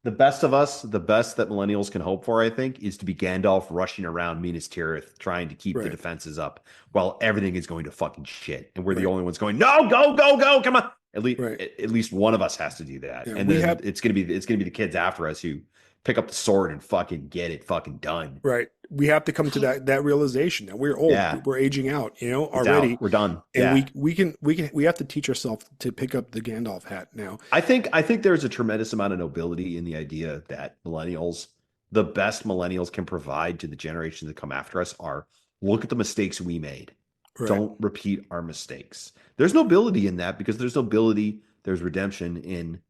the best of us, the best that millennials can hope for, I think, is to be Gandalf rushing around Minas Tirith trying to keep the Right, defenses up while everything is going to fucking shit. And we're the right. only ones going, no, go, go, go, come on. Right. At least one of us has to do that, Yeah, and we then have it's gonna be the kids after us who pick up the sword and fucking get it fucking done. right. We have to come to that realization that we're old. Yeah, We're aging out, it's already, out. We're done. and Yeah. we have to teach ourselves to pick up the Gandalf hat now. I think there's a tremendous amount of nobility in the idea that millennials, the best millennials can provide to the generations that come after us are look at the mistakes we made. Right. Don't repeat our mistakes. There's nobility in that because there's nobility, there's redemption in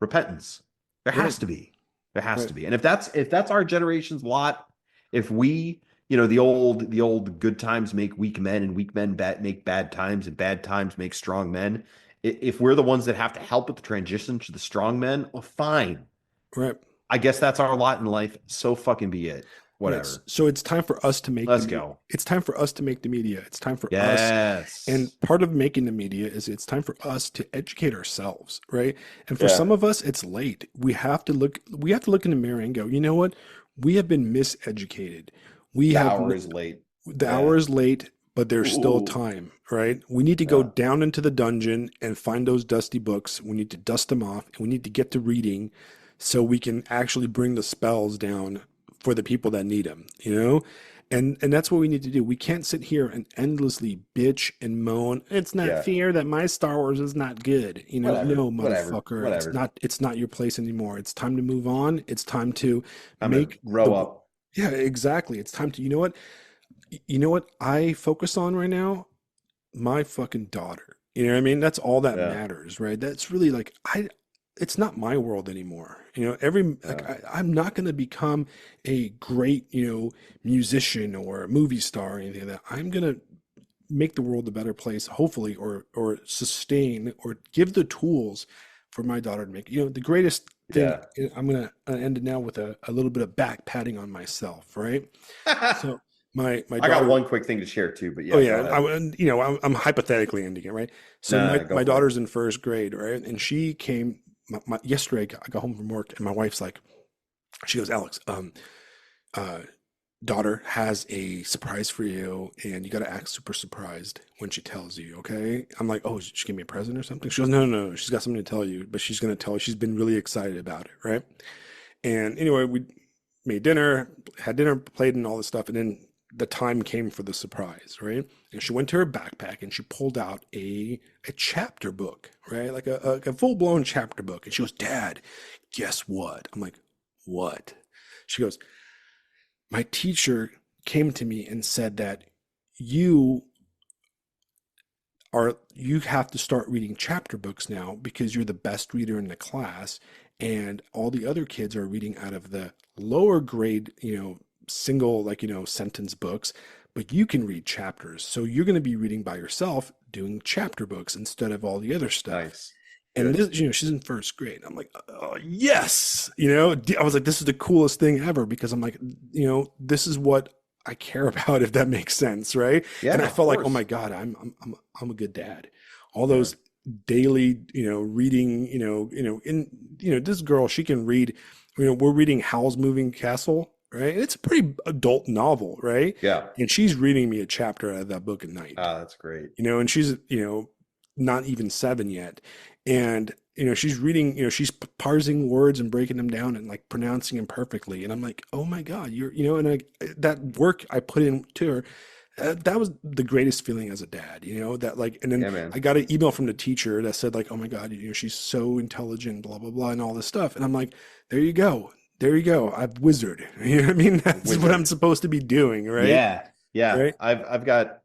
repentance. There Right. has to be. There has Right. to be. And if that's our generation's lot, if we, you know, the old good times make weak men and weak men make bad times and bad times make strong men. If we're the ones that have to help with the transition to the strong men, well, fine. Right. I guess that's our lot in life. So fucking be it. Right. Whatever. So it's time for us to make the Let's media. go. It's time for us to make the media. It's time for us. And Yes. part of making the media is it's time for us to educate ourselves, right? And for Yeah. some of us, it's late. We have to look in the mirror and go, you know what? We have been miseducated. We The have hour is late. the Yeah. hour is late, but there's still Ooh. time, right? We need to go Yeah. down into the dungeon and find those dusty books. We need to dust them off and we need to get to reading so we can actually bring the spells down for the people that need them, And that's what we need to do. We can't sit here and endlessly bitch and moan. It's not Yeah. fair that my Star Wars is not good. Whatever. No, Whatever. motherfucker. Whatever. It's not your place anymore. It's time to move on. It's time to I'm gonna make grow the up. yeah, exactly. It's time to, you know what I focus on right now? My fucking daughter. You know what I mean? That's all that Yeah. matters, right? That's really like it's not my world anymore. Every like Yeah. I'm not going to become a great, musician or a movie star or anything like that. I'm going to make the world a better place, hopefully, or sustain or give the tools for my daughter to make. The greatest thing. Yeah. I'm going to end it now with a little bit of back patting on myself, right? So my I got daughter. one quick thing to share too, but Oh yeah, go yeah, ahead. I'm hypothetically ending it, right? So No, my no, go my for it. daughter's in first grade, right? And she came yesterday. I got home from work, and my wife's like, she goes, Alex, uh, daughter has a surprise for you, and you got to act super surprised when she tells you. Okay? I'm like, oh, she gave me a present or something. She goes, no, no, no, she's got something to tell you, but she's gonna tell you. She's been really excited about it, right? And anyway, we made dinner, had dinner, played, and all this stuff, and then the time came for the surprise, right? And she went to her backpack and she pulled out a chapter book, right? Like a full blown chapter book. And she goes, Dad, guess what? I'm like, what? She goes, my teacher came to me and said that you you have to start reading chapter books now because you're the best reader in the class, and all the other kids are reading out of the lower grade, single, like, sentence books, but you can read chapters. So you're going to be reading by yourself, doing chapter books instead of all the other stuff. Nice. And Good. this, she's in first grade. I'm like, oh, yes. I was like, this is the coolest thing ever because I'm like, this is what I care about, if that makes sense, right? And Yeah, I of felt like, oh my course. God, I'm a good dad. All Yeah. those daily, reading, this girl, she can read, we're reading Howl's Moving Castle, right? It's a pretty adult novel, right? Yeah. And she's reading me a chapter out of that book a night, Ah, that's great. and she's, not even 7 yet. And, she's reading, she's parsing words and breaking them down and like pronouncing them perfectly. And I'm like, oh my God, and that work I put into her, that was the greatest feeling as a dad, that like, and then Yeah, man. I got an email from the teacher that said like, oh my God, she's so intelligent, blah, blah, blah, and all this stuff. And I'm like, there you go. There you go. I've wizard. You know what I mean? That's what I'm Wizard. supposed to be doing, right? Yeah. Yeah. Right. I've got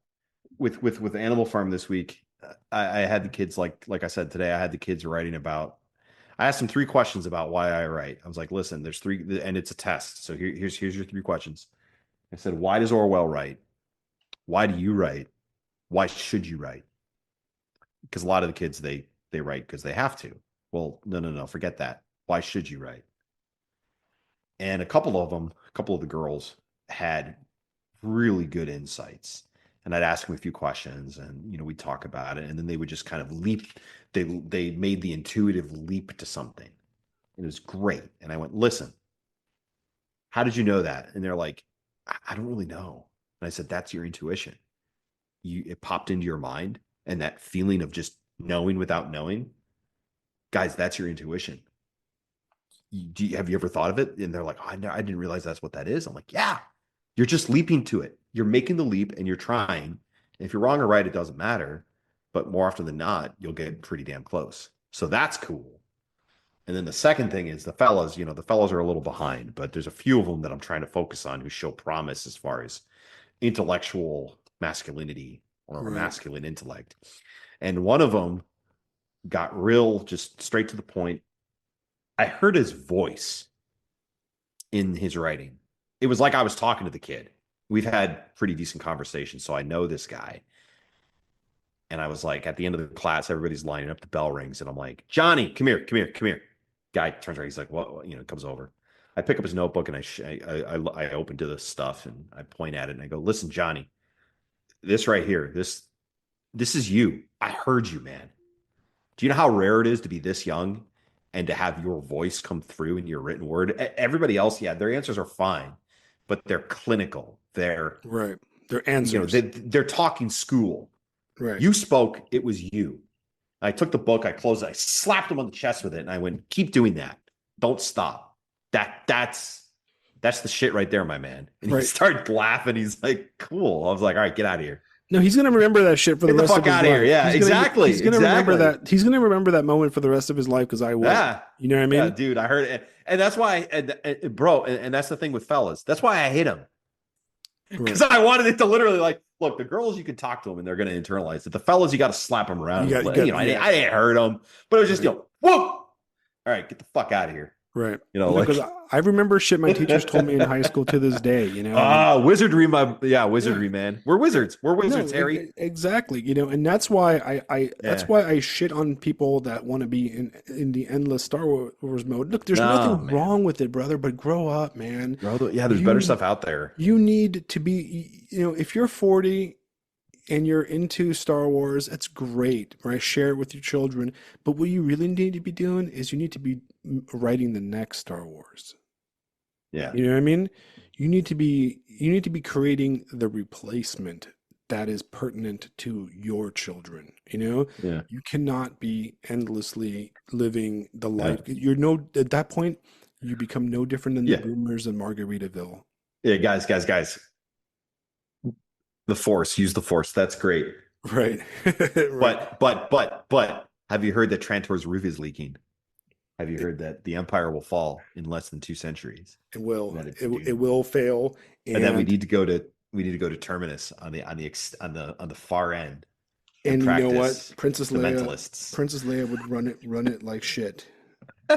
with Animal Farm this week. I had the kids like I said today. I had the kids writing about. I asked them 3 questions about why I write. I was like, listen, there's three, and it's a test. So here's your 3 questions. I said, why does Orwell write? Why do you write? Why should you write? Because a lot of the kids they write because they have to. Well, no, forget that. Why should you write? And a couple of them, a couple of the girls had really good insights. And I'd ask them a few questions, and we'd talk about it, and then they would just kind of leap. They made the intuitive leap to something. It was great. And I went, listen, how did you know that? And they're like, I don't really know. And I said, that's your intuition. It popped into your mind, and that feeling of just knowing without knowing. guys, that's your intuition. Have you ever thought of it? And they're like, oh, I didn't realize that's what that is. I'm like, yeah, you're just leaping to it. You're making the leap and you're trying. And if you're wrong or right, it doesn't matter. But more often than not, you'll get pretty damn close. So that's cool. And then the second thing is the fellas, the fellas are a little behind, but there's a few of them that I'm trying to focus on who show promise as far as intellectual masculinity or Right. masculine intellect. And one of them got real, just straight to the point. I heard his voice in his writing. It was like I was talking to the kid. We've had pretty decent conversations, so I know this guy. And I was like, at the end of the class, everybody's lining up, the bell rings, and I'm like, Johnny, come here. Guy turns around, he's like, what? Comes over. I pick up his notebook and I open to the stuff and I point at it and I go, listen, Johnny, this right here, this is you. I heard you, man. Do you know how rare it is to be this young and to have your voice come through in your written word? Everybody else, yeah, their answers are fine, but they're clinical. They're Right. They're answers. They're talking school. Right. You spoke, it was you. I took the book, I closed it, I slapped him on the chest with it, and I went, keep doing that. Don't stop. That's the shit right there, my man. And he started laughing. He's like, cool. I was like, all right, get out of here. No, he's gonna remember that shit for the rest of his life. Get the fuck out of here. Yeah, exactly. He's gonna remember that. He's gonna remember that moment for the rest of his life because I will. Yeah. You know what I mean? Yeah, dude, I heard it. And that's why, bro, and that's the thing with fellas. That's why I hate him. Because I wanted it to literally look, the girls, you can talk to them and they're going to internalize it. The fellas, you got to slap them around. I didn't hurt them, but it was just, whoop. All right, get the fuck out of here. Right. Because I remember shit my teachers told me in high school to this day, wizardry, wizardry, man. We're wizards. We're wizards, Harry. Exactly. And that's why that's why I shit on people that want to be in the endless Star Wars mode. Look, there's nothing wrong with it, brother, but grow up, man. There's better stuff out there. You need to be, if you're 40 and you're into Star Wars, that's great, right? Share it with your children. But what you really need to be doing is you need to be writing the next Star Wars. Yeah. You know what I mean? You need to be creating the replacement that is pertinent to your children. Yeah. You cannot be endlessly living the life. At that point, you become no different than the boomers in Margaritaville. Yeah, guys. The Force, use the Force. That's great. Right. Right. But have you heard that Trantor's roof is leaking? Have you heard that the Empire will fall in less than 2 centuries? It will. It will fail. And then we need to go to Terminus on the far end. And you know what? Princess Leia would run it like shit. All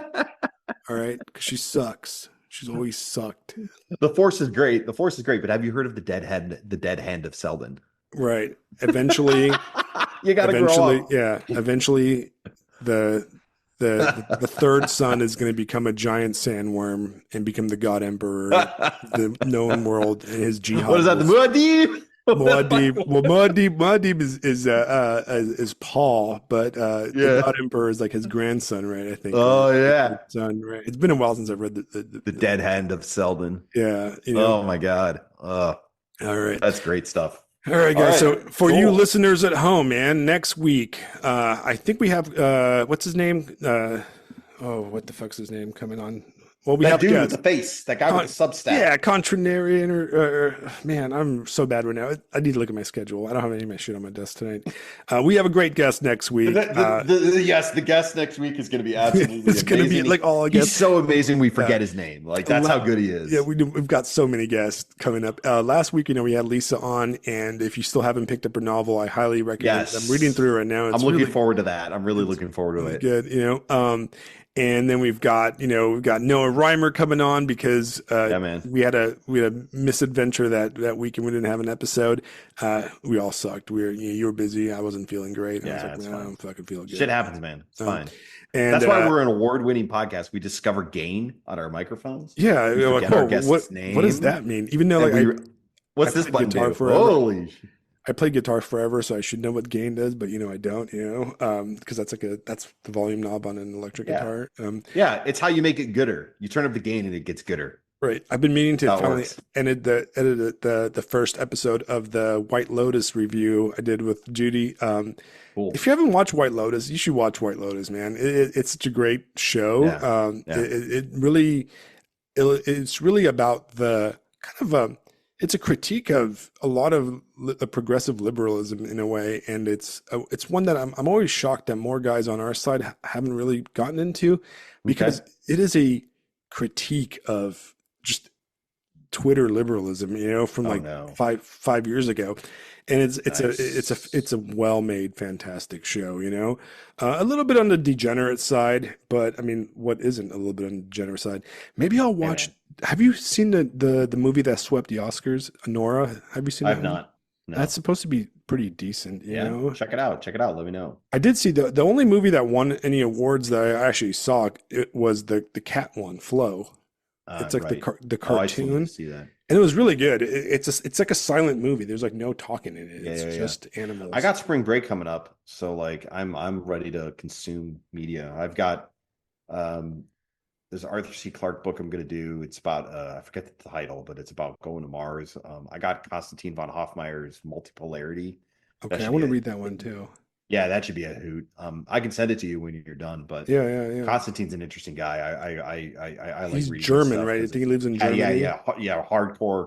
right, because she sucks. She's always sucked. The Force is great. But have you heard of the dead hand of Seldon? Right. Eventually, you gotta grow up. Yeah. Eventually, the third son is going to become a giant sandworm and become the God Emperor of the known world. And his jihad. What is that? The Muad'Dib? Muad'Dib. Well, Muad'Dib is Paul, but the God Emperor is like his grandson, right? I think. Oh yeah, son, right? It's been a while since I've read the Dead Hand of Seldon. Yeah. Oh my God. All right, that's great stuff. All right, guys. So for you listeners at home, man, next week, I think we have what's his name? What the fuck's his name coming on? Well, we that have dude with the face, that guy with the Substack. Yeah, contrarian or man, I'm so bad right now. I need to look at my schedule. I don't have any of my shit on my desk tonight. We have a great guest next week. The guest next week is going to be absolutely it's going to be like all guests. He's so amazing we forget his name. Like that's how good he is. Yeah, we've got so many guests coming up. Last week, we had Lisa on, and if you still haven't picked up her novel, I highly recommend it. I'm reading through it right now. I'm looking forward to that. I'm really looking forward to it. Good, and then we've got Noah Reimer coming on because we had a misadventure that week and we didn't have an episode. We all sucked. You were busy. I wasn't feeling great. Yeah, I was like, I don't fucking feel good. Shit happens, man. It's fine. And that's why we're an award-winning podcast. We discover gain on our microphones. Yeah, our guest's name. What does that mean? Even though what's this button do? Holy shit. I played guitar forever, so I should know what gain does, but I don't, because that's that's the volume knob on an electric guitar. It's how you make it gooder. You turn up the gain and it gets gooder. Right. I've been meaning to How it finally works. edit the first episode of the White Lotus review I did with Judy. Cool. If you haven't watched White Lotus, you should watch White Lotus, man. It's such a great show. Yeah. Yeah. It really it's really about the kind of it's a critique of a lot of progressive liberalism in a way, and it's one that I'm always shocked that more guys on our side haven't really gotten into, Okay. because it is a critique of just Twitter liberalism, from Oh like no. five years ago, and it's a Nice. well-made, fantastic show. A little bit on the degenerate side, but I mean, what isn't a little bit on the degenerate side? Maybe I'll Hey watch. man. Have you seen the movie that swept the Oscars, Nora? Have you seen that I've one? not. That's No. supposed to be pretty decent, you Yeah. know? Check it out. Check it out. Let me know. I did see the only movie that won any awards that I actually saw. It was the cat one, Flow. It's like Right. the Oh, I still need to cartoon, see that. and it was really good. It's like a silent movie. There's like no talking in it. Yeah, It's yeah, yeah. just I animals. got spring break coming up, so like I'm ready to consume media. I've got um there's an Arthur C. Clarke book I'm gonna do. It's about I forget the title, but it's about going to Mars. I got Konstantin von Hofmeyer's Multipolarity. That Okay, I should want be to a read that one too. yeah, that should be a hoot. I can send it to you when you're done, but Yeah, yeah, yeah. Konstantin's an interesting guy. I like He's reading his German, stuff right? I because think he lives in yeah, yeah, Germany. yeah, yeah,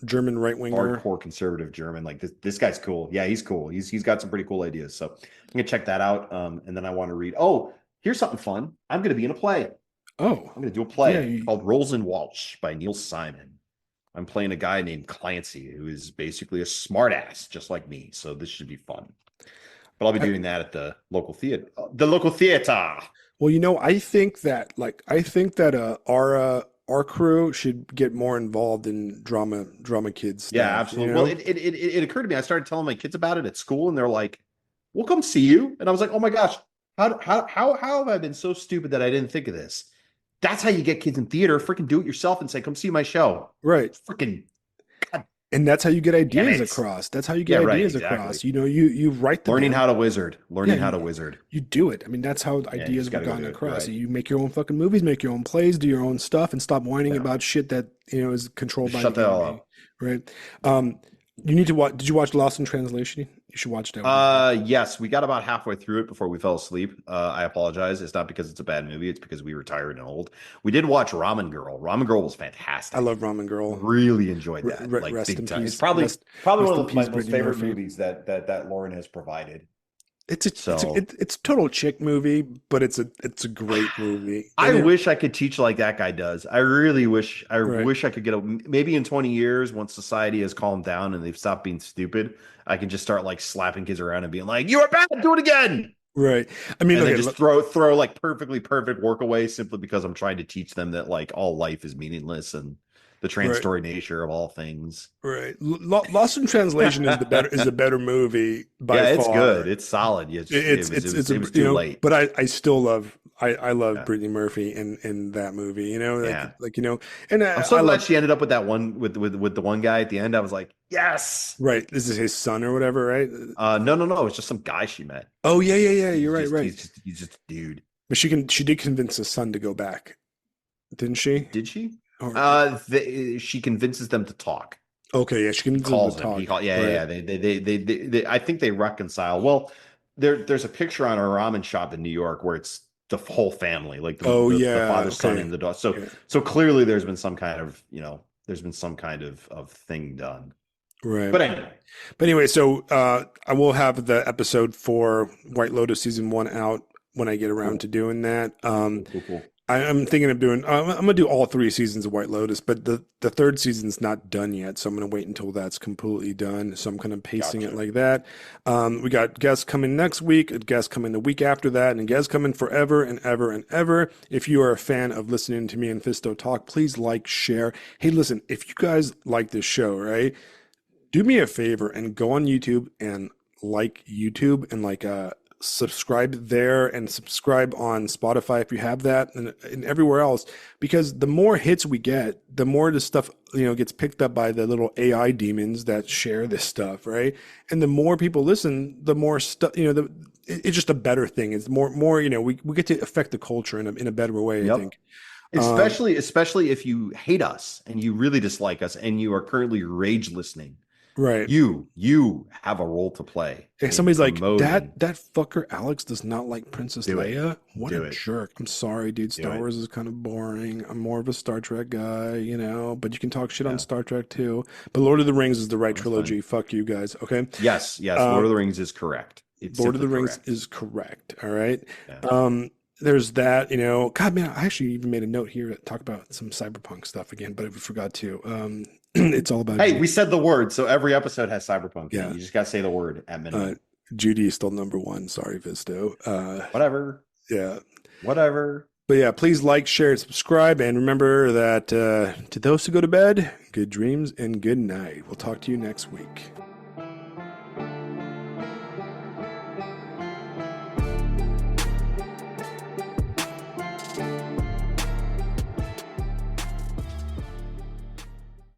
German right winger. hardcore conservative German. Like this guy's cool. Yeah, he's cool. He's got some pretty cool ideas. So I'm gonna check that out. And then I want to read. Oh, here's something fun. I'm gonna be in a play. Oh, I'm gonna do a yeah. play called Rolls and Walsh by Neil Simon. I'm playing a guy named Clancy who is basically a smartass, just like me. So this should be fun. But I'll be I, doing that at the local theater. The local theater. well, I think that our crew should get more involved in drama kids Yeah, stuff. absolutely. Well, it occurred to me. I started telling my kids about it at school, and they're like, "We'll come see you." And I was like, "Oh my gosh, how have I been so stupid that I didn't think of this?" That's how you get kids in theater. Freaking do it yourself and say, "Come see my show." Right. Freaking God And that's how you get damn ideas it. across. That's how you Yeah, get right. ideas Exactly. across. You write the Learning damn. how to wizard. Yeah, Learning how to wizard. you do it. I mean, that's how Yeah, you ideas just got were to go gotten do it. You're across. right. You make your own fucking movies, make your own plays, do your own stuff, and stop whining Yeah. about shit that is controlled Just by shut the that all enemy, up. right? You need to watch. Did you watch Lost in Translation? You should watch that. Yes, we got about halfway through it before we fell asleep. I apologize. It's not because it's a bad movie. It's because we were tired and old. We did watch Ramen Girl. Ramen Girl was I fantastic. love Ramen Girl. Really enjoyed that, like Rest big in time. It's peace. probably Rest one in of my peace, most Brittany favorite Murphy. movies that Lauren has provided. It's So it's a total chick movie, but it's a great movie. I wish I could teach like that guy does. I really wish. I Right, wish I could get a maybe in 20 years once society has calmed down and they've stopped being stupid. I can just start like slapping kids around and being like, "You are bad. Do it again." right. I mean, And then okay, just throw like perfectly perfect work away simply because I'm trying to teach them that like all life is meaningless and the right. transitory nature of all things. Right. Lost in Translation is the better movie by Yeah, it's good. far. It's solid. Yeah, It's a, it was too late. but I still I love Yeah. Brittany Murphy in that movie, Yeah. and I'm I so glad love, she ended up with that one with the one guy at the end. I was like, yes. right. This is his son or whatever, right? No. It's just some guy she met. Oh yeah, yeah, yeah. You're He's right, just right. he's just a dude. But she did convince his son to go back, didn't she? Did she? Or She convinces them to talk. okay, yeah, she He convinces him to calls him. talk. Yeah, Right, yeah. They I think they reconcile. Well, there's a picture on a ramen shop in New York where it's the whole family, like oh the yeah, father, son, okay, and the daughter. So yeah, so clearly there's been some kind of of thing done. right. But anyway, But anyway, so I will have the episode for White Lotus season one out when I get around to cool, doing that. cool. I'm thinking of doing. I'm gonna do all three seasons of White Lotus, but the third season's not done yet, so I'm gonna wait until that's completely done. So I'm kind of pacing it Gotcha. like that. We got guests coming next week, a guest coming the week after that, and guests coming forever and ever and ever. If you are a fan of listening to me and Fisto talk, please like, share. Hey, listen, if you guys like this show, right? Do me a favor and go on YouTube and like YouTube and subscribe there and subscribe on Spotify if you have that, and everywhere else, because the more hits we get, the more this stuff gets picked up by the little AI demons that share this stuff, right? And the more people listen, the more stuff it's just a better thing. It's more we get to affect the culture in a better way, I Yep. think. Especially if you hate us and you really dislike us and you are currently rage listening. Right. You have a role to play If in somebody's like, promoting. that fucker Alex does not like Princess Do it. Leia. What a Do it. jerk. I'm sorry, dude. Do Star it. Wars is kind of boring. I'm more of a Star Trek guy, you know, but you can talk shit on Yeah. Star Trek too. But Lord of the Rings is the right That's fine. trilogy. Fuck you guys. Okay. Yes. Lord Um, of the Rings is correct. It's Lord of simply the Rings correct. is correct. All right. Yeah. There's that, you know, God, man, I actually even made a note here to talk about some cyberpunk stuff again, but I forgot to. It's all about Hey, Judy. we said the word, so every episode has cyberpunk in it. Yeah. You just gotta say the word at Uh, minimum. Judy is still number one. Sorry, Visto. Whatever. Yeah. Whatever. But yeah, please like, share, and subscribe. And remember that to those who go to bed, good dreams and good night. We'll talk to you next week.